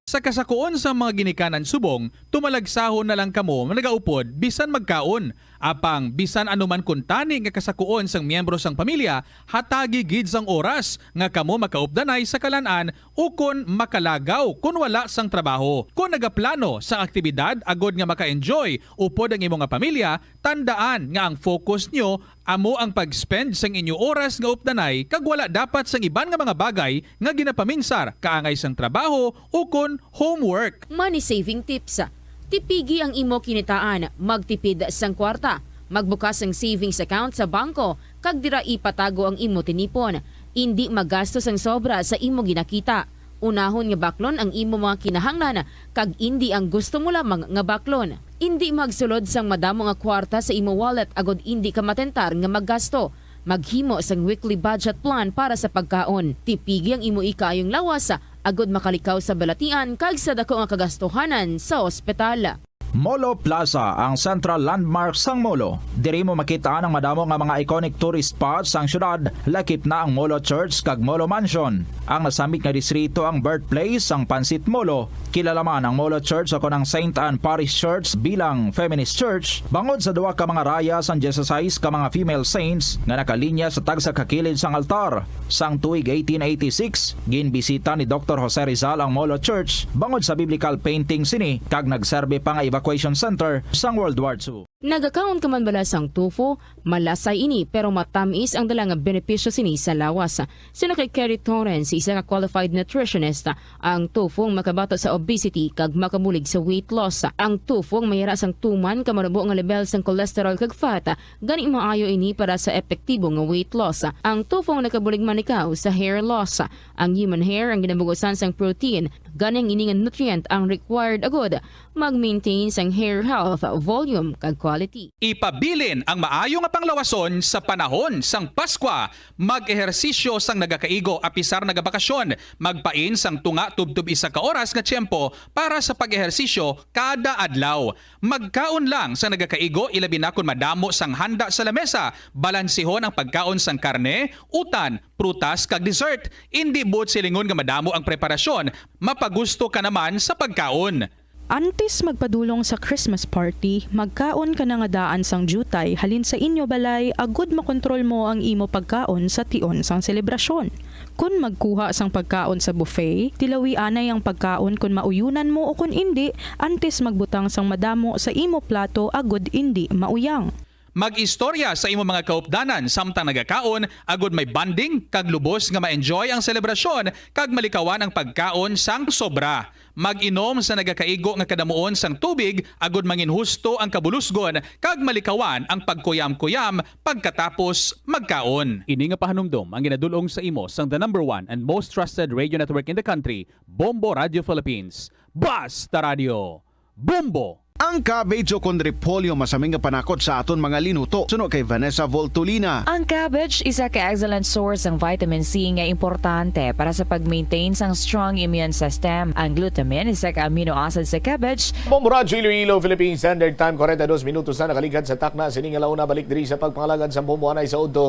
Sa kasakoon sa mga ginikanan subong, tumalagsahon na lang kamo nagaupod bisan magkaon. Apang bisan anuman kuntani nga kasakoon sang miyembro sang pamilya, hatagi gid sang oras nga kamo makaupdanay sa kalan-an o kon makalagaw kun wala sang trabaho. Kung nagaplano sa aktibidad agod nga maka-enjoy upod ang imong nga pamilya, tandaan nga ang focus nyo amo ang pag-spend sang inyo oras nga updanay kag wala dapat sang iban nga mga bagay nga ginapaminsar kaangay sang trabaho o kon homework. Money saving tips. Tipigi ang imo kinitaan, magtipid sang kwarta, magbukas ang savings account sa bangko, kag dira ipatago ang imo tinipon. Indi magastos ang sobra sa imo ginakita. Unahon nga baklon ang imo mga kinahanglan, kag indi ang gusto mo lamang nga baklon. Indi magsulod sang madamo nga kwarta sa imo wallet agod indi ka matentar nga maggasto. Maghimo sang weekly budget plan para sa pagkaon. Tipigi ang imo ikayong lawas agod makalikaw sa balatian kag sa dako nga kagastuhanan sa ospital. Molo Plaza ang central landmark sang Molo. Diri mo makita ang madamo nga mga iconic tourist spots sang syudad, lakip na ang Molo Church kag Molo Mansion. Ang nasamit nga distrito ang birthplace sang Pansit Molo. Kilala man ang Molo Church ako ng St. Anne Parish Church bilang feminist church, bangod sa duwa ka mga raya sang Jesus ka mga female saints nga nakalinya sa tagsa kakilid sang altar. Sang tuig 1886, ginbisita ni Dr. Jose Rizal ang Molo Church bangod sa biblical painting sini kag nagserbe pa nga evacuation center sang World War II. Nagakaon ka man bala sang tofu, malasay ini pero matamis ang dala nga benepisyo sini sa lawas. Sino kay Kerry Torrens, isa ka qualified nutritionist, ang tofu ang makabato sa obesity kag makabulig sa weight loss. Ang tofu ang mayara sang tuman ka manubo nga level sang cholesterol kag fat, gani maayo ini para sa epektibo nga weight loss. Ang tofu ang nakabulig man ikaw sa hair loss. Ang human hair ang ginabugusan sang protein, gani ang ini nga nutrient ang required agod mag-maintain sang hair health, volume kag quality. Ipabilin ang maayo nga panglawason sa panahon sang Pasko. Mag-ehersisyo sang nagakaigo apisar nagabakasyon. Magpain sang tunga tubtub isa ka oras nga tiyempo para sa pag-ehersisyo kada adlaw. Magkaon lang sang nagakaigo ilabi na kun madamo sang handa sa lamesa. Balansihon ang pagkaon sang karne, utan, prutas kag dessert. Hindi but silingon nga madamo ang preparasyon. Mapagusto ka naman sa pagkaon. Antes magpadulong sa Christmas party, magkaon ka na nga daan sang jutay halin sa inyo balay agud makontrol mo ang imo pagkaon sa tion sang selebrasyon. Kung magkuha sang pagkaon sa buffet, tilawi anay ang pagkaon kung mauyunan mo o kung hindi, antes magbutang sang madamo sa imo plato agud hindi mauyang. Mag-istorya sa imo mga kaupdanan samtang nagakaon agud may banding kag lubos nga ma-enjoy ang selebrasyon kag malikawan ang pagkaon sang sobra. Mag-inom sa nagakaigo nga kadamuon sang tubig agud manginhusto ang kabulusgon kag malikawan ang pagkuyam-kuyam pagkatapos magkaon. Ini nga pahanumdom ang ginadulong sa imo sang the #1 and most trusted radio network in the country, Bombo Radio Philippines. Basta Radio Bombo! Ang cabbage o kung repolyo masaming nga panakot sa aton mga linuto. Suno kay Vanessa Voltolina. Ang cabbage isa ka excellent source ng vitamin C nga importante para sa pag-maintain sang strong immune system. Ang glutamine isa ka amino acid sa cabbage. Bombo Radyo Iloilo, Philippine Standard Time, 42 minutos na nakaligad sa takna. Sining alauna balik diri sa pagpangalagad sa Bombo Anay sa Udo.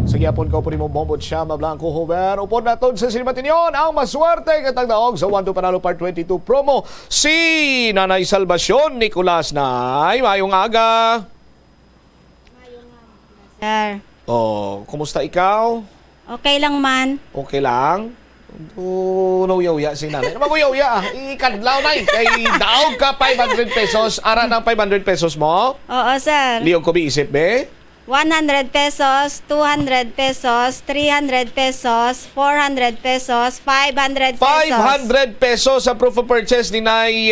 Sa gyapon ko po ni mo Bombo Chama Blanco Hover. Upod naton sa Sinimatinyon ang maswerte katagdaog sa 1-2 Panalo Part 22 promo. Si Nanay Salvacion Nicolas Nay, mayong aga. Sir. Oh, kumusta ikaw? Okay lang man. Okay lang? Nauyaw-ya si nanay. Maguyaw-ya. Ikadlaw na kay daog ka 500 pesos. Ara ng 500 pesos mo? Oo, sir. Liyog ko biisip, be? 100 pesos, 200 pesos, 300 pesos, 400 pesos, 500 pesos. 500 pesos sa proof of purchase ni Nay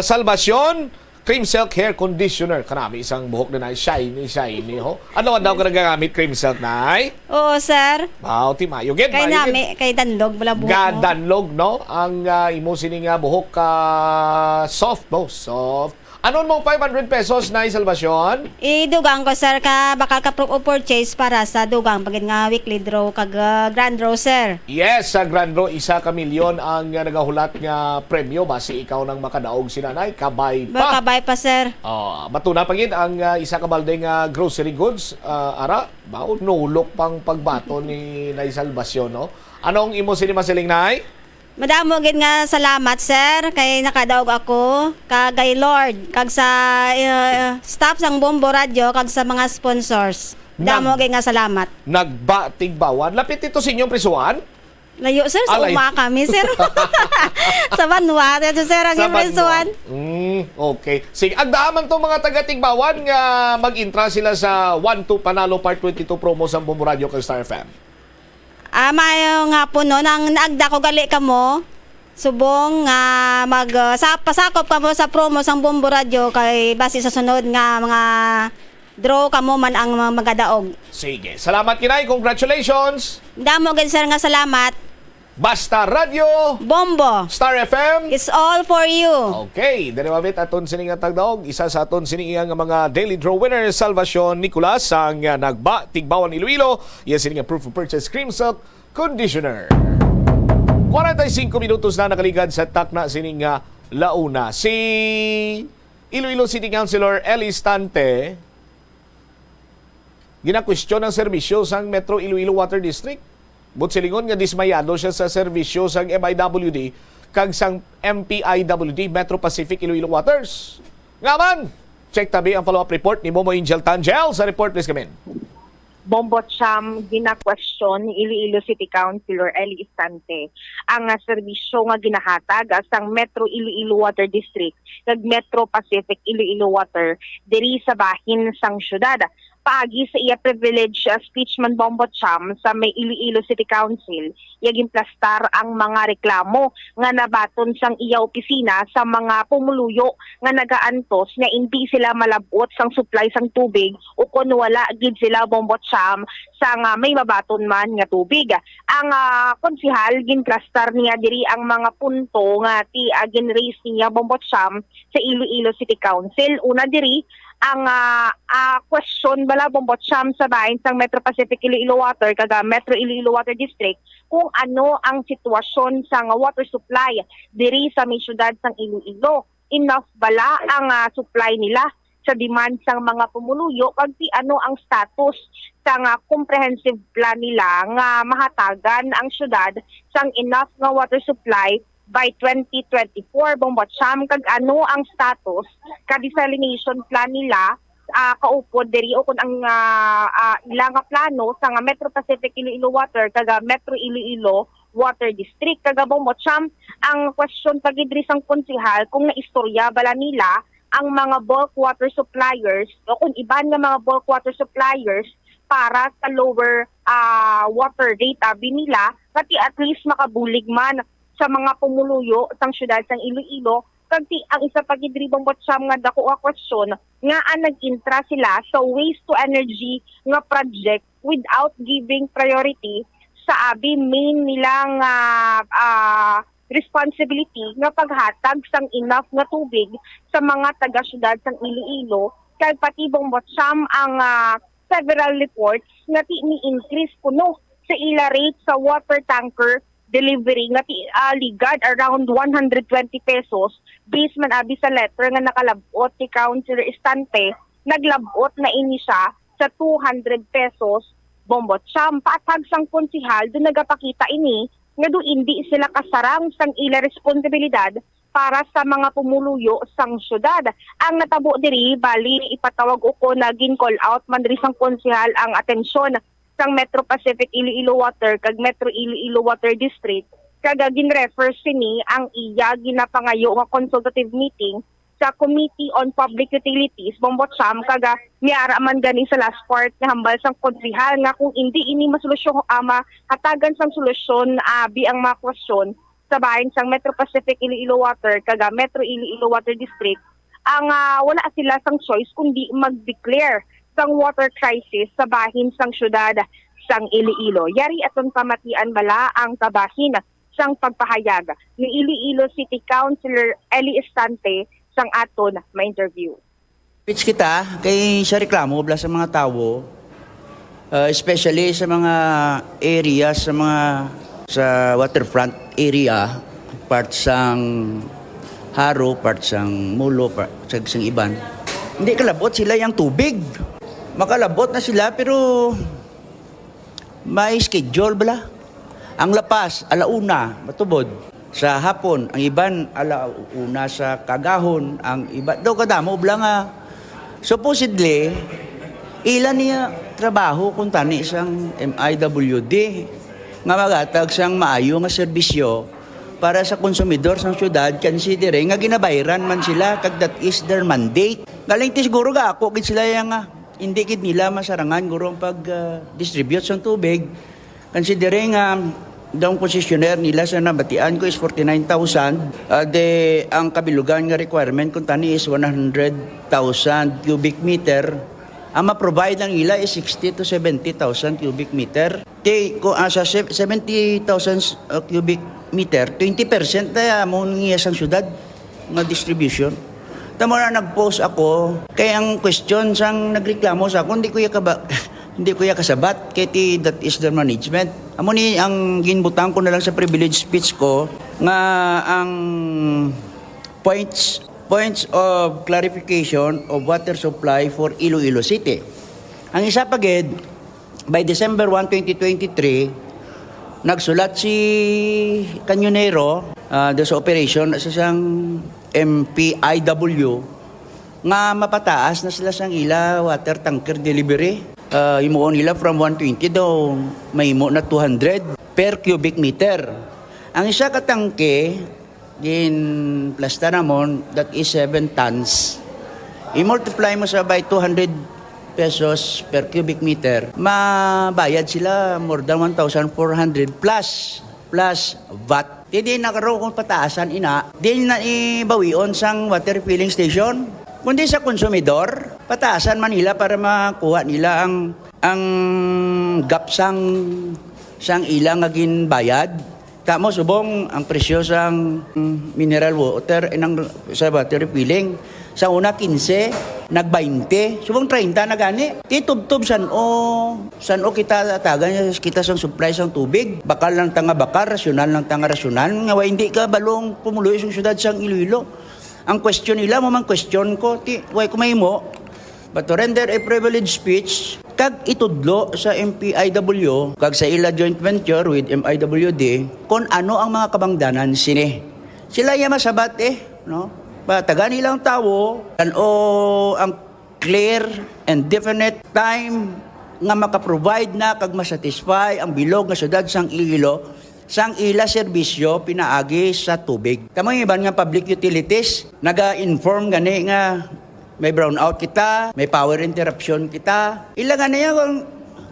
Salvacion. Cream Silk Hair Conditioner. Karami isang buhok na shiny. Ho? Ano daw ka nagagamit cream silk, Nay? Oo, sir. Wow, timayo. Get kay nami, kay danlog, wala buhok mo. Danlog, no? Ang imo sining buhok soft, no? Soft. Anon mong 500 pesos na Salvacion? Idugang ko, sir, ka bakal ka proof of purchase para sa dugang pagin nga weekly draw kag grand draw, sir. Yes, sa grand draw, 1 ka milyon ang nagahulat nga premyo base ikaw nang makadaog si nanay. Kabay pa. Kabay pa, sir. Matuna pagin ang 1 ka balde nga grocery goods. Ara, nulok pang pagbato ni Nay Salvacion, no? Anong imo sinimasiling, Nay? Madamo gid nga salamat, sir, kay nakadaog ako kagay Lord kag sa staff sang Bombo Radio kag sa mga sponsors. Madamo gid nga salamat. Nagbatigbawan. Lapit ito sa inyong prisuan? Layo, sir, sa uma kami, sir. Sa Banwa, sir, ang prisuan. Okay. Sige, agdaaman to mga taga-Tigbawan nga mag-intra sila sa 1-2 Panalo Part 22 promo sa Bombo Radio kag Star FM. Mayo nga po no, nang naagda ko gali ka mo, subong nga pasakop ka mo sa promo sang Bombo Radio kay base sa sunod nga mga draw ka mo man ang magadaog. Sige. Salamat kinay. Congratulations. Damo gid, sir, nga salamat. Basta Radio Bombo. Star FM. It's all for you. Okay, dinimabit aton sining nga tagdaog. Isa sa aton sining nga mga daily draw winner, Salvacion Nicolas, ang nagba Tigbawan Iloilo. Yes, sining nga proof of purchase cream silk conditioner. 45 minutos na nakaligad sa takna sining nga launa. Si Iloilo City Councilor Ellie Stante ginakwestiyon ang serbisyo sang Metro Iloilo Water District. But silingon nga dismayado siya sa serbisyo sang MIWD kag sang MPIWD Metro Pacific Iloilo Waters. Ngaman, check tabi ang follow-up report ni Momo Angel Tangel. Sa report, please come in. Bombo Cham gina-question ni Iloilo City Councilor Ellie Istante ang serbisyo nga ginahatag sang Metro Iloilo Water District kag Metro Pacific Iloilo Water diri sa bahin sang syudad. Paagi sa iya privilege speech man Bombo Cham sa may Iloilo City Council, yaging plastar ang mga reklamo nga nabaton sang iya opisina sa mga pumuluyo nga nagaantos nga hindi sila malabot sang supply sang tubig o kun wala gid sila Bombo Cham sang may mabaton man nga tubig. Ang konsihal ginplastar niya diri ang mga punto nga gin-raise niya Bombo Cham sa Iloilo City Council. Una diri ang question bala Bombo Cham sa bahin sang Metro Pacific Iloilo Water kaga Metro Iloilo Water District kung ano ang sitwasyon sang water supply diri sa may syudad sang Iloilo. Enough bala ang supply nila sa demand sang mga pumuluyo kag ano ang status sang comprehensive plan nila nga mahatagan ang syudad sang enough nga water supply by 2024 Bombo Cham kag ano ang status ka desalination plan nila kaupod diri o kun ang ilang plano sa Metro Pacific Iloilo Water kag Metro Iloilo Water District kag Bombo Cham ang question pagidri sang konsehal kung naistorya bala nila ang mga bulk water suppliers o kung iban nga mga bulk water suppliers para sa lower water rate nila pati at least makabulig man sa mga pumuluyo sang syudad sang Iloilo kag ang isa pagidri Bombo Cham nga dako a question nga nag-intra sila sa waste to energy nga project without giving priority sa main nilang responsibility nga paghatag sang enough nga tubig sa mga taga-syudad sang Iloilo kay pati Bombo Cham ang several reports nga ni-increase kuno sa ila rate sa water tanker delivery nga ligad around 120 pesos based man abi sa letter nga nakalabot si Councilor Istante naglabot na ini siya sa 200 pesos Bombo Cham. Patag sang konsihal doon nagapakita ini nga do hindi sila kasarang sang ila responsibilidad para sa mga pumuluyo sang syudad. Ang natabo diri bali ipatawag uko naging call out man diri sang konsihal ang atensyon sang Metro Pacific Iloilo Water kag Metro Iloilo Water District kag gin-refer sini ang iya ginapangayo nga consultative meeting sa Committee on Public Utilities Bombo Cham kag miara man gani sa last part nga hambal sang konsehal nga kung hindi ini masolusyon hatagan sang solusyon abi ang mga question sa bahin sang Metro Pacific Iloilo Water kag Metro Iloilo Water District ang wala sila sang choice kundi mag-declare sang water crisis sa bahin sang syudad sang Iloilo. Yari aton pamatian bala ang kabahin sang pagpahayag ni Iloilo City Councilor Ellie Istante sang aton ma-interview. Pitch kita kay sa reklamo bala sa mga tawo especially sa mga areas sa waterfront area part sang Haro, part sang Mulo, part sang Iban. Hindi kalabot sila yung tubig. Makalabot na sila pero may schedule bala. Ang lapas, alauna, matubod. Sa hapon, ang iban, alauna sa kagahon. Ang iba, daw kadamo bala nga. Supposedly, ilan niya trabaho kung tani sang MIWD nga magatag sang maayo nga serbisyo para sa konsumidor sang syudad considering nga ginabayaran man sila kag that is their mandate. Galing ti siguro ga ako gid sila yang hindi gid nila masarangan guro ang pag-distribute sang tubig considering daw concessionaire nila sa nabatian ko is 49,000 ang kabilugan nga requirement kung tani is 100,000 cubic meter ang ma-provide ng ila is 60 to 70,000 cubic meter. Sa 70,000 cubic meter, 20% na mo niya sa syudad nga distribution. Tamo na nag-post ako, kaya ang question sang nagreklamo sa ako, hindi ko ya kasabat, kaya that is the management. Amo ni ang ginbutang ko na lang sa privilege speech ko, nga ang points of clarification of water supply for Iloilo City. Ang isa pagid, by December 1, 2023, nagsulat si Canyonero sa operation sa siyang MPIW nga mapataas na sila sang ila water tanker delivery. Imuon nila from 120 daw may imo na 200 per cubic meter. Ang isa ka tangke din plasta namon, that is 7 tons. I-multiply mo sa by 200 pesos per cubic meter, mabayad sila more than 1,400 plus VAT. Hindi nakaroon kung pataasan ina, din na ibawion sang water filling station. Kundi sa konsumidor, pataasan man nila para makuha nila ang gap sang ilang agin bayad. Tamo subong ang presyo sang mineral water sa water filling. Sa una 15, nag-20, subong 30 na gani. Titubtob san o kita tagan kita sang supply sang tubig. Bakal lang tanga bakal, rasyonal lang tanga rasyonal. Nga hindi ka balong pumuloy sa syudad sang Iloilo. Ang question nila, mamang question ko, way kumahimo, but to render a privileged speech, kag itudlo sa MPIW, kag sa ila joint venture with MIWD, kung ano ang mga kabangdanan sini. Sila yung masabat no? Taga nilang tao, ang clear and definite time nga makaprovide na kag masatisfy ang bilog nga syudad sang Iloilo sang ila serbisyo pinaagi sa tubig. Tamo yung iban nga public utilities, naga-inform gani nga may brownout kita, may power interruption kita. Ila nga niya kung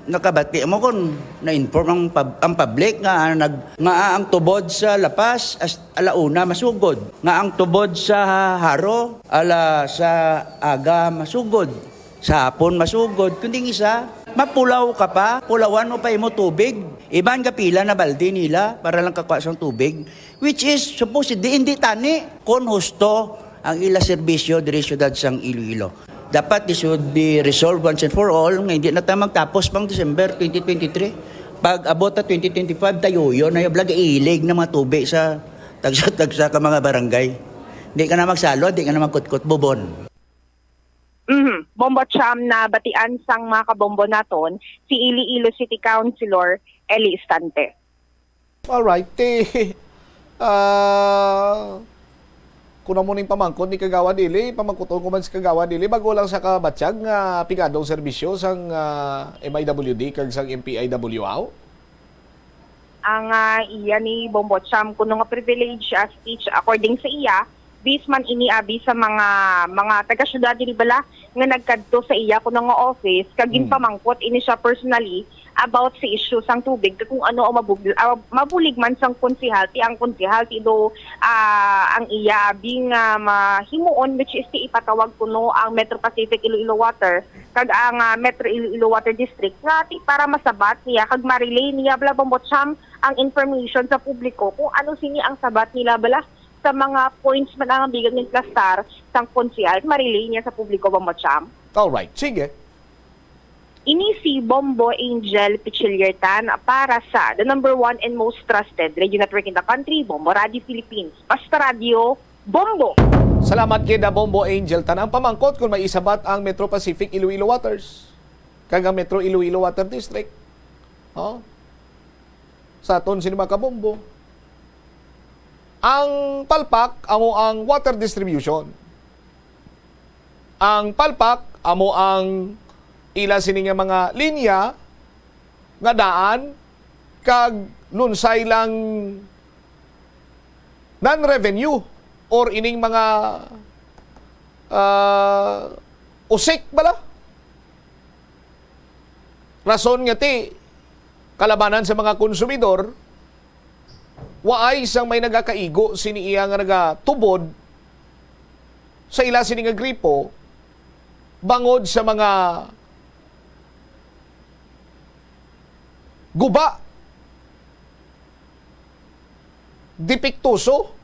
nakabati mo kung na-inform ang public nga ang tubod sa Lapas alauna masugod, nga ang tubod sa Haro sa aga masugod, sa hapon masugod. Kundi isa, mapulaw ka pa, pulawan mo pa mo tubig. Iban ka pila na balde nila para lang kakuha sang tubig, which is supposedly hindi tani kung husto ang ila serbisyo diri syudad sang Iloilo. Dapat this should be resolved once and for all, nga hindi na tayo magtapos pang December 2023. Pag abot na 2025, tayo yun na yung ilig ng mga tubig sa tagsa ka mga barangay. Hindi ka na magsalo, hindi ka na magkutkot bubon. Bombo Cham na batian sang mga kabombo naton, si Iloilo City Councilor Eli Istante. Alright, kuna mo ning pamangkot ni Kagawa Dili, pamangkoton ko man si Kagawa Dili, bago lang sa kabatsyag nga pigadong serbisyo sang MIWD kag sang MPIWAO? Ang iya ni Bombo Cham kuno nga privilege speech according sa iya, bis man iniabi sa mga taga-syudad dili bala nga nagkadto sa iya kuno nga office kag ginpamangkot ini siya personally about sa issue sang tubig kung ano ang mabulig man sang konsehalty do ang iya bing mahimuon which is ti ipatawag kuno ang Metro Pacific Iloilo Water kag ang Metro Iloilo Water District nga para masabat niya kag ma-relay niya bala Bombo Cham ang information sa publiko kung ano sini ang sabat nila bala sa mga points man ang bigang ng plastar sang konsehal ma-relay niya sa publiko Bombo Cham. Alright, sige. Ini si Bombo Angel Pichiliertan para sa the number 1 and most trusted radio network in the country, Bombo Radio Philippines. Basta Radio, Bombo! Salamat kay Bombo Angel. Tanang pamangkot kung may isabat ang Metro Pacific Iloilo Waters. Kaga Metro Iloilo Water District. Sa aton sinima ka Bombo. Ang palpak, amo ang water distribution. Ang palpak, amo ang ila sini nga mga linya nga daan kag lunsay lang non-revenue or ining mga usik bala. Rason nga ti kalabanan sa mga konsumidor waay sang may nagakaigo sini iya nga nagatubod sa ila sini nga gripo bangod sa mga guba, dipiktuso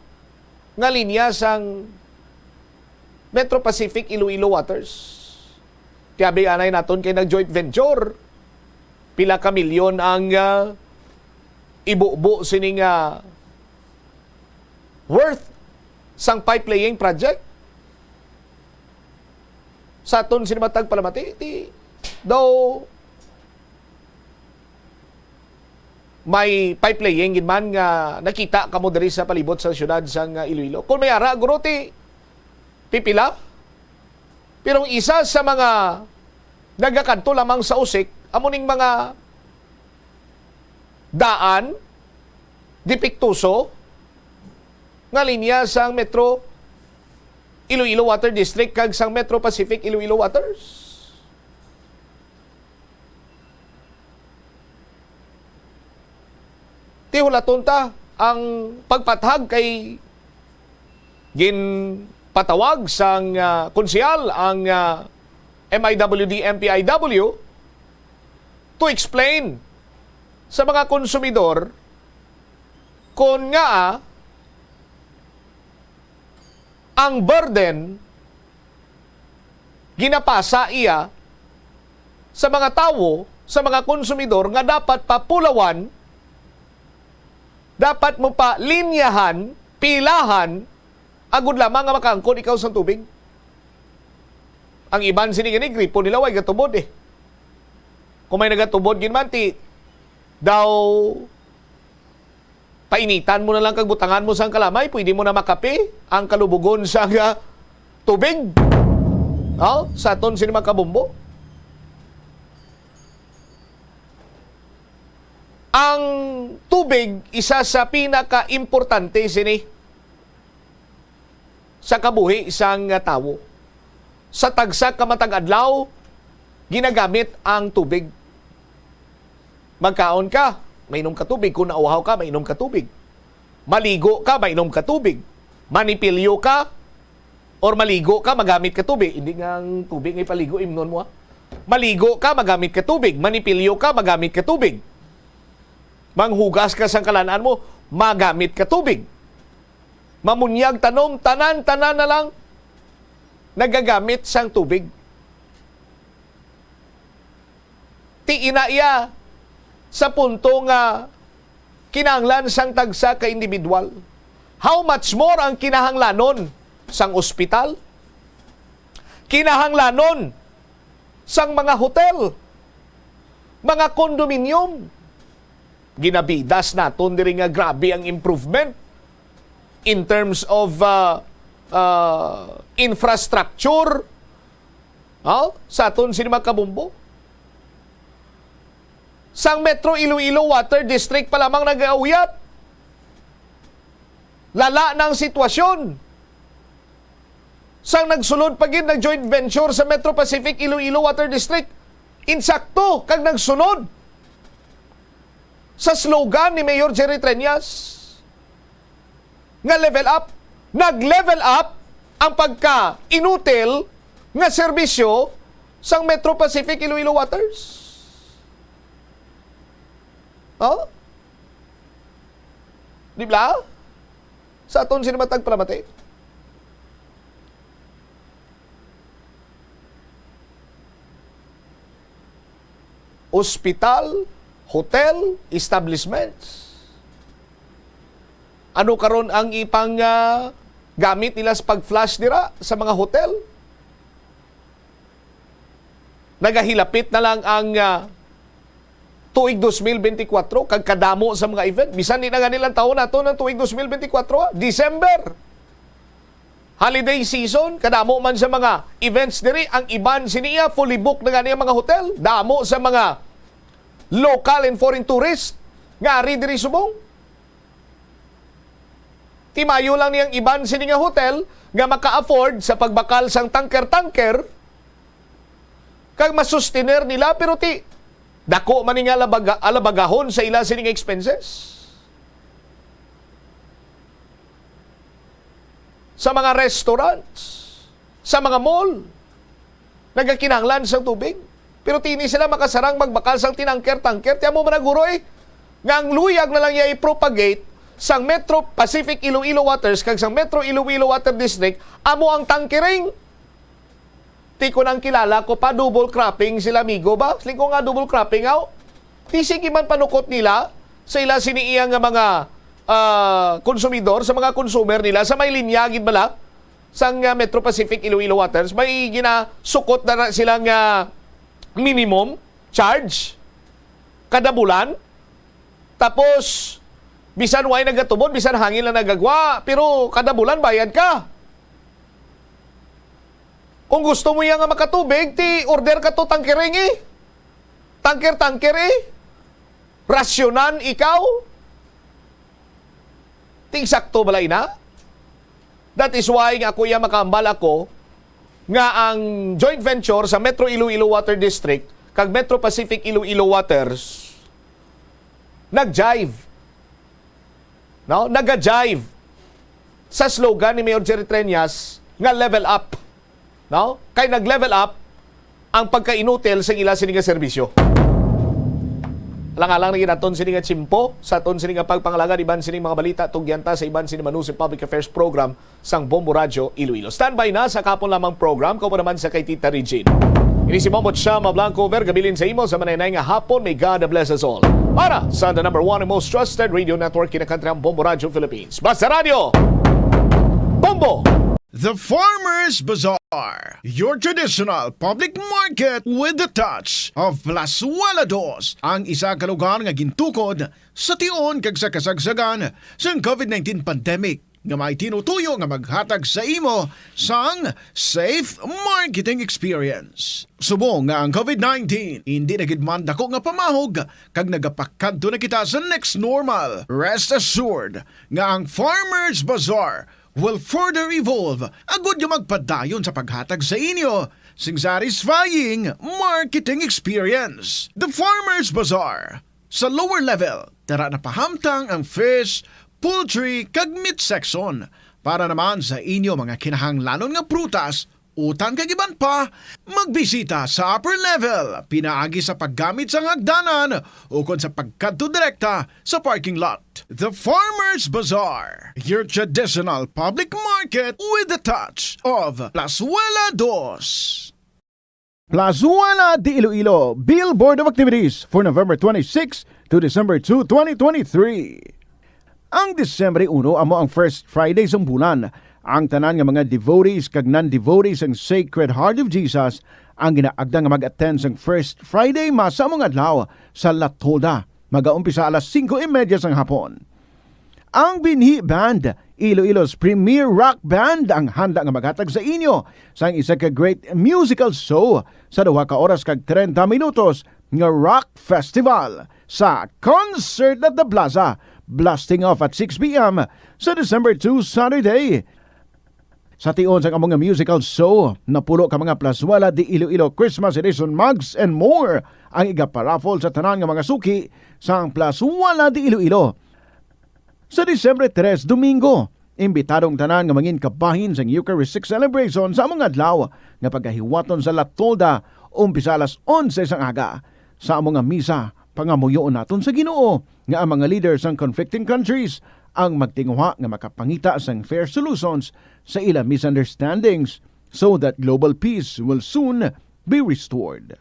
nga linya sang Metro Pacific Iloilo Waters. Tiyabi anay naton kay nag-joint venture. Pila ka milyon ang ibubo sining worth sang pipe laying project. Sa aton sinimatag palamati, daw may pipe laying man nga nakita kamo diri sa palibot sa syudad sang Iloilo. Kung may ara, guro pipila. Pero isa sa mga nagakanto lamang sa usik, amuning mga daan, dipiktuso, nga linya sang Metro Iloilo Water District kag sang Metro Pacific Iloilo Waters. Tihulaton ta ang pagpatahag kay ginpatawag sang konsyal ang MIWD MPIW to explain sa mga konsumidor kung nga ang burden ginapasa iya sa mga tao, sa mga konsumidor nga dapat papulawan, dapat mo pa linyahan, pilahan, agud lamang nga makaangkon ikaw sa tubig. Ang iban sinigini, gripo nila, way gatubod eh. Kung may nagatubod, ginmanti, daw, painitan mo na lang kag butangan mo sa kalamay, pwede mo na makape ang kalubugon sa tubig. Sa aton sini makabumbo. Ang tubig, isa sa pinaka-importante sini sa kabuhi isang tao. Sa tagsa ka matag adlaw, ginagamit ang tubig. Magkaon ka, mainom ka tubig. Kung nauhaw ka, mainom ka tubig. Maligo ka, mainom ka tubig. Manipilyo ka, or maligo ka, magamit ka tubig. Hindi nga ang tubig ngay paligo, imnon mo. Maligo ka, magamit ka tubig. Manipilyo ka, magamit ka tubig. Manghugas ka sa kalanaan mo, magamit ka tubig. Mamunyag tanom, tanan na lang, nagagamit sang tubig. Ti inaiya sa punto nga kinahanglan sang tagsa ka individual. How much more ang kinahanglanon sang ospital? Kinahanglanon sang mga hotel, mga kondominium. Ginabidas naton diri nga grabe ang improvement in terms of infrastructure sa aton sini makabumbo. Sang Metro Iloilo Water District pa lamang nag-auyat. Lala ng sitwasyon. Sang nagsulod pagin nag-joint venture sa Metro Pacific Iloilo Water District, insakto kag nagsunod sa slogan ni Mayor Jerry Treñas nga level up. Nag-level up ang pagka-inutil nga serbisyo sang Metro Pacific Iloilo Waters. Di ba? Sa aton sinimatag palamati. Ospital, hotel, establishments. Ano karon ang ipang gamit nila sa pag-flush dira sa mga hotel? Nagahilapit na lang ang tuig 2024 kag kadamo sa mga event. Bisan ni na ganilang taon nato ng tuig 2024, December. Holiday season, kadamo man sa mga events diri. Ang iban siniya fully booked na ganiyang mga hotel. Damo sa mga local and foreign tourists nga ari diri subong. Timayo lang niyang iban sini nga hotel nga maka-afford sa pagbakal sang tanker-tanker kag masustener nila, pero dako man nga alabagahon sa ila sini nga expenses. Sa mga restaurants, sa mga mall, nagakinahanglan sa tubig. Pero tini sila makasarang magbakal sang tinangker-tangker. Tiyan mo managuro nga ang luyag na lang niya i-propagate sang Metro Pacific Iloilo Waters kag sang Metro Iloilo Water District amo ang tangkering. Ti ko nang kilala ko pa double cropping sila amigo ba? Lingko nga double cropping aw. Ti sige man panukot nila sa ila siniiyang nga mga konsumidor, sa mga consumer nila sa may linya gid bala sang Metro Pacific Iloilo Waters may ginasukot na silang minimum charge kada bulan. Tapos bisan way nagatubod, bisan hangin lang nagagwa, pero kada bulan bayad ka. Kung gusto mo yan nga makatubig, ti order ka to tangkering Tangker-tangker Rasyonan ikaw. Ti sakto balay na. That is why nga kuya makambal ako nga ang joint venture sa Metro Iloilo Water District kag Metro Pacific Iloilo Waters nag-jive. No? Nag-jive sa slogan ni Mayor Jerry Treñas nga level up. No? Kay nag-level up ang pagka-inutil sa ila sininga serbisyo. Alang-alang na ginaton sininga chimpo sa aton sininga pagpangalaga iban sining mga balita tugyanta sa iban sining Manusip Public Affairs Program sang Bombo Radio Iloilo. Standby na sa kapon lamang program ko naman sa kay Tita Regine. Ini si Momot Shama Blanco gabilin sa imo sa manay nga hapon. May God bless us all. Para sa the number one and most trusted radio network kinakantri ang Bombo Radio Philippines. Basta Radio! Bombo! The Farmers Bazaar, your traditional public market with the touch of Plazuela Dos, ang isa ka lugar nga gintukod sa tion kag sa kasagsagan sa COVID-19 pandemic nga may tinutuyo nga maghatag sa imo sang safe marketing experience. Subong nga ang COVID-19 hindi na gid man dako nga pamahog kag nagapakadto na kita sa next normal. Rest assured nga ang Farmers Bazaar will further evolve agud nga magpadayon sa paghatag sa inyo sing satisfying marketing experience. The Farmers Bazaar sa lower level tara na pahamtang ang fish, poultry kag meat section para naman sa inyo mga kinahanglanon nga prutas, utan kag iban pa, magbisita sa upper level pinaagi sa paggamit sa hagdanan o kon sa pagkadto direkta sa parking lot. The Farmers Bazaar, your traditional public market with the touch of Plazuela Dos. Plazuela de Iloilo Billboard of Activities for November 26 to December 2, 2023. Ang Disyembre 1 amo ang first Friday sa bulan. Ang tanan nga mga devotees kag non-devotees ang Sacred Heart of Jesus ang ginaagda nga mag-attend sang first Friday Mass sa among adlaw sa La Tolda. Mag-aumpisa alas 5:30 sang hapon. Ang Binhi Band, Iloilo's premier rock band ang handa nga maghatag sa inyo sang isa ka great musical show sa 2 ka oras kag 30 minutos nga rock festival sa Concert at the Plaza, blasting off at 6 p.m. sa December 2, Saturday. Sa tion sa among musical show, napulo ka mga Plazuela de Iloilo Christmas Edition mugs and more ang igaparaffle sa tanan nga mga suki sa Plazuela de Iloilo. Sa Disyembre 3, Domingo, imbitadong tanan nga mangin kabahin sa Eucharistic celebration sa among adlaw nga pagahiwaton sa La Tolda umpisa alas 11 sang aga. Sa among misa, pangamuyoon naton sa Ginoo nga ang mga leaders ng conflicting countries ang magtinguha nga makapangita sang fair solutions sa ilang misunderstandings so that global peace will soon be restored.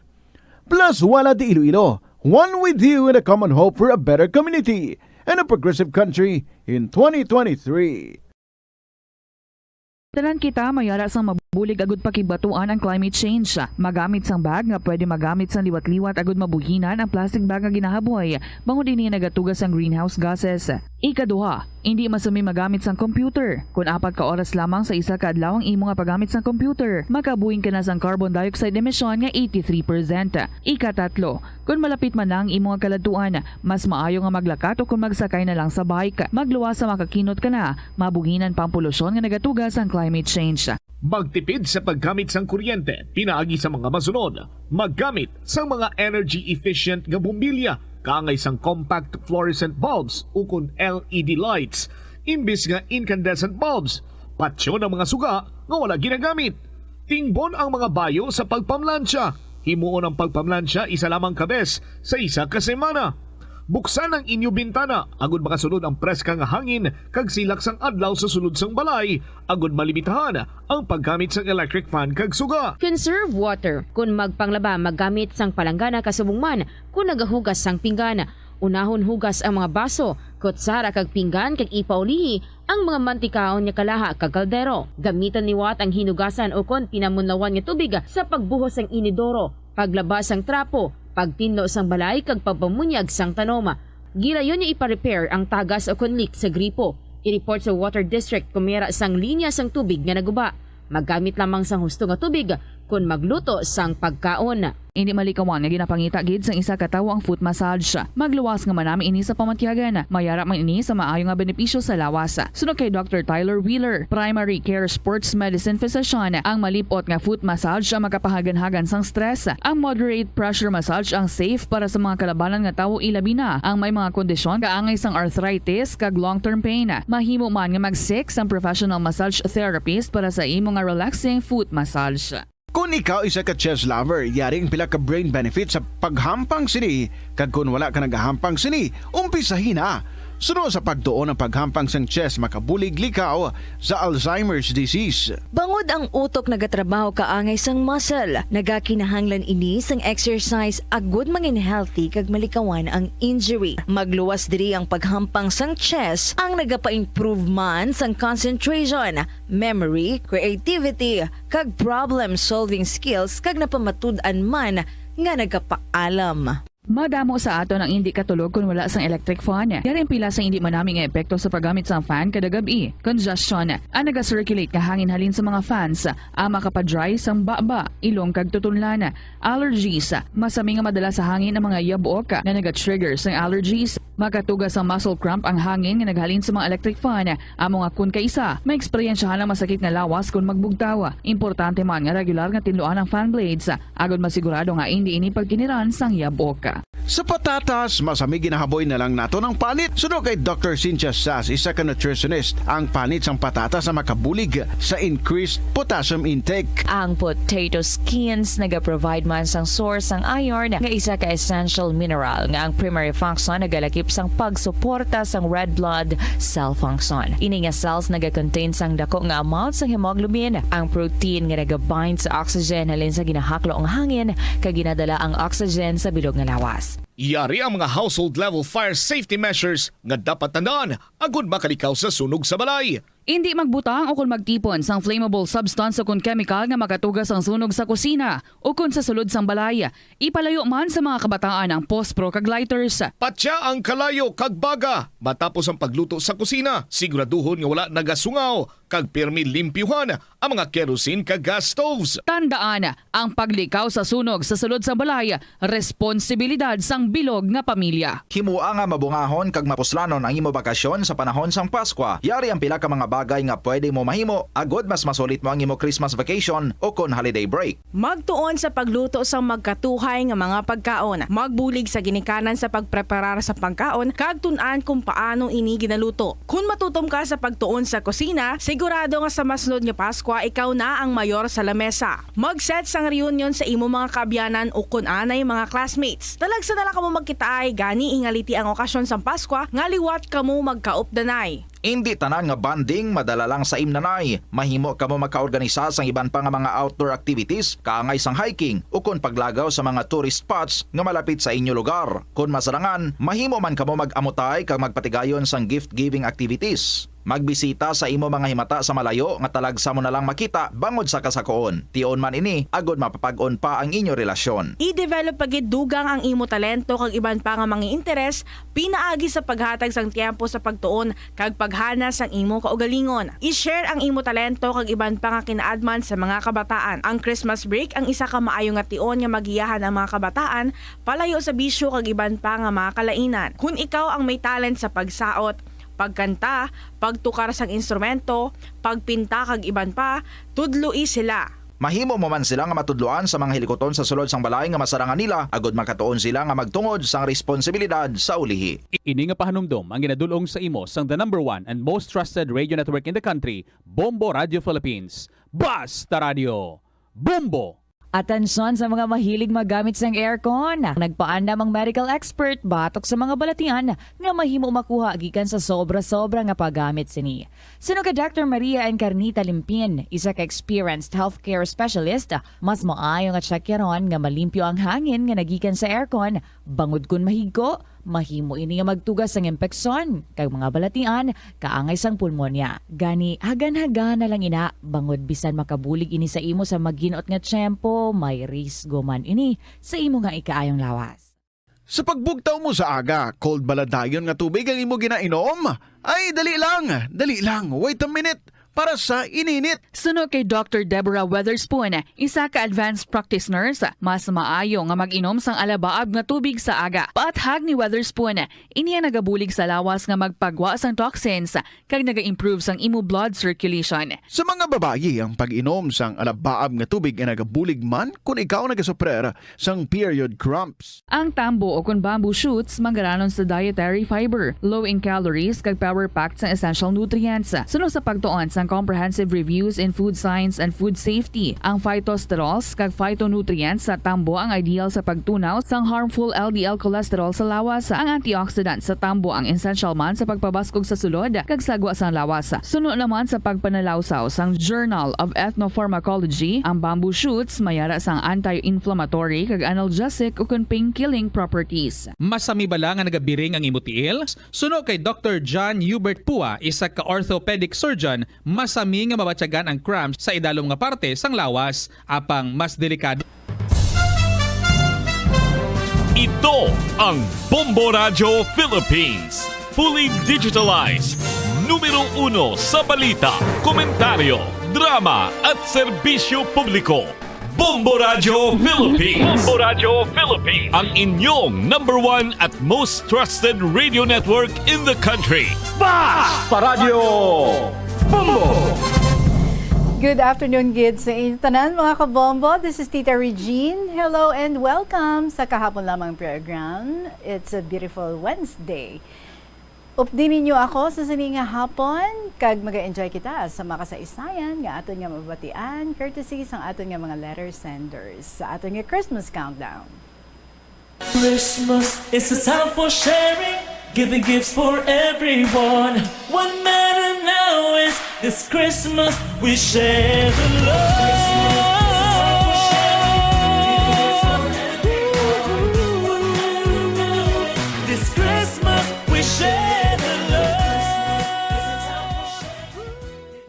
Plazuela de Iloilo, one with you in a common hope for a better community and a progressive country in 2023. Tanan kita mayara sang mabulig agud pakibatuan ang climate change. Magamit sang bag nga pwede magamit sang liwat-liwat agud mabuhinan ang plastic bag nga ginahaboy. Bango dinhi nagatugas sang greenhouse gases. Ikaduha, hindi masumi magamit sang computer. Kung 4 ka oras lamang sa isa ka adlaw ang imo nga paggamit sang computer, makabuhing ka na sang carbon dioxide emission nga 83%. Ikatatlo, kung malapit man lang imo nga kaladuan, mas maayo nga maglakat o kung magsakay na lang sa bike. Magluwas sa makakinot ka na, mabuhinan pang polusyon nga nagatugas ang climate change. Magtipid sa paggamit sang kuryente, pinaagi sa mga masunod. Maggamit sa mga energy-efficient nga bumbilya, kaangay sang compact fluorescent bulbs ukon LED lights, imbis nga incandescent bulbs. Patsyo ng mga suga nga wala ginagamit. Tingbon ang mga bayo sa pagpamlansya. Himuon ang pagpamlansya isa lamang kabes sa isa ka semana. Buksan ang inyo bintana, agud makasunod ang preskang hangin kag silak sang adlaw sa sulod sang balay, agud malimitahan ang paggamit sang electric fan kag suga. Conserve water. Kung magpanglaba, maggamit sang palanggana kasubong man kung nagahugas sang pinggana. Unahon hugas ang mga baso, kutsara kag pinggan kag ipaulihi ang mga mantikaon nga kalaha kag kaldero. Gamitan ni Watt ang hinugasan o kon pinamunlawan nga tubig sa pagbuhos sang inidoro, paglabas sang trapo, pagtinlo sang balay kag pagpamunyag sang tanoma. Gilayon niya ipa-repair ang tagas o kon leak sa gripo. I-report sa Water District kung mayra sang linya sang tubig nga naguba. Maggamit lamang sang husto nga tubig kung magluto sang pagkaon. Hindi malikawan nga ginapangita gid sang isa ka tawo ang foot massage. Magluwas nga manami ini sa pamatyagan. Mayara man ini sa maayo nga benepisyo sa lawas. Sunod kay Dr. Tyler Wheeler, Primary Care Sports Medicine Physician, ang malipot nga foot massage ang makapahagan-hagan sang stress. Ang moderate pressure massage ang safe para sa mga kalabanan nga tawo ilabi na ang may mga kondisyon kaangay sang arthritis kag long-term pain. Mahimo man nga mag-seek sang professional massage therapist para sa imo nga relaxing foot massage. Kung ikaw isa ka chess lover, yaring pila ka brain benefit sa paghampang sini. Kag kung wala ka nagahampang sini, umpisahin na. Sunod sa pagtuon ng paghampang sang chess makabulig likaw sa Alzheimer's disease. Bangod ang utok nagatrabaho kaangay sang muscle, nagakinahanglan ini sang exercise agud mangin healthy kag malikawan ang injury. Magluwas diri ang paghampang sang chess ang nagapa-improve man sang concentration, memory, creativity kag problem-solving skills kag napamatud-an man nga nagapaalam. Madamo sa ato ang hindi katulog kung wala sang electric fan. Yaring pila sa hindi manaming epekto sa paggamit sang fan kada gabi. Congestion, ang naga-circulate ka hangin halin sa mga fans, ang makapadry sang baba, ilong kag tutunlan. Allergies, masami nga madala sa hangin ang mga yabuok na naga-trigger sang allergies. Makatugas ang muscle cramp ang hangin nga naghalin sa mga electric fan. Amo nga kun kaisa, may eksperyensyahan ang masakit nga lawas kung magbugtawa. Importante man nga regular nga tinluan ang fan blades, agad masigurado nga hindi ini pagkiniran sang yabuok. Sa patatas, masami ginahaboy na lang nato ng panit. Sunod kay Dr. Cynthia Sass, isa ka nutritionist, ang panit sang patatas na makabulig sa increased potassium intake. Ang potato skins nagaprovide man sang source sang iron nga isa ka essential mineral nga ang primary function nagalakip sang pagsuporta sang red blood cell function. Ini nga cells nagakontain sang dako nga amount sang hemoglobin, ang protein nga nagabind sa oxygen halin sa ginahaklo ang hangin kag ginadala ang oxygen sa bilog nga lawas. Yari ang mga household level fire safety measures nga dapat tandaan agud makalikaw sa sunog sa balay. Hindi magbutang o kung magtipon sang flammable substance o kung chemical nga makatugas ang sunog sa kusina o kung sa sulod sang balay. Ipalayo man sa mga kabataan ang pospro kag lighters. Patya ang kalayo kag baga matapos ang pagluto sa kusina. Siguraduhon nga wala nagasungaw kag pirmi limpyuhan ang mga kerosene kag gas stoves. Tandaan, ang paglikaw sa sunog sa sulod sang balay, responsibilidad sang bilog nga pamilya. Himua nga mabungahon kag mapuslanon ang imo bakasyon sa panahon sang Paskwa. Yari ang pila ka mga bagay nga pwede mo mahimo agod mas masulit mo ang imo Christmas vacation o kon holiday break. Magtuon sa pagluto sang magkatuhay nga mga pagkaon. Magbulig sa ginikanan sa pagpreparar sa pagkaon kag tun-an kung paano ini ginaluto. Kung matutom ka sa pagtuon sa kusina, sigurado nga sa masunod nga Paskwa ikaw na ang mayor sa lamesa. Mag-set sang reunion sa imo mga kaabyanan o kun anay mga classmates. Talagsa na lang kamo magkitaay gani ingaliti ang okasyon sang Paskwa nga liwat kamo magkaupdanay. Hindi tanan nga banding madala lang sa imnanay. Mahimo kamo magkaorganisa sang iban pa nga mga outdoor activities, kaangay sang hiking o kon paglagaw sa mga tourist spots nga malapit sa inyo lugar. Kung masarangan, mahimo man kamo mag-amutay kag magpatigayon sang gift-giving activities. Magbisita sa imo mga himata sa malayo nga talagsa mo na lang makita bangod sa kasakoon. Tion man ini, agod mapapag-on pa ang inyo relasyon. I-develop pagid dugang ang imo talento kag iban pa nga mga interes, pinaagi sa paghatag sang tiempo sa pagtuon kag paghana sang imo kaugalingon. I-share ang imo talento kag iban pa nga kinaadman sa mga kabataan. Ang Christmas break ang isa ka maayo nga tion nga magiyahan ang mga kabataan palayo sa bisyo kag iban pa nga mga kalainan. Kung ikaw ang may talent sa pagsaot, pagkanta, pagtukar sang instrumento, pagpinta kag iban pa, tudloi sila. Mahimo mo man sila nga matudloan sa mga hilikoton sa sulod sang balay nga masarangan nila agod makatuon sila nga magtungod sang responsibilidad sa ulihi. Ini nga pahanumdom ang ginadulong sa imo sang the #1 and most trusted radio network in the country, Bombo Radio Philippines. Basta Radio, Bombo! Atensyon sa mga mahilig magamit sang aircon. Nagpaandam ang medical expert batok sa mga balatian nga mahimo makuha gikan sa sobra-sobra nga paggamit sini. Suno ka Dr. Maria Encarnita Limpin, isa ka experienced healthcare specialist, mas maayo nga tsakyaron nga malimpyo ang hangin nga nagikan sa aircon, bangod kun mahigko, mahimo ini nga magtugas sang impeksyon kag mga balatian kaangay sang pulmonya. Gani hagan-hagan na lang ina bangod bisan makabulig ini sa imo sa maginot nga tiyempo, may risgo man ini sa imo nga ikaayong lawas. Sa pagbugtaw mo sa aga, cold baladayon nga tubig ang imo ginainom? Ay, dali lang, wait a minute. Para sa ininit. Suno kay Dr. Deborah Weatherspoon, isa ka advanced practice nurse, mas maayo nga mag-inom sang alabaab nga tubig sa aga. Paathag ni Weatherspoon, iniya nagabulig sa lawas nga magpagwa sang toxins kag naga-improve sang imo blood circulation. Sa mga babayi, ang pag-inom sang alabaab nga tubig ay nagabulig man kung ikaw nagasuprer sang period cramps. Ang tambo o kung bamboo shoots manggaranon sa dietary fiber, low in calories kag power-packed sa essential nutrients. Suno sa pagtuon sang comprehensive reviews in food science and food safety. Ang phytosterols kag phytonutrients sa tambo ang ideal sa pagtunaw sang harmful LDL cholesterol sa lawas. Ang antioxidants sa tambo ang essential man sa pagpabaskog sa sulod kag sagwa sang lawas. Suno naman sa pagpanalawsaw sang Journal of Ethnopharmacology, ang bamboo shoots mayara sang anti-inflammatory kag analgesic o pain-killing properties. Masami bala nga nagabiring ang imutiil? Suno kay Dr. John Hubert Pua, isa ka orthopedic surgeon, masami nga mabatyagan ang cramps sa idalom nga parte sang lawas, apang mas delikado. Ito ang Bombo Radio Philippines. Fully digitalized. Numero 1 sa balita, komentaryo, drama at serbisyo publiko. Bombo Radio Philippines. Bombo Radio Philippines. Ang inyong #1 at most trusted radio network in the country. Basta Radio Bombo! Good afternoon, kids sa inyong tanan, mga kabombo. This is Tita Regine. Hello and welcome sa kahapon lamang program. It's a beautiful Wednesday. Updinin niyo ako sa sininga hapon kag maga-enjoy kita sa makasaysayan nga aton nga mabatian courtesy sang aton nga mga letter senders sa aton nga Christmas countdown. Christmas is a time for sharing, giving gifts for everyone. What matters now is this Christmas we share the love. This Christmas we share the love.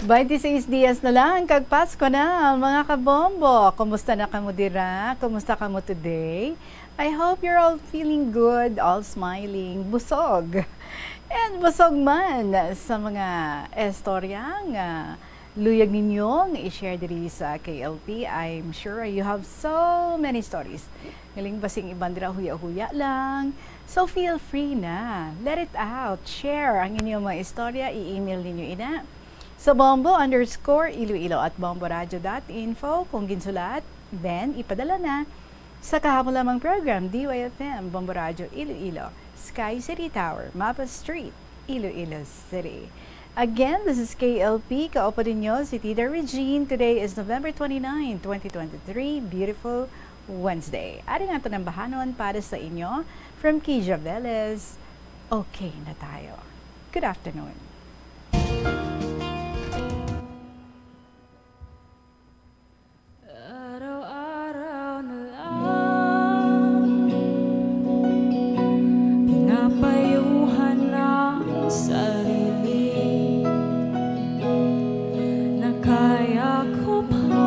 26 dias na lang, kag Pasko na, mga kabombo. Kumusta na kamo dira? Kumusta kamo today? I hope you're all feeling good, all smiling, busog. And busog man sa mga istorya nga luyag ninyong i-share diri sa KLP. I'm sure you have so many stories. Galing basing ibang dira huya-huya lang. So feel free na. Let it out. Share ang inyong mga istorya. I-email ninyo ina sa bombo_iloilo@bomboradio.info. Kung ginsulat, then ipadala na sa kahapon lamang program, DYFM, Bombo Radio, Iloilo, Sky City Tower, Mapa Street, Iloilo City. Again, this is KLP, kaupo ninyo si Tita Regine. Today is November 29, 2023, beautiful Wednesday. Aring ato ng bahanon para sa inyo from Kija Velez. Okay na tayo. Good afternoon. Pinapayuhan ng sarili na kaya ko pa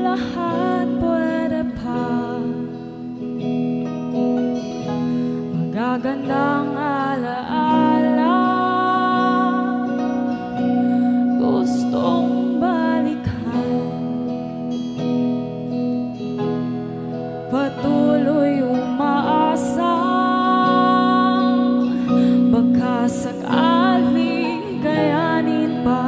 lahat pwede pa magagandang alaala gustong balikan patuloy umaasa baka sakaling kayanin pa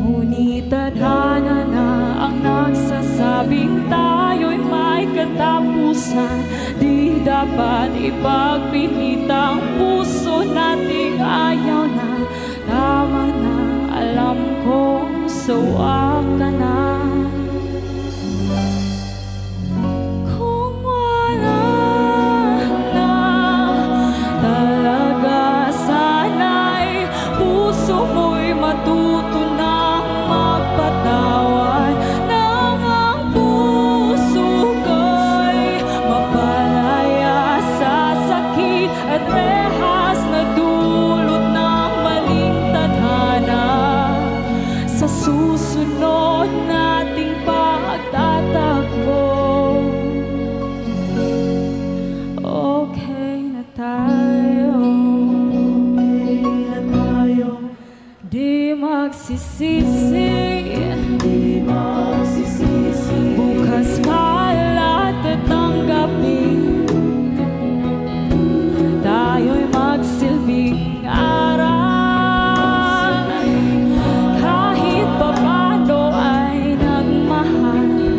ngunit tadhana na ang nagsasabing tayo'y may katapusan di dapat ipagpilit ang puso nating ayaw na tama na alam kong sawa ka na. Kung wala na talaga, sana'y puso mo'y matuto ng magpatawad. Nang ang puso ko'y mapalaya sa sakit at rehas na dulot ng maling tadhana. Sa susunod nating pagtatakbo, okay na tayo, di magsisisi, bukas pala tatanggapin, tayo'y magsilbing aral, kahit papano ay nagmahal.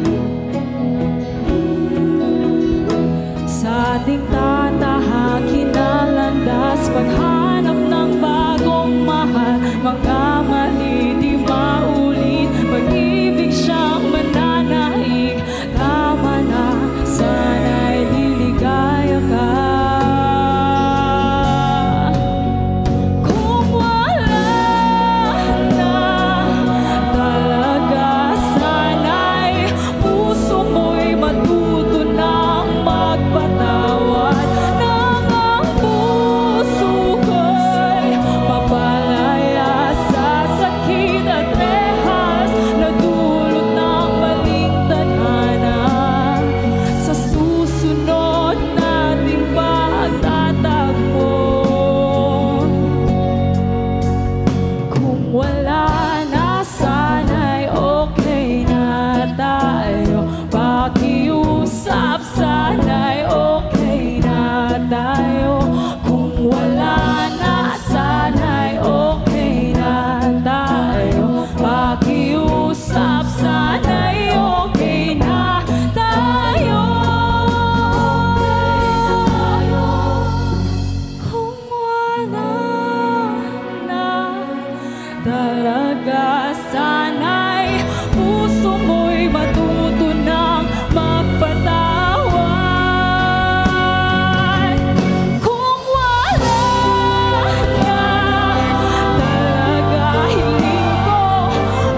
Sa ating tatahakin na landas, paghanap ng bagong mahal, mga mali di maulit, pag-ibig siyang mananaig. Tama na, sana'y liligaya ka. Kung wala na talaga, sana'y puso mo'y matuto ng magpatawad. Nang ang puso ko'y mapalaya sa sakit at rehas na dulot ng maling tadhana. Sa susunod nating pagtatakbo, kung wala na, sana'y okay na tayo. Pakiusap, sana'y okay na tayo. Kung wala na, sana'y okay na tayo. Pakiusap, sana'y okay na tayo. Kung wala na talaga, sana'y puso mo'y matuto ng magpatawad. Kung wala na talaga, hiling ko,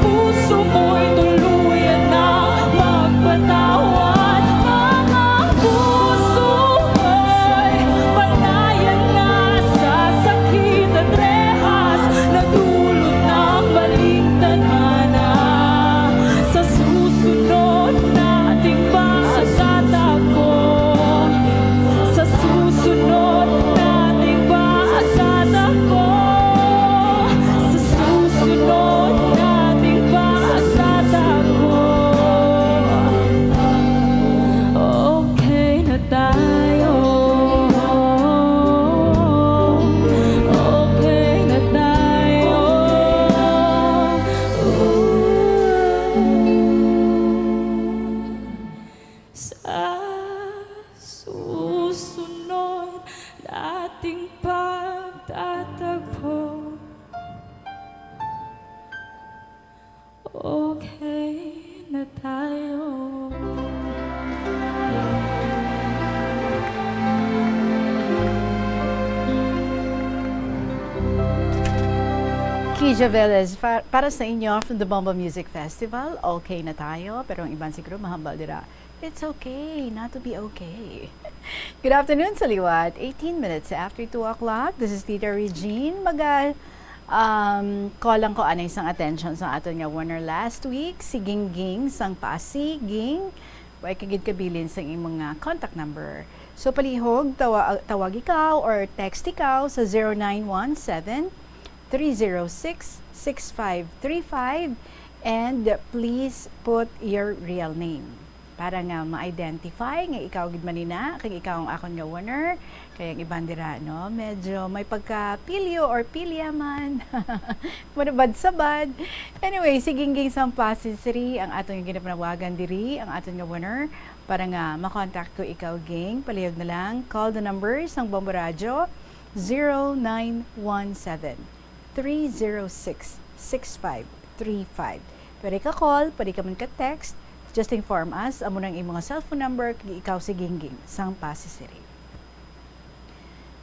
puso mo'y tuluyan ng magpatawad. Mga puso ko'y malaya na sa sakit at rehas na dulot ng maling tadhana. Sa susunod nating pagtatakbo, sa susunod nating pagtatakbo, sa susunod nating pagtatakbo, okay na tayo, okay na tayo. Sa susunod nating pagtatakbo, okay na tayo. Kija Velez, para sa inyo from the Bomba Music Festival, okay na tayo, pero ang iban siguro mahambal dira. It's okay not to be okay. Good afternoon sa liwat. 18 minutes after 2 o'clock. This is Tita Regine. Kolang ko anay isang attention sa ato nga winner last week. Si Gingging sang Pasig. Ging, way kagid kabilin sa imong mga contact number. So palihog, tawag ikaw or text ikaw sa 0917-306-6535 and please put your real name para nga ma-identify nga ikaw gid manina kung ikaw ang akon nga winner. Kaya ang iban dira, no, medyo may pagka-pilyo or pilya man. Manabad sa bad. Anyway, si Gingging Sampasi Sri ang atong ginapanawagan diri, ang atong nga winner. Para nga makontakt ko ikaw, Ging, palihog na lang. Call the numbers ng Bombo Radio 0917-306-6535 6535. Pwede ka call, pwede ka man ka text, just inform us, amo nang imong cellphone number, kag ikaw si Gingging, sang Pasisiri.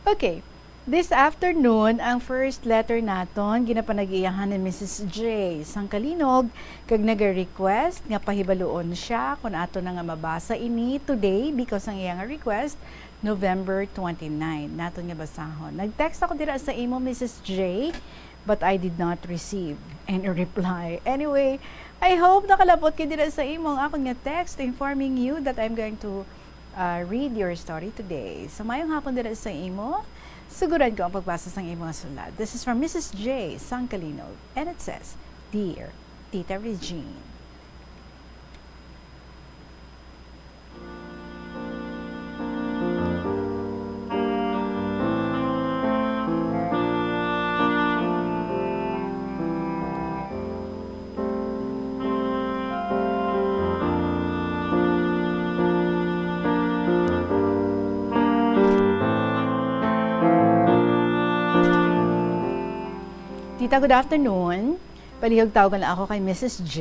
Okay, this afternoon, ang first letter naton, ginapanag-iyahan ni Mrs. J. sang Kalinog, kag nag-request, nga pahibaluon siya, kung ato na nga mabasa ini today, because ang iyang request, November 29, naton nga basahon. Nag-text ako dira sa imo, Mrs. J., but I did not receive any reply. Anyway, I hope nakalapot kayo dira sa imong akong nga text informing you that I'm going to read your story today. So, mayong hapon dira sa imo, siguran ko ang pagbasa sa imong sulat. This is from Mrs. J. Sangkalinog, and it says, Dear Tita Regine, Tita, good afternoon. Palihog tawagan ako kay Mrs. J,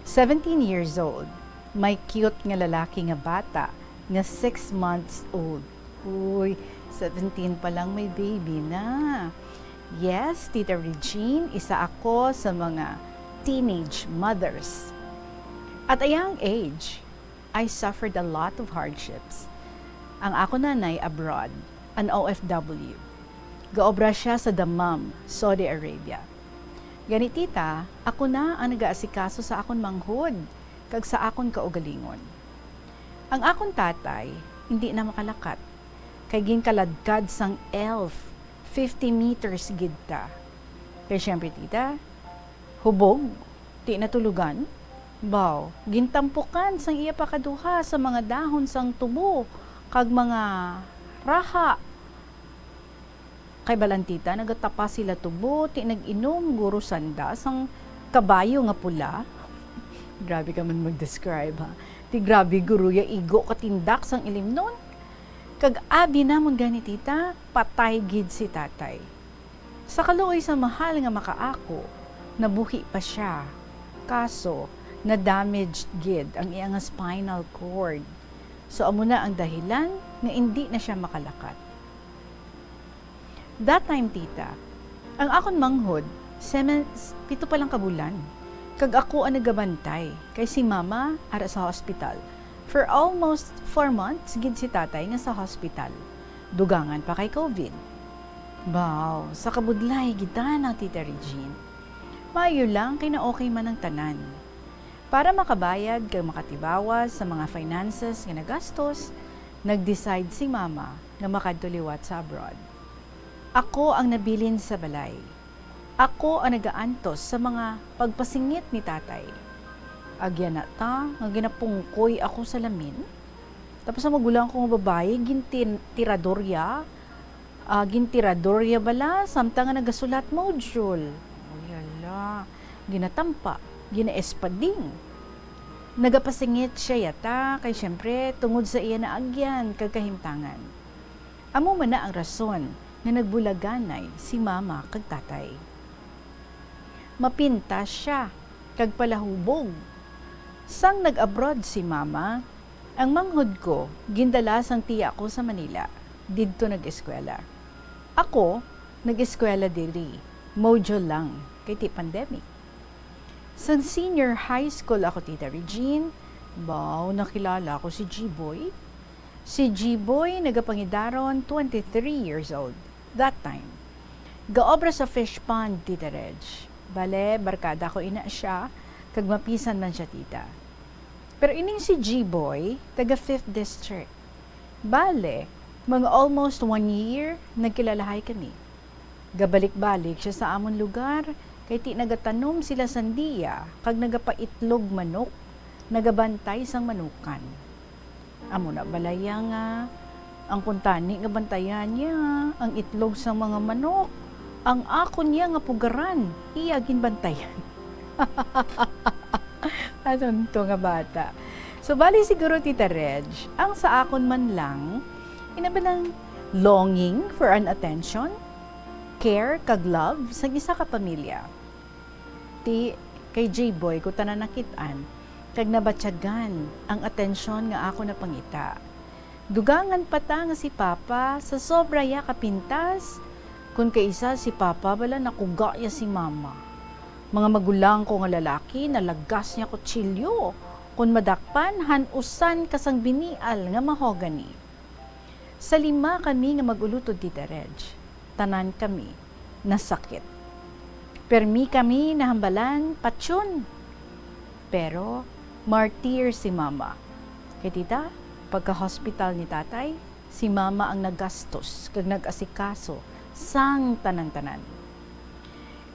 17 years old. May cute nga lalaki nga bata, nga 6 months old. Uy, 17 pa lang may baby na. Yes, Tita Regine, isa ako sa mga teenage mothers. At a young age, I suffered a lot of hardships. Ang ako nanay abroad, an OFW. Gaobra siya sa Dammam, Saudi Arabia. Gani tita, ako na ang nag-aasikaso sa akon manghod, kag sa akon kaugalingon. Ang akon tatay, hindi na makalakat. Kay ginkaladkad sang elf, 50 meters gidta. Kaya syempre tita, hubog, di natulugan. Baw, gintampukan sang iya pakaduha sa mga dahon sang tubo, kag mga raha. Kay balantita, nagatapa sila tubo, ti nag-inom, guro sanda, sang kabayo nga pula. Grabe ka man mag-describe ha. Ti grabe guro ya igo katindak sang ilim nun. Kag abi namon gani tita, patay gid si tatay. Sa kaluoy sa mahal nga makaako, nabuhi pa siya. Kaso, na-damaged gid ang iyang spinal cord. So amo na ang dahilan nga hindi na siya makalakat. That time, tita, ang akon manghod, 7 pa lang kabulan. Kag ako ang nagabantay, kay si mama ara sa hospital. For almost 4 months, gid si tatay nga sa hospital. Dugangan pa kay COVID. Baw, sa kabudlay, gita na, Tita Regine. Mayo lang, kay na okay man ang tanan. Para makabayad kag makatibawas sa mga finances nga nagastos, nag-decide si mama nga makadtuliwat sa abroad. Ako ang nabilin sa balay. Ako ang nagaantos sa mga pagpasingit ni tatay. Agyan na ta, nga ginapungkoy ako sa lamin. Tapos ang magulang kong babae, gintiradorya. Gintiradorya bala, samtang nga nagasulat module. O yala, ginatampa, ginaespading. Nagapasingit siya yata, kay syempre, tungod sa iya na agyan, kagkahimtangan. Amo man na ang rason, na nagbulaganay si mama kag tatay. Mapintas siya, kag palahubog. Sang nag-abroad si mama, ang manghod ko, gindalas ang tiya ko sa Manila, didto nag-eskwela. Ako, nag-eskwela diri, module lang, kay ti pandemic. Sang senior high school ako, Tita Regine, baw, nakilala ko si G-Boy. Si G-Boy, nagapangidaron, 23 years old. That time. Gaobra sa fish pond, Tita Reg. Bale, barkada ko ina siya, kag mapisan man siya, tita. Pero ining si G-Boy, taga 5th District. Bale, mga almost 1 year, nagkilalahay kami. Gabalik-balik siya sa amon lugar, kay ti nagatanom sila sandiya, kag nagapaitlog manok, nagabantay sang manukan. Amo na balaya nga, ang kuntani nga bantayan niya, ang itlog sa mga manok, ang akon niya nga pugaran, iya ginbantayan. Aton to nga bata. So, bali siguro, Tita Reg, ang sa akon man lang, inabalang longing for an attention, care, kag love sa isa ka pamilya. Ti, kay J-Boy, ko tanan nakitaan, kag nabatyagan ang atensyon nga ako na pangita. Dugangan pa ta nga si Papa, sa sobra ya kapintas, kun kaisa si Papa, bala nakuga ya si Mama. Mga magulang ko nga lalaki, nalagas niya kutsilyo, kun madakpan, hanusan kasang binial nga mahogani. Sa 5 kami nga magulutod Tita Reg, tanan kami nasakit. Permi kami nahambalan, patsyon. Pero, martir si Mama. Kaya tita, pagka-hospital ni tatay, si Mama ang nagastos kag nag-asikaso sang tanan-tanan.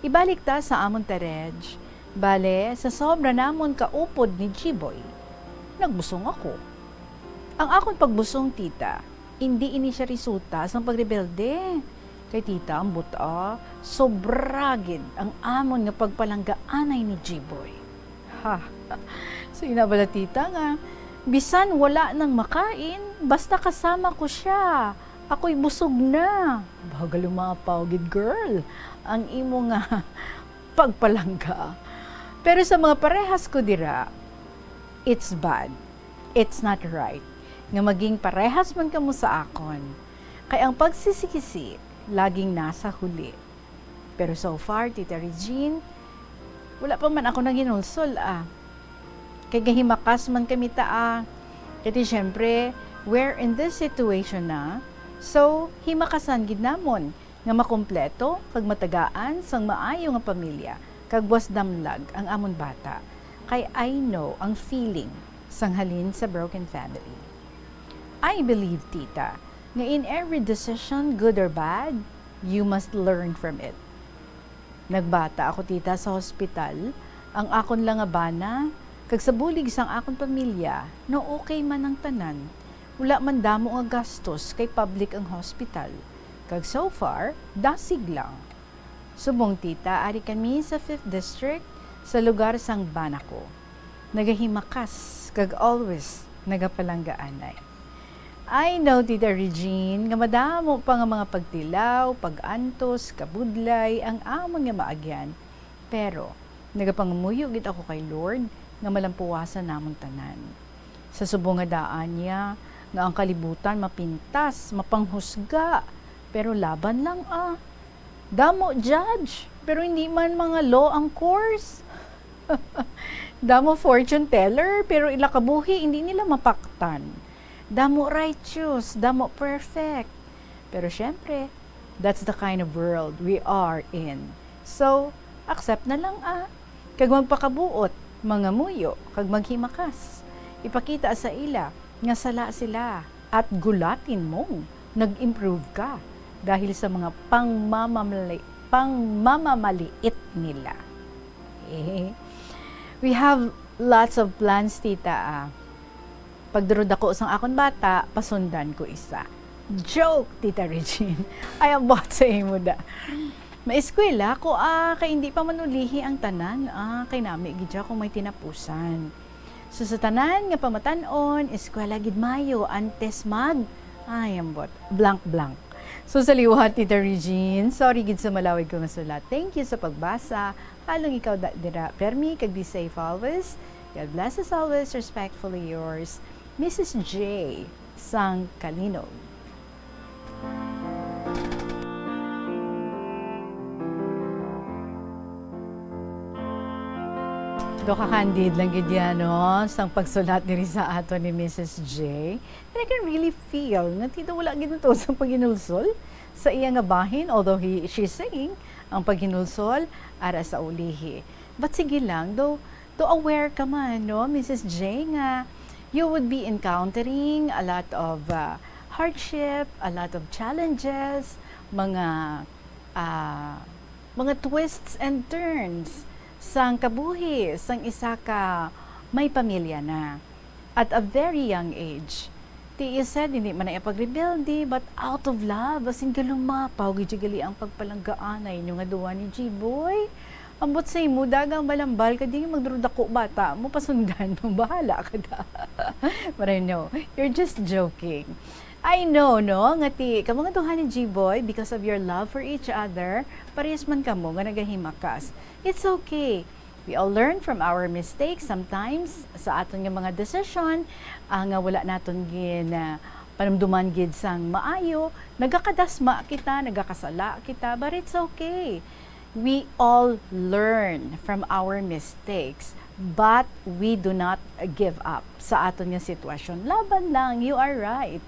Ibalik ta sa amon Terej, bale, sa sobra namon kaupod ni G-Boy, nagbusong ako. Ang akon pagbusong tita, hindi ini siya resulta sang pagrebelde. Kay tita, ang buta, sobragin ang amon nga pagpalanggaanay ni G-Boy. Ha, so inabala tita nga, bisan wala nang makain, basta kasama ko siya. Ako'y busog na. Bagal lumapaw, gid girl. Ang imo nga pagpalangga. Pero sa mga parehas ko dira, it's bad. It's not right. Nga maging parehas man kamo sa akon. Kay ang pagsisikisi, laging nasa huli. Pero so far, Tita Regine, wala pa man ako nang ginulsol Kay gahimakas man kami Kaya syempre, we're in this situation na, so himakasan gid namon nga makompleto kag matagaan sang maayo nga pamilya kag was damlag ang amon bata. Kay I know ang feeling sang halin sa broken family. I believe, tita, nga in every decision, good or bad, you must learn from it. Nagbata ako, tita, sa hospital, ang akon lang nga bana, kag sa bulig sang akon pamilya, no okay man ang tanan, wala man damo nga gastos kay public ang hospital. Kag so far, dasig lang. Subong, tita, ari kami sa 5th District, sa lugar sang bana ko. Nagahimakas, kag always nagapalanggaanay. I know, Tita Regine, nga madamo pa nga mga pagtilaw, pag-antos, kabudlay, ang amon nga maagyan. Pero, nagapangamuyo gid ako kay Lord, nga malampuwasan namon tanan. Sa subong nga daan niya, nga ang kalibutan mapintas, mapanghusga, pero laban lang Damo judge, pero hindi man mga law ang course. Damo fortune teller, pero ilakabuhi, hindi nila mapaktan. Damo righteous, damo perfect. Pero syempre, that's the kind of world we are in. So, accept na lang Kag magpakabuot, mga muyo, kag maghimakas. Ipakita sa ila, nga sala sila. At gulatin mong, nag-improve ka. Dahil sa mga pangmamaliit nila. We have lots of plans, tita. Pagdurod ako sang akon bata, pasundan ko isa. Joke, Tita Regine. Ay, abot sa imo da. Maeskwela ko, kay hindi pa manulihi ang tanan, kay nami, gidya kung may tinapusan. So, sa tanan, nga pamatanon, eskwela gid mayo, antes ay, ambot, blank. So, sa liwat, Tita Regine, sorry gid sa malawig ko nga sulat. Thank you sa pagbasa. Halong ikaw dira. Permi, kag be safe always. God bless us always. Respectfully yours, Mrs. J. Sang Kalinog. Do kakandid lang gid yan, no? Sang pagsulat diri sa ato ni Mrs. J. And I can really feel nga tito wala gid to sa paghinulsol sa iya nga bahin, although she's saying ang paghinulsol ara sa ulihi. But sige lang, though aware ka man, no, Mrs. J, nga you would be encountering a lot of hardship, a lot of challenges, mga twists and turns sang kabuhi, sang isa ka may pamilya na. At a very young age, ti said, hindi man na ipag-rebelde, but out of love, asin galumapaw, gijigali ang pagpalanggaanay nyo nga duwa ni G-Boy. Ambot sa imo, dagang balambal, kadi magdurudako bata mo, pasundan mo, bahala ka da. But I know, you're just joking. I know, no, nga ti, kamo nga duha ni G-Boy, because of your love for each other, parehas man kamo nga nagahimakas. It's okay. We all learn from our mistakes sometimes sa aton nga mga decision nga wala naton gin panumduman gid sang maayo, nagakadasma kita, nagakasala kita, but it's okay. We all learn from our mistakes, but we do not give up sa aton nga sitwasyon. Laban lang, you are right.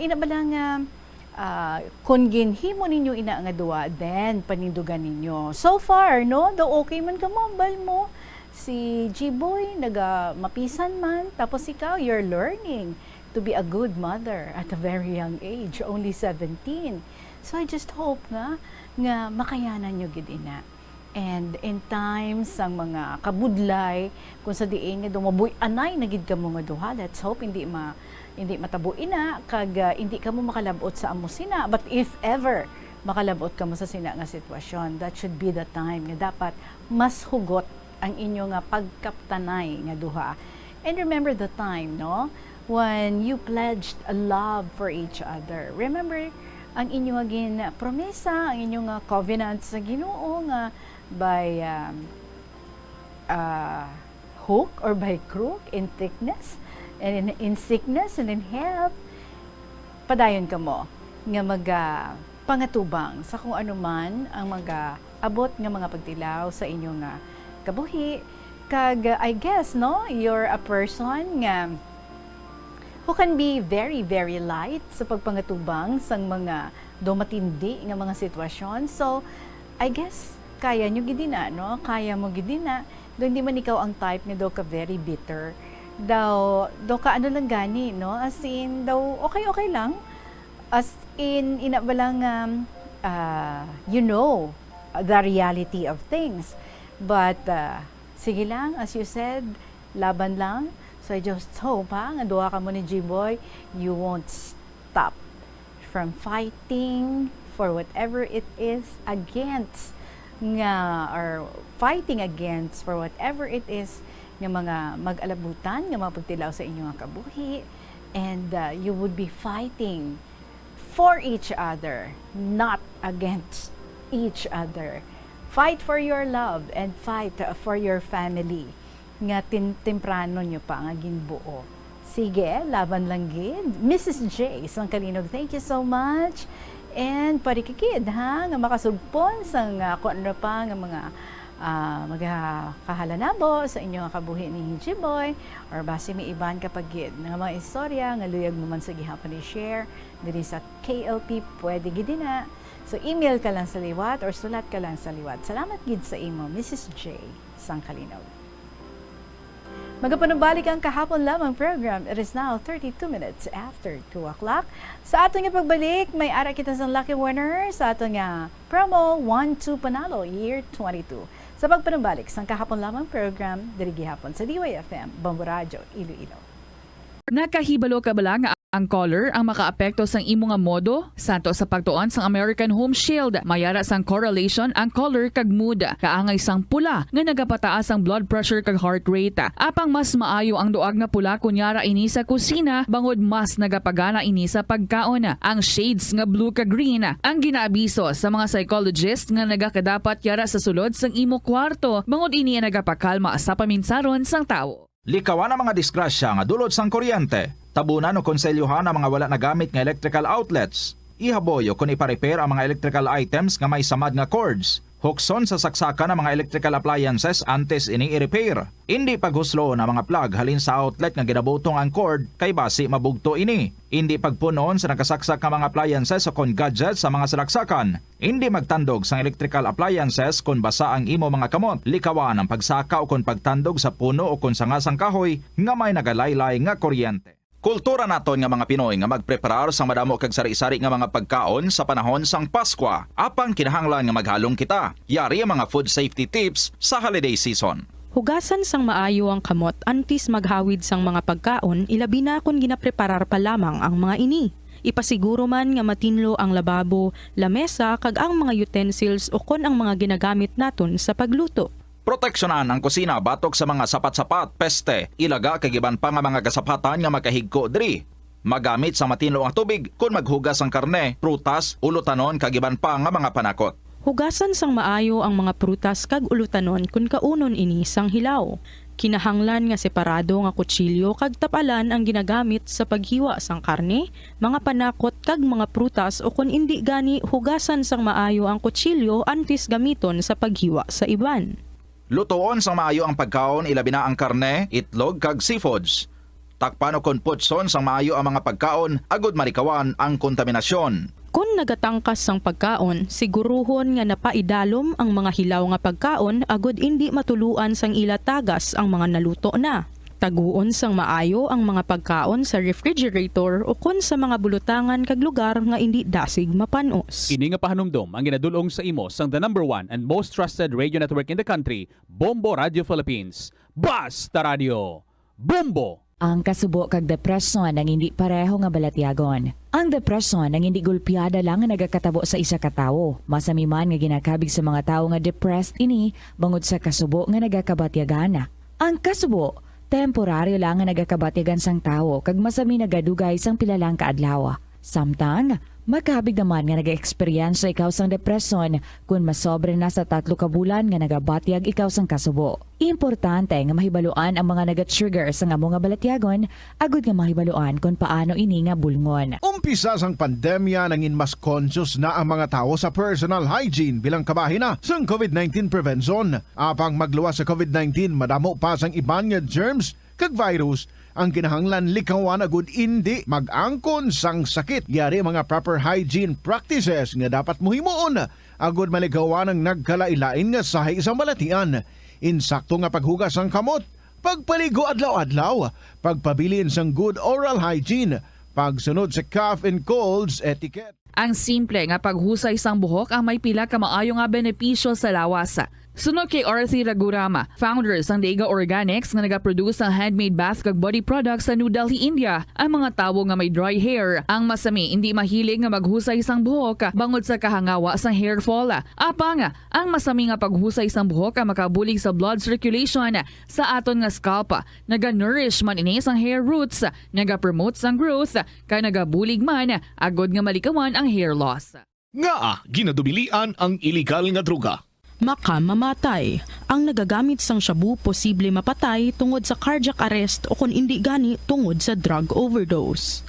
Ina ba lang kung ginhimo ninyo ina nga duwa, then panindugan ninyo. So far, no, daw okay man ka mambal mo. Si G-Boy, mapisan man. Tapos ikaw, you're learning to be a good mother at a very young age, only 17. So I just hope nga makayanan nyo gid ina. And in times ang mga kabudlay, kung sa diin nga dumaboy anay na gid kamo nga duha, let's hope hindi matabo ina kag hindi ka mo makalabot sa amo sina. But if ever makalabot ka mo sa sina nga sitwasyon, that should be the time nga dapat mas hugot ang inyo nga pagkaptanay nga duha. And remember the time, no, when you pledged a love for each other. Remember ang inyo nga promesa, ang inyo nga covenant sa Ginoo nga by hook or by crook, in thickness and in sickness and in health, padayon ka mo nga pangatubang sa kung ano man ang abot nga mga pagtilaw sa inyo nga kabuhi. Kag I guess, no, you're a person nga who can be very, very light sa pagpangatubang sang mga matindi nga mga sitwasyon. So, I guess, kaya nyo gidina, no? Kaya mo gidina. Do hindi man ikaw ang type nga do ka very bitter. Daw ka ano lang gani, no? As in, daw okay lang. As in, ina ba lang, you know, the reality of things. But, sige lang, as you said, laban lang. So I just hope, nga duha ka mo ni G-Boy, you won't stop from fighting for whatever it is against or fighting against for whatever it is nga mga mag-alabutan, nga mga pagtilaw sa inyong kabuhi, and you would be fighting for each other, not against each other. Fight for your love and fight for your family. Nga temprano nyo pa nga ginbuo. Sige, laban lang gid. Mrs. J. Sangkalinog, thank you so much. And parikikid, nga makasugpon sang kung ano pa nga mga magkahalanabo sa inyong kabuhi ni G-Boy, or base may iban kapag gid nga mga istorya nga luyag mo man sa gihapon i-share diri sa KLP, pwede gid na. So email ka lang sa liwat or sulat ka lang sa liwat. Salamat gid sa imo, Mrs. J. Sangkalinog. Magapanubalik ang kahapon lamang program. It is now 32 minutes after 2 o'clock. Sa ato nga pagbalik, may ara kita sa lucky winner sa ato nga promo 1-2 Panalo Year 22. Sa pagpanubalik sa kahapon lamang program, diri gihapon sa DYFM, Bombo Radio, Iloilo. Nakahibalo ka bala nga ang color ang makaapekto sang imo nga modo? Santo sa pagtuon sang American Home Shield, mayara sang correlation ang color kag mood. Kaangay sang pula nga nagapataas ang blood pressure kag heart rate. Apang mas maayo ang duag nga pula kunyara ini sa kusina, bangod mas nagapagana ini sa pagkaon. Ang shades nga blue kag green ang ginaabiso sa mga psychologist nga nagakadapat yara sa sulod sang imo kwarto, bangod ini nagapakalma sa paminsaron sang tawo. Likawan ang mga disgrasya nga dulot sang kuryente. Tabunan o konselyuhan ang mga wala nagamit nga electrical outlets. Ihaboy o kung ipa-repair ang mga electrical items nga may samad nga cords. Hukson sa saksakan ng mga electrical appliances antes ini i-repair. Hindi paghuslo na mga plug halin sa outlet nga ginabutong ang cord kay basi mabugto ini. Hindi pagpunon sa nakasaksak nga mga appliances o kon gadgets sa mga salaksakan. Hindi magtandog sa electrical appliances kung basa ang imo mga kamot. Likawan ang pagsaka o kung pagtandog sa puno o kung sangasang kahoy nga may nagalaylay nga kuryente. Kultura naton nga mga Pinoy nga magpreparar sang madamo kag sari-sari nga mga pagkaon sa panahon sang Pasko. Apang kinahanglan nga maghalong kita. Yari ang mga food safety tips sa holiday season. Hugasan sang maayo ang kamot antes maghawid sang mga pagkaon, ilabi na kung ginapreparar pa lamang ang mga ini. Ipasiguro man nga matinlo ang lababo, lamesa kag ang mga utensils o kon ang mga ginagamit naton sa pagluto. Proteksyonan ang kusina batok sa mga sapat-sapat, peste, ilaga kag iban pa nga mga gasapatan nga makahigko diri. Magamit sa matinlo ang tubig kung maghugas ang karne, prutas, ulutanon kag iban pa nga mga panakot. Hugasan sang maayo ang mga prutas kag ulutanon kun kaunon ini sang hilaw. Kinahanglan nga separado nga kutsilyo kag tapalan ang ginagamit sa paghiwa sang karne, mga panakot kag mga prutas o kun indi gani hugasan sang maayo ang kutsilyo antes gamiton sa paghiwa sa iban. Lutoon sang maayo ang pagkaon, ilabi na ang karne, itlog kag seafoods. Takpan o kon putson sang maayo ang mga pagkaon, agud marikawan ang kontaminasyon. Kung nagatangkas sang pagkaon, siguruhon nga napaidalom ang mga hilaw nga pagkaon agud indi matuluan sang ila tagas ang mga naluto na. Taguon sang maayo ang mga pagkaon sa refrigerator o kun sa mga bulutangan kag lugar nga indi dasig mapanos. Ini nga pahanumdom ang ginadulong sa imo sang the #1 and most trusted radio network in the country, Bombo Radio Philippines. Basta Radio, Bombo! Ang kasubo kag depresyon ang hindi pareho nga balatyagon. Ang depresyon ang hindi gulpiyada lang nga nagakatabo sa isa ka tawo. Masami man nga ginakabig sa mga tawo nga depressed ini bangod sa kasubo nga nagakabatyagana. Ang kasubo temporaryo lang nga nagakabatyagan sang tawo kag masami nagadugay sang pilalang kaadlaw. Samtang makabig naman nga nag-experience ikaw sang depresyon kung masobre na sa 3 ka bulan nga nagabatyag ikaw sang kasubo. Importante nga mahibaluan ang mga naga-trigger sa nga mga balatyagon agud nga mahibaluan kung paano ini nga bulngon. Umpisa sang pandemya nangin mas conscious na ang mga tao sa personal hygiene bilang kabahina sang COVID-19 prevention. Apang magluwas sa COVID-19 madamo pa sang iban nga germs kag virus ang kinahanglan likawan agud indi mag-angkon sang sakit. Yari mga proper hygiene practices nga dapat muhimuon agud maligawan ang nagkalailain nga sahay isang balatian. Insakto nga paghugas sang kamot, pagpaligo adlaw-adlaw, pagpabilin sang good oral hygiene, pagsunod sa cough and colds etiquette. Ang simple nga paghusay sang buhok ang may pila ka maayo nga benepisyo sa lawas. Sunod kay Arthi Ragurama, founder sang Daiga Organics nga nagaproduce ng handmade bath kag body products sa New Delhi, India. Ang mga tawo nga may dry hair, ang masami hindi mahilig nga maghusay sang buhok bangod sa kahangawa sang hair fall. Apang ang masami nga paghusay sang buhok ang makabulig sa blood circulation sa aton nga scalp. Naga-nourish man ini sang hair roots, naga-promote sang growth, kay nagabulig man agod nga malikawan ang hair loss. Nga ginadubilian ang illegal nga droga. Makamamatay. Ang nagagamit sang shabu posible mapatay tungod sa cardiac arrest o kung hindi gani tungod sa drug overdose.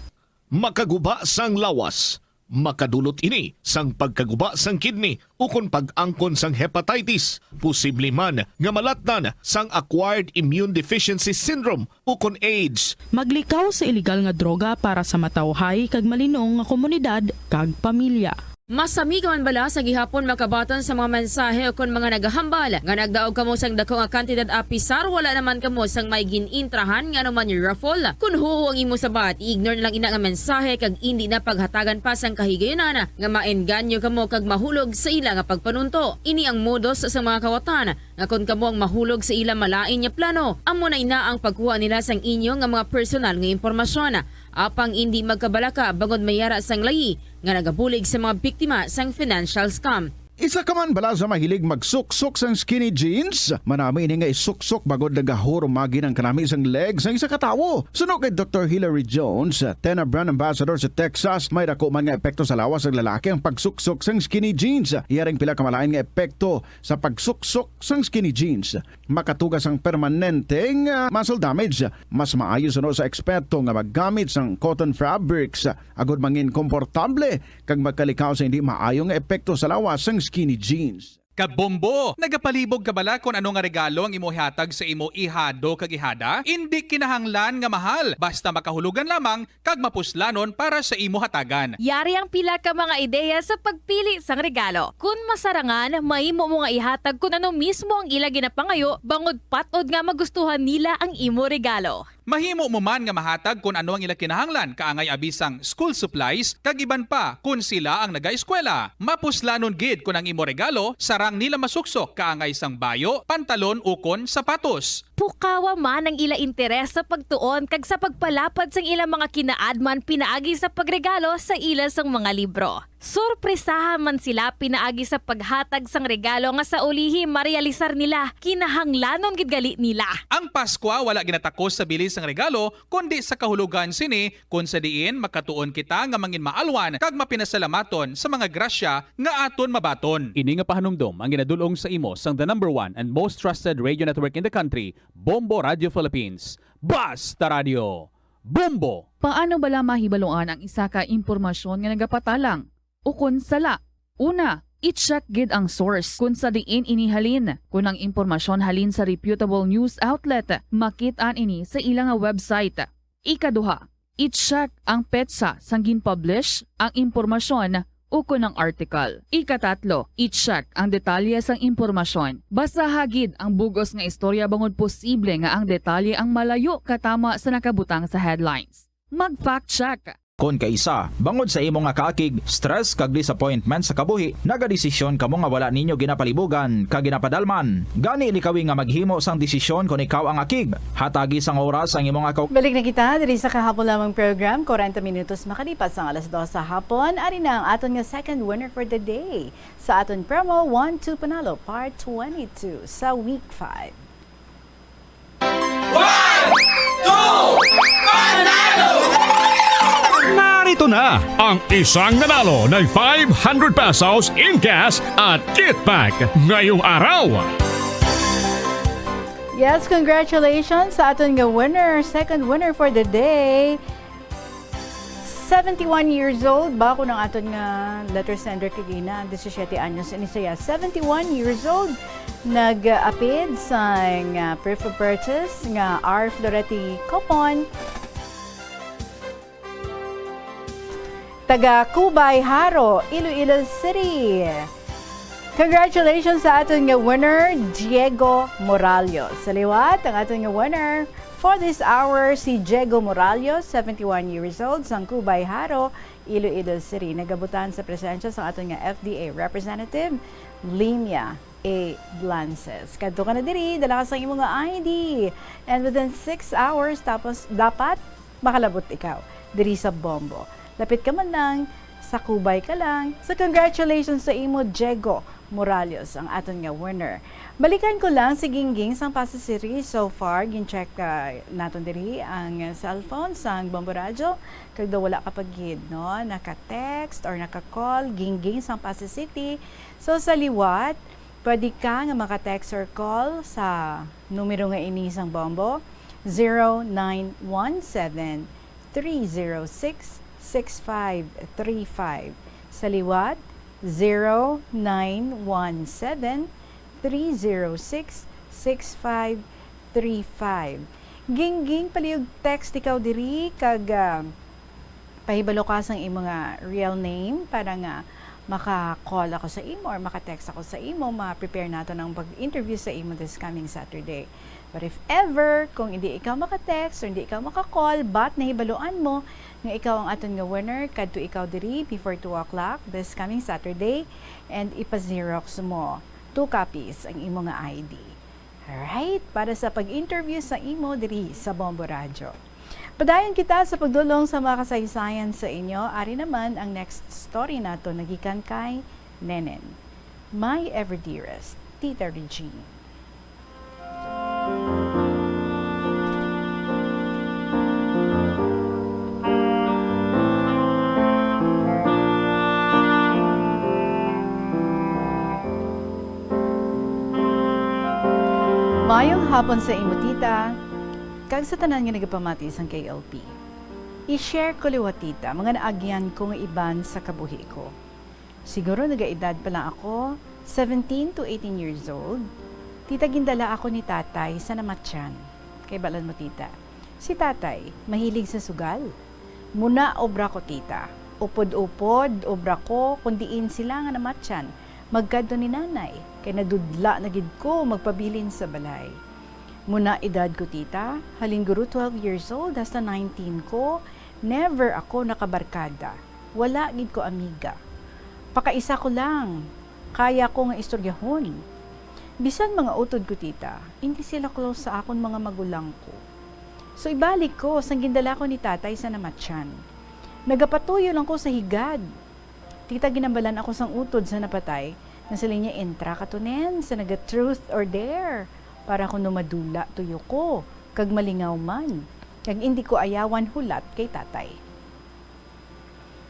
Makaguba sang lawas. Makadulot ini sang pagkaguba sang kidney o kung pag-angkon sang hepatitis. Posible man nga malatnan sang acquired immune deficiency syndrome o kung AIDS. Maglikaw sa illegal nga droga para sa matawhay kag malinong nga komunidad kag pamilya. Masami ka man bala sa gihapon makabatan sa mga mensahe o kon mga nagahambal nga nagdaog kamo sang dako nga kantidad apisar wala naman kamo sang may ginintrahan nga naman yung raffle. Kun huo ang imo sabat, ignore na lang ina nga mensahe kag hindi na paghatagan pa sang kahigayonan nga maenganyo kamo kag mahulog sa ila nga pagpanunto. Ini ang modus sa mga kawatan nga kun kamo ang mahulog sa ila malain nga plano, amo na ina ang pagkuha nila sang inyo nga mga personal nga impormasyon. Apang hindi magkabalaka bangod mayara sang layi nga nagabulig sa mga biktima sang financial scam. Isa ka man bala sa mahilig magsuksok sang skinny jeans? Manami ini nga isuksok bagod nagahurumagi ng kanami isang legs ng isa katawo. Sunog kay Dr. Hilary Jones, Tena brand ambassador sa Texas, may dako man nga epekto sa lawas ng lalaki ang pagsuksok sang skinny jeans. Iyaring pila kamalain nga epekto sa pagsuksok sang skinny jeans. Makatugas ang permanenteng muscle damage. Mas maayo suno sa eksperto nga maggamit sang cotton fabrics. Agod mangin komportable kag magkalikaw sa hindi maayong epekto sa lawas sang skinny jeans. Kabombo! Nagapalibog ka bala kung ano nga regalo ang imo hatag sa imo ihado kag ihada? Hindi kinahanglan nga mahal, basta makahulugan lamang kag mapuslanon para sa imo hatagan. Yari ang pila ka mga ideya sa pagpili sang regalo. Kung masarangan, mahimo mo nga ihatag kung ano mismo ang ila ginapangayo, bangod patod nga magustuhan nila ang imo regalo. Mahimo mo man nga mahatag kung ano ang ila kinahanglan, kaangay abisang school supplies, kag iban pa kung sila ang nagaeskwela. Mapuslanon gid kung ang imo regalo, sarang nila masuksok kaangay sang bayo, pantalon ukon sapatos. Pukawa man ang ila interes sa pagtuon kag sa pagpalapad sang ila mga kinaadman pinaagi sa pagregalo sa ila sang mga libro. Sorpresahan man sila pinaagi sa paghatag sang regalo nga sa ulihim marealisar nila. Kinahanglanon gid gali nila. Ang Pasko wala ginatakos sa bilis ng regalo kundi sa kahulugan sini kung sa diin makatuon kita nga mangin maalwan kag mapinasalamaton sa mga grasya nga aton mabaton. Ini nga pahanumdom ang ginadulong sa imo sang the #1 and most trusted radio network in the country, Bombo Radio Philippines. Basta Radio. Bombo! Paano bala mahibaluan ang isa ka impormasyon nga nagapatalang? O kung sala, una, i-check gid ang source. Kung sa diin inihalin, kung ang impormasyon halin sa reputable news outlet, makitaan ini sa ilang website. Ikaduha, i-check ang petsa sang gin-publish ang impormasyon o kung ang article. Ikatatlo, i-check ang detalye sang impormasyon. Basta hagid ang bugos nga istorya bangod posible nga ang detalye ang malayo katama sa nakabutang sa headlines. Mag-fact check. Kung kaisa, bangod sa imo nga kaakig, stress kag disappointment sa kabuhi, nagadesisyon kamo nga wala ninyo ginapalibugan kag ginapadalman. Gani likawi nga maghimo sang desisyon kung ikaw ang akig. Hatagi sang oras ang imo nga Balik na kita diri sa kahapon lamang program, 40 minutos makalipas ang alas 2 sa hapon. Ari na ang aton nga second winner for the day sa aton promo 1-2 Panalo Part 22 sa Week 5. 1, 2, Panalo! Narito na ang isang nanalo ng 500 pesos in cash at kit pack ngayong araw. Yes, congratulations sa aton nga winner, second winner for the day. 71 years old, bako ng aton nga letter sender kagina, 17 anyos ini siya. 71 years old, nag-apid sa proof of purchase nga R. Floretti Copon. Taga Cubay, Haro, Iloilo City. Congratulations sa aton nga winner, Diego Moralios. Sa liwat, ang aton nga winner for this hour, si Diego Moralios, 71 years old, sang Cubay, Haro, Iloilo City. Nagabutan sa presensya sa aton nga FDA representative, Limia A. Blances. Kadto ka na diri, dala ka sa imong ID. And within 6 hours, tapos dapat makalabot ikaw diri sa Bombo. Lapit ka man lang, sa Cubay ka lang. So congratulations sa imo, Diego Moralios, ang aton nga winner. Balikan ko lang si Gingging sang pasasiri. So far, gin-check naton diri ang cellphone sang Bombo Radio. Kag daw wala ka pagid, no? Naka-text or naka-call, Gingging sang Pasasiti. So sa liwat, pwede ka nga maka-text or call sa numero nga ini sang Bombo, 0917 306 6535. Sa liwat, 0917-306-6535. Gingging, palihog text ikaw diri, kag pahibalo ka sang imo nga real name para nga maka-call ako sa imo or maka-text ako sa imo, ma-prepare nato ng pag-interview sa imo this coming Saturday. But if ever, kung hindi ikaw maka-text or hindi ikaw maka-call, but nahibaluan mo nga ikaw ang aton nga winner, kadto ikaw diri before 2 o'clock this coming Saturday, and ipa-xerox mo 2 copies ang imo nga ID. Alright? Para sa pag-interview sa imo diri sa Bombo Radio. Padayon kita sa pagdulong sa mga kasaysayan sa inyo. Ari naman ang next story nato nagikan kay Nenen. My Ever Dearest, Tita Regine. Mayong hapon sa imo, tita. Kag sa tanan nga nagapamati sang KLP. I-share ko liwat, tita, mga naagyan ko nga iban sa kabuhi ko. Siguro nagaedad pa lang ako, 17 to 18 years old. Tita, gindala ako ni tatay sa namatyan. Kay balan mo, tita. Si tatay, mahilig sa sugal. Muna obra ko, tita. Upod-upod, obra ko, kundiin sila nga namatyan. Magkadto ni nanay, kay nadudla na gid ko magpabilin sa balay. Muna edad ko, tita, halinguro 12 years old hasta 19 ko, never ako nakabarkada. Wala gid ko amiga. Pakaisa ko lang, kaya ko nga istoryahon. Bisan mga utod ko, tita, hindi sila close sa akon mga magulang ko. So ibalik ko sang gindala ko ni tatay sa namatyan. Nagapatuyo lang ko sa higad. Tita, ginambalan ako sang utod sa napatay. Nasa linya entra katunen sa naga truth or dare. Para ko numadula tuyo ko. Kag malingaw man. Kag hindi ko ayawan hulat kay tatay.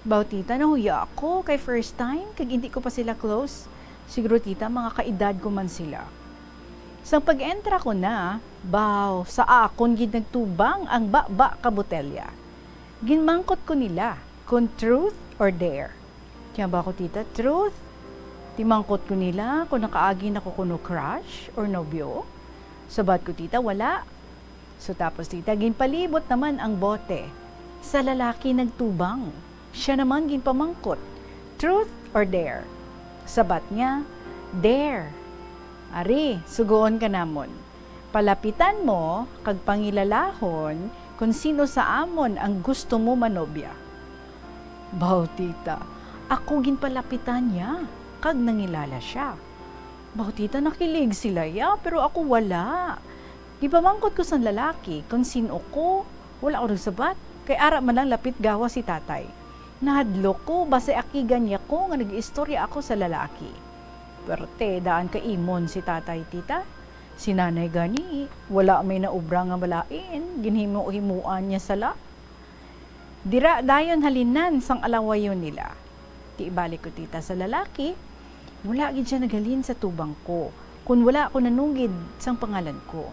Baw tita, nahuya ako kay first time. Kag hindi ko pa sila close. Siguro tita, mga kaedad ko man sila. Sang pag-entra ko na, baw, sa akon gid nagtubang ang ba ka botelya. Ginmangkot ko nila kung truth or dare. Kaya ba ko tita, truth? Timangkot ko nila kung nakaagi na ko kuno crush or nobyo. Sabat ko tita, wala. So tapos tita, ginpalibot naman ang bote. Sa lalaki nagtubang. Siya naman ginpamangkot. Truth or dare? Sabat niya, dare. Ari, sugoon ka namon. Palapitan mo, kag pangilalahon, kung sino sa amon ang gusto mo manobya. Baw tita, ako ginpalapitan niya, kag nangilala siya. Baw tita, nakilig sila ya, pero ako wala. Gipamangkot ko sa lalaki, kung sino ko, wala ako nagsabat. Kay ara man lang lapit gawa si tatay. Nahadlo ko, base akigan niya ko, nga nag-istorya ako sa lalaki. Pero te, daan ka imon si tatay tita. Si nanay gani, wala may naubra nga malain, ginhimo-himuan niya sala. Dira dayon halinan sang alawayon nila. Ti ibalik ko tita sa lalaki, wala gid siya naghalin sa tubang ko, kun wala ako nanunggid sang pangalan ko.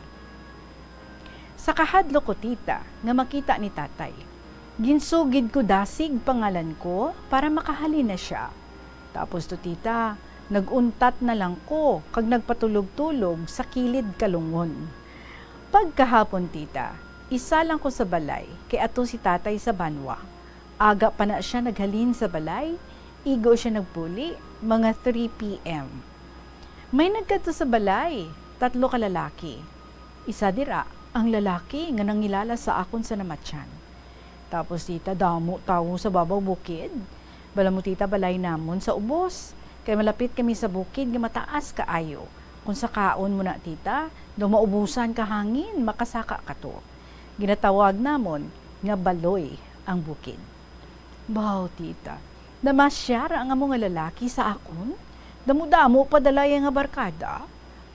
Sa kahadlo ko tita, nga makita ni tatay, ginsugid ko dasig pangalan ko para makahalin na siya. Tapos to tita, naguntat na lang ko kag nagpatulog-tulog sa kilid kalungon. Pagkahapon tita, isa lang ko sa balay kay ato si tatay sa banwa. Aga pa na siya naghalin sa balay, igo siya nagpuli, mga 3 p.m. May nagkadto sa balay, 3 ka lalaki. Isa dira, ang lalaki nga nangilala sa akon sa namatyan. Tapos tita, damo tawo sa babaw bukid. Bala mo tita, balay namon sa ubos. Kaya malapit kami sa bukid nga mataas kaayo. Kung sa kaon mo na tita, daw maubusan ka hangin, makasaka ka to. Ginatawag namon nga baloy ang bukid. Baw tita, namasyara ang among lalaki sa akon. Damo-damo padalaya nga barkada.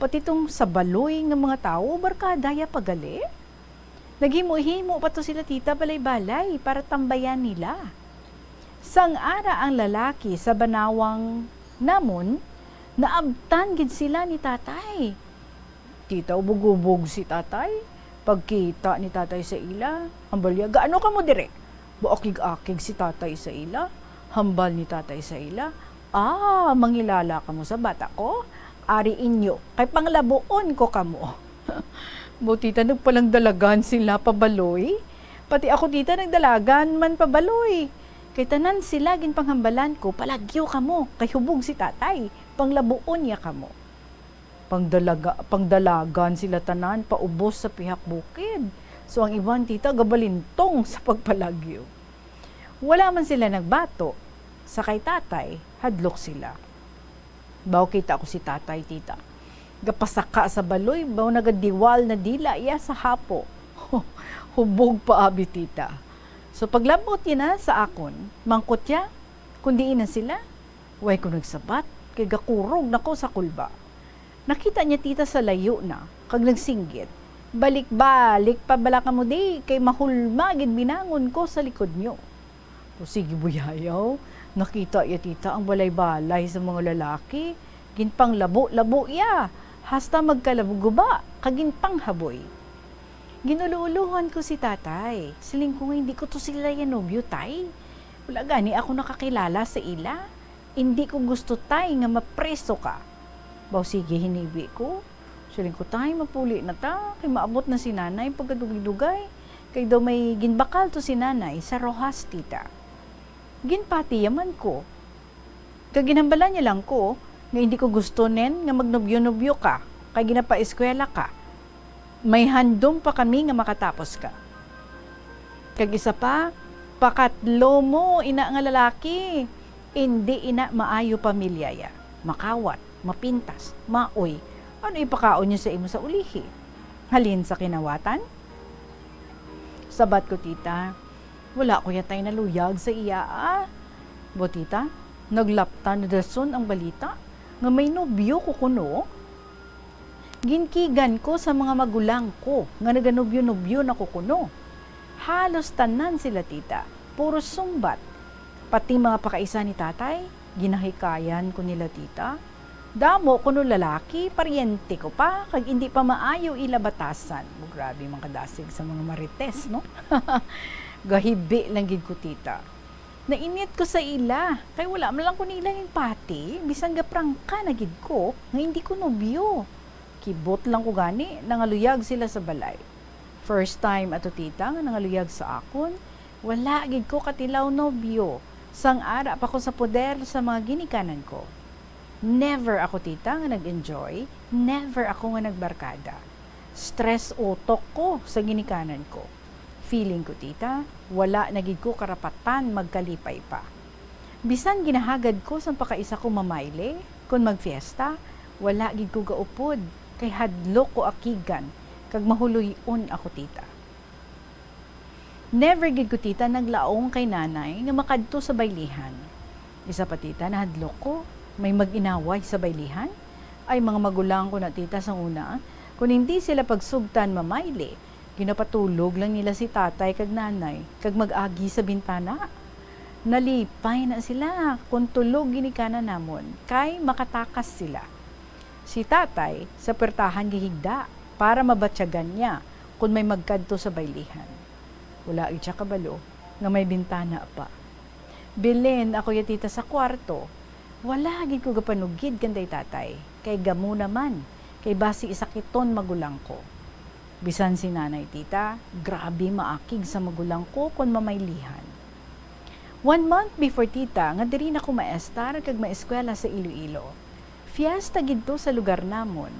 Pati tong sa baloy nga mga tao, barkada ya pagali. Naghimo-himo pa to sila tita balay-balay para tambayan nila. Sang-ara ang lalaki sa banawang namon, naabtan gid sila ni tatay. Tita, ubog-ubog si tatay. Pagkita ni tatay sa ila, hambal ya, gaano ka mo dire? Buakig-akig si tatay sa ila, hambal ni tatay sa ila. Mangilala ka mo sa bata ko? Ari inyo, kay panglabuon ko kamo. Tita, nagpalang dalagan sila pabaloy. Pati ako tita, nagdalagan man pabaloy. Kay tanan sila ginpanghambalan ko, palagyo kamo, kay hubog si tatay, panglabuon niya kamo. Pangdalagan sila tanan, paubos sa pihak bukid. So ang ibang tita, gabalintong sa pagpalagyo. Wala man sila nagbato, sa kay tatay, hadlok sila. Baw kita ko si tatay tita. Gapasaka sa baloy, baw nagadiwal na dila iya sa hapo. Hubog pa abi tita. So paglabot niya na sa akon, mangkot niya, kundi na sila, way ko nagsabat, kay gakurog na ko sa kulba. Nakita niya tita sa layo na, kag nagsinggit, balik-balik pabala ka mo di, kay mahulma gid binangon ko sa likod niyo. O sige buyayaw, nakita ya tita ang balay-balay sa mga lalaki, ginpang labo-labo ya, hasta magkalabuguba, kaginpang haboy. Ginuluuluhan ko si tatay. Siling ko nga hindi ko to sila yanobyo, tay. Wala gani ako nakakilala sa ila. Hindi ko gusto, tay, nga mapreso ka. Baw sige, hinibi ko. Siling ko, tay, mapuli na ta. Kay maabot na si nanay pagkadugay-dugay. Kay daw may ginbakal to si nanay sa Rojas, tita. Ginpati yaman ko. Kaginhambalan niya lang ko, nga hindi ko gusto nen nga magnobyo-nobyo ka. Kay ginapa-eskwela ka. May handom pa kami nga makatapos ka. Kag isa pa, pakatlo mo ina nga lalaki, hindi ina maayo pamilyaya. Makawat, mapintas, maoy. Ano ipakaon niyo sa imo sa ulihi? Halin sa kinawatan? Sabat ko tita, wala ko yatay naluyag sa iya. Bo tita, Naglaptan na dason ang balita nga may nobyo ko kuno. Ginkigan ko sa mga magulang ko nga naganobyo-nobyo na ko kuno. Halos tanan sila tita, puro sumbat. Pati mga pakaisa ni tatay, ginahikayan ko nila tita. Damo kuno lalaki, paryente ko pa, kag hindi pa maayo ilabatasan. Grabe mga kadasig sa mga marites, no? Gahibi lang gid ko tita. Nainit ko sa ila, kay wala man lang ko nila yung pati, bisan gaprangka na gid ko, nga hindi ko nobyo. Kibot lang ko gani, nangaluyag sila sa balay. First time ato tita nga nangaluyag sa akon, wala gid ko katilaw nobyo. Sang ara pa ko sa poder sa mga ginikanan ko. Never ako tita nga nag-enjoy, never ako nga nagbarkada. Stress utok ko sa ginikanan ko. Feeling ko tita, wala nagid ko karapatan magkalipay pa. Bisan ginahagad ko sa pakaisa ko mamayle, kung magfiesta, wala gid ko gaupod, kay hadlok ko akigan, kag mahuloyon ako tita. Never gid ko tita naglaong kay nanay nga makadto sa baylihan. Isa pa tita na hadlok ko, may mag-inaway sa baylihan? Ay mga magulang ko na tita sa una, kung hindi sila pagsugtan mamayle, ginapatulog lang nila si tatay kag nanay, kag mag-agi sa bintana. Nalipay na sila, kung tulog ginikana namon, kay makatakas sila. Si tatay, sa pertahan gihigda, para mabatyagan niya, kung may magkadto sa baylihan. Wala siya kabalo, nga may bintana pa. Bilin ako ya tita sa kwarto, wala gid ko gapanugid kanday tatay, kay gamo naman, kay basi isakiton magulang ko. Bisan si nanay tita, grabe maakig sa magulang ko kon mamaylihan. 1 month before tita, nga diri na ko maestar kag maeskwela sa Iloilo. Fiesta gid to sa lugar namon.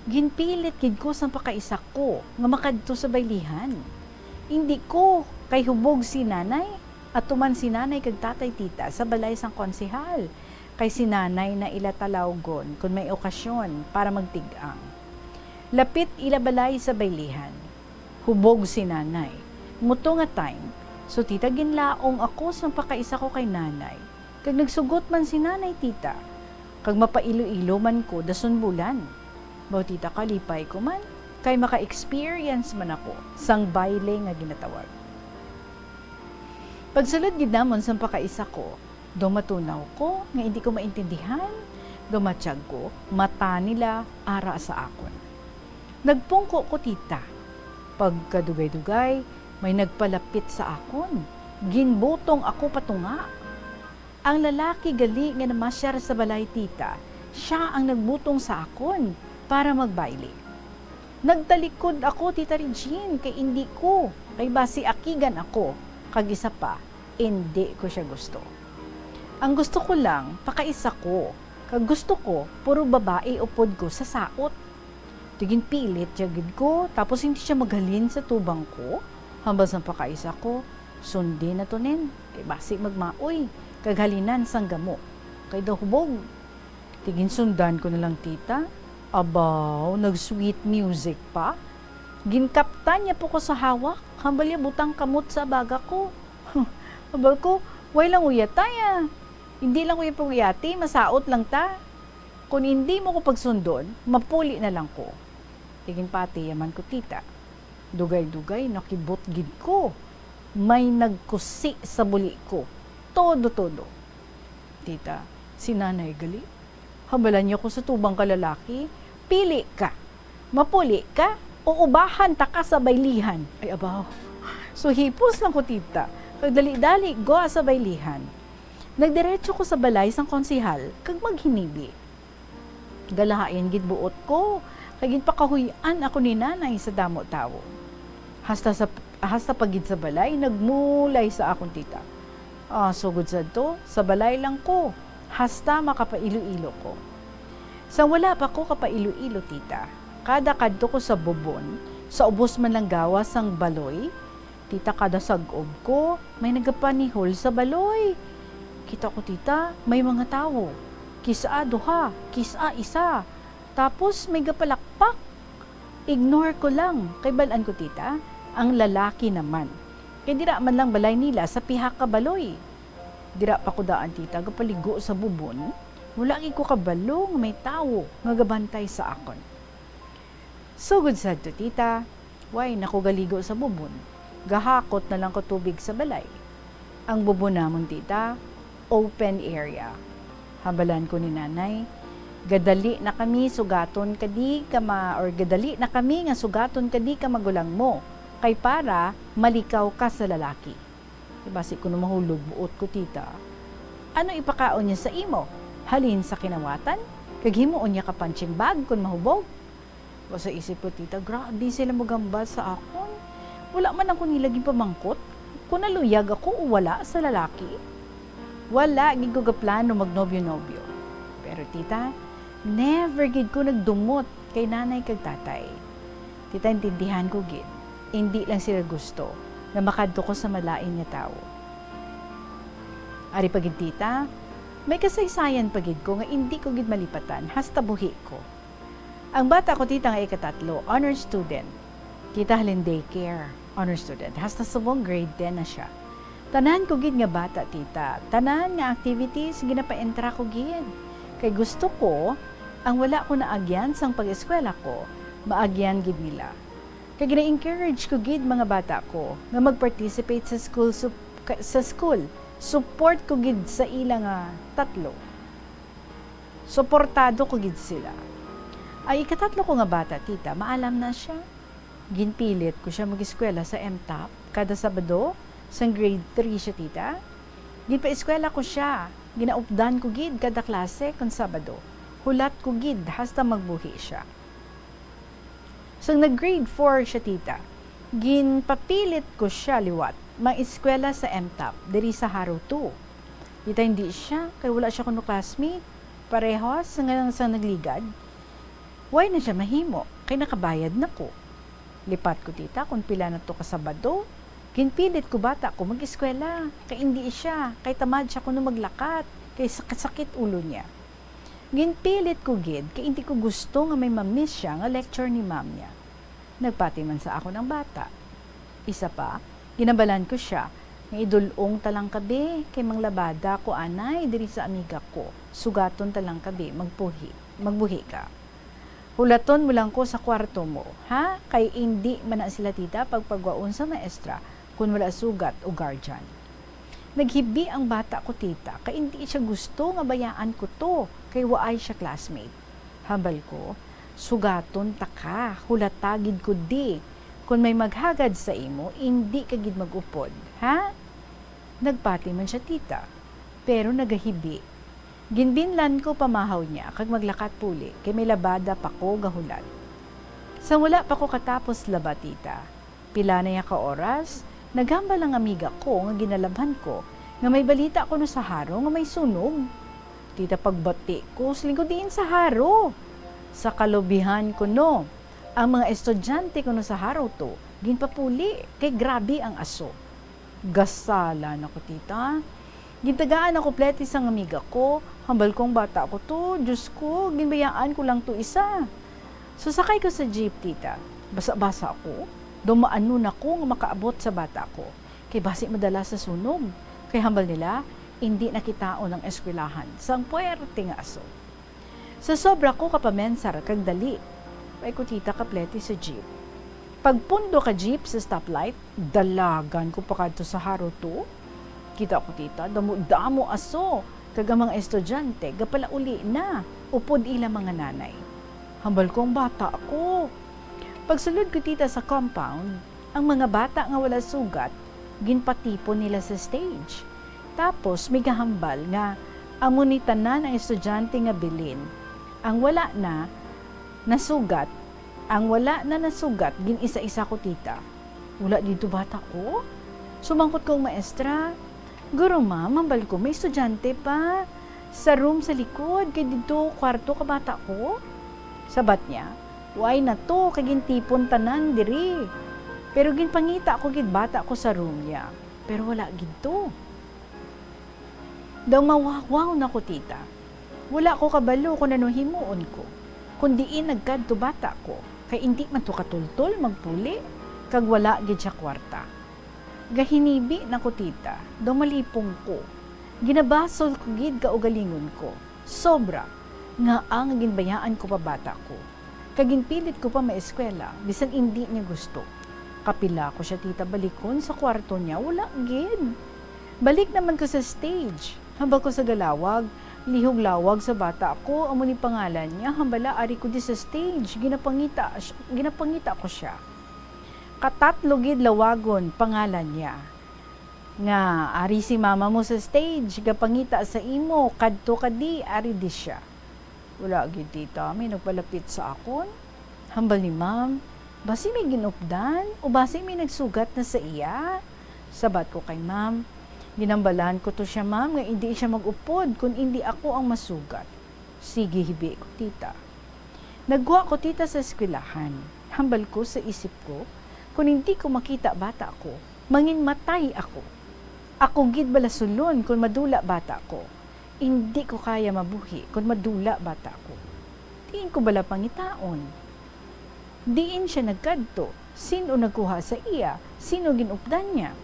Ginpilit gid ko sang pakaisa ko nga makadto sa baylihan. Hindi ko kay hubog si nanay, at tuman si nanay kag tatay tita sa balay sang konsehal. Kay si nanay na ilatalawgon kung may okasyon para magtigang. Lapit ilabalay sa baylihan. Hubog si nanay. Muto nga time, so tita ginlaong ako sa pakaisa ko kay nanay. Kag nagsugot man si nanay tita, kag mapailo-ilo man ko dason bulan. Baw tita kalipay ko man, kay maka-experience man ako sang baile nga ginatawag. Pagsulod gid namon sa pakaisa ko, dumatunaw ko nga hindi ko maintindihan, dumatsyag ko, mata nila ara sa akon. Nagpungko ko tita. Pagkadugay-dugay, may nagpalapit sa akon. Ginbutong ako patunga. Ang lalaki gali nga namasyar sa balay tita, siya ang nagbutong sa akon para magbaile. Nagtalikod ako tita Regine kay hindi ko, kay basi akigan ako, kag isa pa, hindi ko siya gusto. Ang gusto ko lang, pakaisa ko. Kag gusto ko, puro babae upod ko sa saot. Tigin pilit, jagid ko, tapos hindi siya maghalin sa tubang ko. Hambang sa pakaisa ko, sundin na to nin. Kay basi magmaoy, kag halinan sang gamo. Kay daw hubog. Tigin sundan ko na lang tita. Abaw, nag-sweet music pa. Ginkaptan niya po ko sa hawak. Hambal niya butang kamot sa baga ko. Hambal ko, way lang uyataya. Hindi lang ko yung panguyati, masaot lang ta. Kung hindi mo ko pagsundon, mapuli na lang ko. Tigin pati yaman ko tita. Dugay-dugay, nakibot gid ko. May nagkusi sa buli ko. Todo-todo. Tita, si nanay gali. Hambalan niyo ko sa tubang kalalaki. Pili ka. Mapuli ka o ubahan ta ka sa baylihan. Ay abaw. So hipos lang ko tita. Pagdali-dali, go sa baylihan. Nagdiretso ko sa balay sang konsehal, kag maghinibi. Galahain gid buot ko, kag ginpakahuyan ako ni nanay sa damo tawo. Hasta pagid sa balay, nagmulay sa akong tita. Sugod sa to, sa balay lang ko, hasta makapailo-ilo ko. Sa wala pa ko kapailo-ilo tita, kada kadto ko sa bubon, sa ubos man lang gawas sang baloy, tita kada sag-ob ko, may nagapanihol sa baloy. Kita ko tita, may mga tao. Kisa duha, kisa isa. Tapos may gapalakpak. Ignore ko lang. Kay balaan ko tita, ang lalaki naman. Kaya di man lang balay nila sa pihak ka baloy. Dira pa ko daan tita, gapaligo sa bubon. Wala gi ko kabalo nga may tawo nga gabantay sa akon. Sugod sad to tita, why nako galigo sa bubon. Gahakot na lang ko tubig sa balay. Ang bubon namon tita, open area. Habalan ko ni nanay, gadali na kami sugaton kadi ka gadali na kami nga sugaton kadi ka magulang mo. Kay para malikaw ka sa lalaki. Basi ko na mahulog buot ko tita. Ano ipakaon niya sa imo? Halin sa kinawatan? Kaghimuon niya ka punching bag kung mahubog? O sa isip ko tita, grabe sila magambal sa akon. Wala man ako nilaging pamangkot. Kung naluyag ako o wala sa lalaki. Wala gid ko gaplano magnobyo-nobyo. Pero tita, never gid ko nagdumot kay nanay kag tatay. Tita, intindihan ko gid. Hindi lang sila gusto na makadto ko sa malain nga tao. Ari pagid tita, may kasaysayan pagid ko nga hindi ko gid malipatan hasta buhi ko. Ang bata ko tita nga ika-3, honor student. Kita halin daycare, honor student. Hasta subong grade 10 na siya. Tanan ko gid nga bata tita. Tanan nga activities ginapa-entra ko gid. Kay gusto ko ang wala ko naagyan sang pag-eskwela ko, maagyan gid nila. Kaya gina-encourage ko gid mga bata ko nga mag-participate sa school. Support ko gid sa ilang 3. Suportado ko gid sila. Ay ika-3 ko nga bata tita, maalam na siya. Ginpilit ko siya mag-eskwela sa MTAP kada Sabado, sang grade 3 siya tita. Ginpa-eskwela ko siya. Ginaupdan ko gid kada klase kung Sabado. Hulat ko gid hasta magbuhi siya. So, nag-grade 4 siya, tita. Ginpapilit ko siya liwat. Mag-eskwela sa MTAP, diri sa Haro 2. Tita, hindi siya, kaya wala siya kuno classmate. Parehos, sa nagligad. Why na siya mahimo? Kaya nakabayad na ko. Lipat ko, tita, kung pila na to kasabado. Ginpilit ko bata ko mag-eskwela. Kaya hindi siya, kaya tamad siya kuno maglakat. Kaya sakit ulo niya. Ginpilit ko gid, kaya hindi ko gusto nga may mamiss siya nga lecture ni ma'am niya. Nagpati man sa ako ng bata. Isa pa, ginabalan ko siya, nga idulong talang kabe, kay manglabada ko anay, diri sa amiga ko, sugaton talang kabe, magbuhi ka. Hulaton mo lang ko sa kwarto mo, ha? Kay hindi man na sila tita pagpagwaon sa maestra, kung wala sugat o guardian. Naghibi ang bata ko tita, kay hindi siya gusto nga bayaan ko to, kay waay siya classmate. Hambal ko, sugaton ta ka, hulatagid ko di. Kung may maghagad sa imo, hindi ka gid magupod, ha? Nagpati man siya tita, pero nagahibi. Ginbinlan ko pamahaw niya, kag maglakat puli, kay may labada pa ko gahulat. Sa wala pa ko katapos laba tita, pila na ka oras, naghambal ang amiga ko nga ginalabhan ko nga may balita ko no sa Haro nga may sunog. Tita pagbati ko, slingko diin sa Haro. Sa kalubihan ko no, ang mga estudyante ko no sa Haro to, ginpapuli, kay grabe ang aso. Gasala na ko tita. Gintagaan ako pletis ang amiga ko, hambal kong bata ko to, Diyos ko, ginbayaan ko lang to isa. So sakay ko sa jeep tita, basa-basa ako. Dumaan nun ako nga makaabot sa bata ko. Kay basi madala sa sunog. Kay hambal nila, hindi nakitaon ng eskwelahan. Sang puwerte nga aso. Sa sobra ko kapamensar kag dali. Ay ko tita kapleti sa jeep. Pagpundo ka jeep sa stoplight, dalagan ko pa kadto sa Haro 2. Kita ko tita, damo aso. Kag ang mga estudyante, gapala uli na. Upod ila mga nanay. Hambal ko ang bata ako. Pagsulod ko tita sa compound, ang mga bata nga wala sugat, ginpatipon nila sa stage. Tapos may gahambal nga amunitanan ang estudyante nga bilin. Ang wala na nasugat, gin isa-isa ko tita. Wala dito bata ko? Sumangkot ko ang maestra. Guro ma'am, hambal ko, may estudyante pa. Sa room sa likod, kay dito kwarto ka bata ko. Sabat niya, why na to, kagintipon tanan diri. Pero ginpangita ko gid bata ko sa room niya. Pero wala gid to. Daw mawawaw na ko tita. Wala ko kabalo kung ano himuon ko. Kundiin nagkadto bata ko. Kay hindi man to katultol magpuli. Kag wala gid siya kwarta. Gahinibi na ko tita. Daw malipong ko. Ginabasol ko gid kaugalingon ko. Sobra nga ang ginbayaan ko pa bata ko. Kaginpilit ko pa maeskwela, bisan hindi niya gusto. Kapila ko siya tita balikon sa kwarto niya, wala gid. Balik naman ko sa stage. Hambal ko sa galawag, lihog lawag sa bata ko, amo ni pangalan niya, hambala ari ko di sa stage, ginapangita ko siya. Katatlo gid lawagon pangalan niya. Nga ari si mama mo sa stage, gapangita sa imo, kadto kadi ari di siya. Wala gid tita, may nagpalapit sa akon. Hambal ni ma'am, basi may ginupdan o basi may nagsugat na sa iya. Sabat ko kay ma'am, ginambalan ko to siya ma'am, nga hindi siya mag-upod kung hindi ako ang masugat. Sige hibi ko tita. Nagwa ko tita sa eskwelahan. Hambal ko sa isip ko, kung hindi ko makita bata ko, mangin matay ako. Ako gid balasulon kung madula bata ko. Hindi ko kaya mabuhi kung madula bata ko. Diin ko bala pangitaon. Diin siya nagkadto. Sino nagkuha sa iya? Sino ginupdan niya?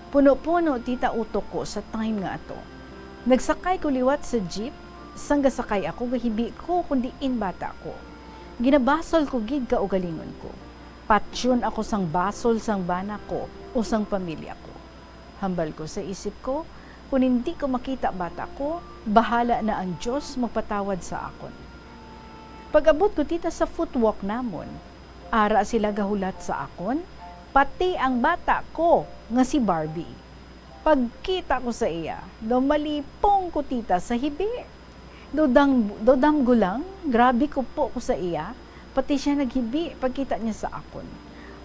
Puno-puno tita utok ko sa time nga ato. Nagsakay ko liwat sa jeep, sangga sakay ako, gahibi ko kung diin bata ko. Ginabasol ko gid kaugalingon ko. Patsyon ako sang basol sang bana ko o sang pamilya ko. Hambal ko sa isip ko, kung hindi ko makita bata ko, bahala na ang Diyos magpatawad sa akon. Pag-abot ko tita sa footwalk namon, ara sila gahulat sa akon, pati ang bata ko nga si Barbie. Pagkita ko sa iya, malipong ko tita sa hibi. Dodam gulang, grabe ko po ko sa iya, pati siya naghibi pagkita niya sa akon.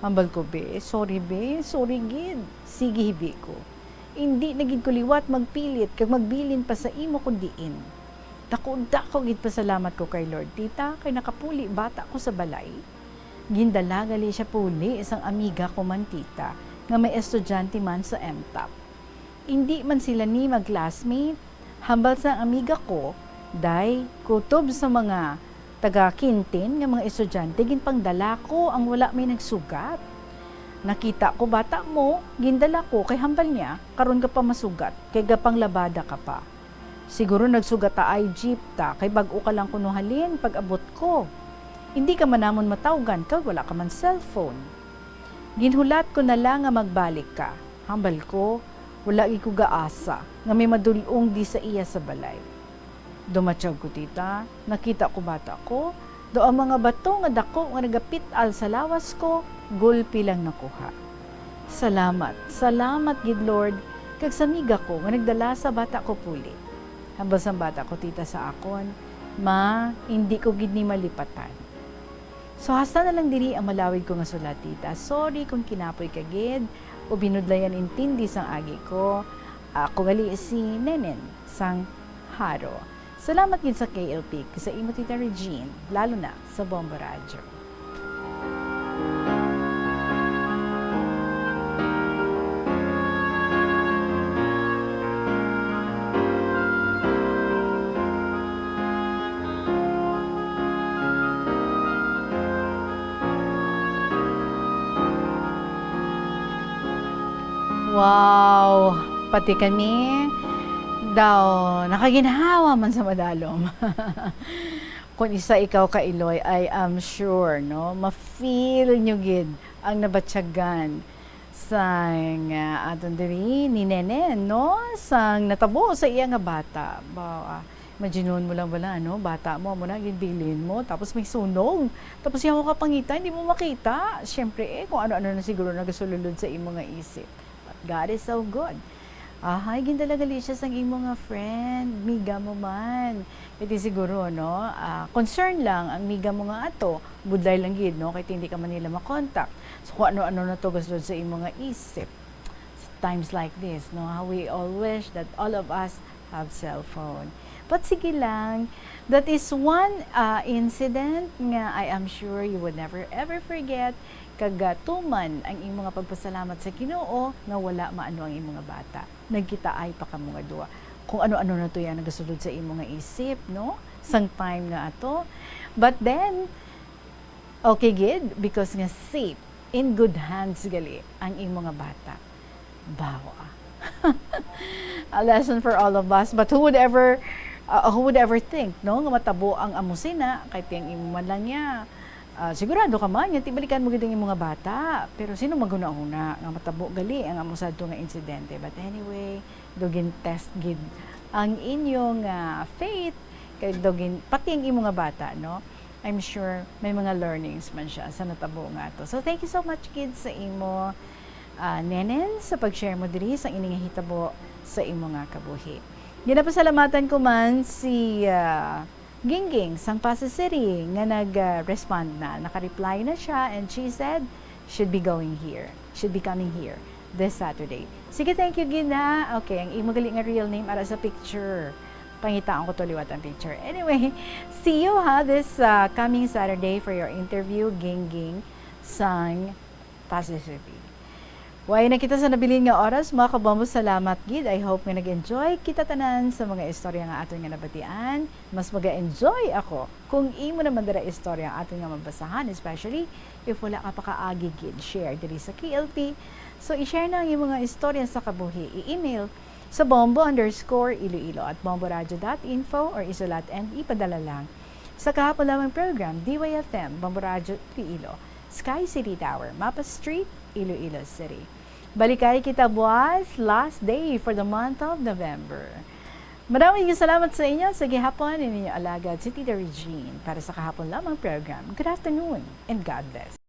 Hambal ko sorry gid, sige hibi ko. Hindi nagid ko liwat magpilit kag magbilin pa sa imo kundiin. Dako gid pasalamat ko kay Lord tita kay nakapuli bata ko sa balay. Gindalagali siya puli isang amiga ko man tita nga may estudyante man sa MTAP. Hindi man sila ni mag-classmate, hambal sa amiga ko, day kutob sa mga taga-kintin nga mga estudyante ginpangdala ko ang wala may nagsugat. Nakita ko bata mo, gindala ko kay hambal niya, karon ka pa masugat, kay gapang labada ka pa. Siguro nagsugat ta ay jeep ta, kay bag-o ka lang kunuhalin pag abot ko. Hindi ka man namon matawgan, kag wala ka man cellphone. Ginhulat ko na lang nga magbalik ka. Hambal ko, wala ko gaasa, nga may madulong di sa iya sa balay. Dumatsyag ko tita, nakita ko bata ko, do ang mga bato nga dako nga nagapit al sa lawas ko, gulpi lang nakuha. Salamat gid Lord, kag sa amiga ko nga nagdala sa bata ko puli. Hambal sa bata ko tita sa akon, ma, hindi ko gid ni malipatan. So hasta na lang diri ang malawig ko nga sulat tita. Sorry kung kinapoy ka gid o binudlayan intindi sang agi ko. Ako gali si Nenen sang Haro. Salamat gid sa KLP, sa imo tita Regine, lalo na sa Bombo Radio. Wow, pati kami daw nakaginhawa man sa madalom. Kung isa ikaw ka Iloy, I am sure no ma-feel nyo gid ang nabatsyagan sang aton diri ni Nenen no sang natabo sa iya nga bata. Imagineon mo lang wala no, bata mo na ginbilin mo tapos may sunog. Tapos yaw ka pangita, hindi mo makita. Syempre kung ano-ano na siguro nagasululod sa imo nga isip. But God is so good. Ahay, gindalagali siya sang imo nga friend, miga mo man. Iti siguro, no, concern lang ang miga mo nga ato, budlay lang gid, no, kaya hindi ka man nila makontak. So, kung ano-ano na to gusto sa imo nga isip. Times like this, no, how we all wish that all of us have cell phone. But sige lang, that is one incident nga I am sure you would never ever forget. Kagatuman ang imong nga pagpasalamat sa Ginoo nga wala maano ang imong nga bata. Nagkita ay pa kamo nga duwa. Kung ano-ano na to yan nagasulod sa imong nga isip, no? Sang time nga ato. But then, okay gid because nga safe, in good hands gali ang imong nga bata. Bawa. A lesson for all of us. But who would ever think, no? Nga matabo ang amusina, kay tiyang imuman lang niya. Sigurado ka man, yan, tibalikan mo gid ang mga bata. Pero sino maguna-una nga matabo gali ang amusad to nga insidente. But anyway, dugin test gid ang inyong faith, kay dugin, pati ang imong nga bata, no? I'm sure may mga learnings man siya sa natabo nga to. So thank you so much, kids, sa imo nenen, sa pag-share mo diri sa ining hitabo sa imo nga kabuhi. Ginapasalamatan ko man si Gingging sang Pasay City nga nag-respond na. Naka-reply na siya and she said should be coming here this Saturday. Sige, thank you, Gina. Okay, ang imo gali nga real name ara sa picture. Pangitaan ko to liwat ang picture. Anyway, see you this coming Saturday for your interview, Gingging sang Pasay City. Way na kita sa nabilin nga oras, mga kabombo, salamat gid. I hope nga nag-enjoy kita tanan sa mga istorya nga aton nga nabatian. Mas maga-enjoy ako kung imo naman dira istorya ang aton nga mabasahan, especially if wala ka pa kaagi gid share diri sa KLP. So i-share na ang imo nga istorya sa kabuhi. I-email sa bombo_iloilo at bomboradio.info or isulat and ipadala lang sa kahapon lamang program DYFM Bombo Radio Iloilo, Sky City Tower, Mapa Street, Iloilo City. Balikay kita buwas, last day for the month of November. Maraming salamat sa inyo sa gihapon, inyong alagad si Tita Regine para sa kahapon lamang program. Good afternoon and God bless.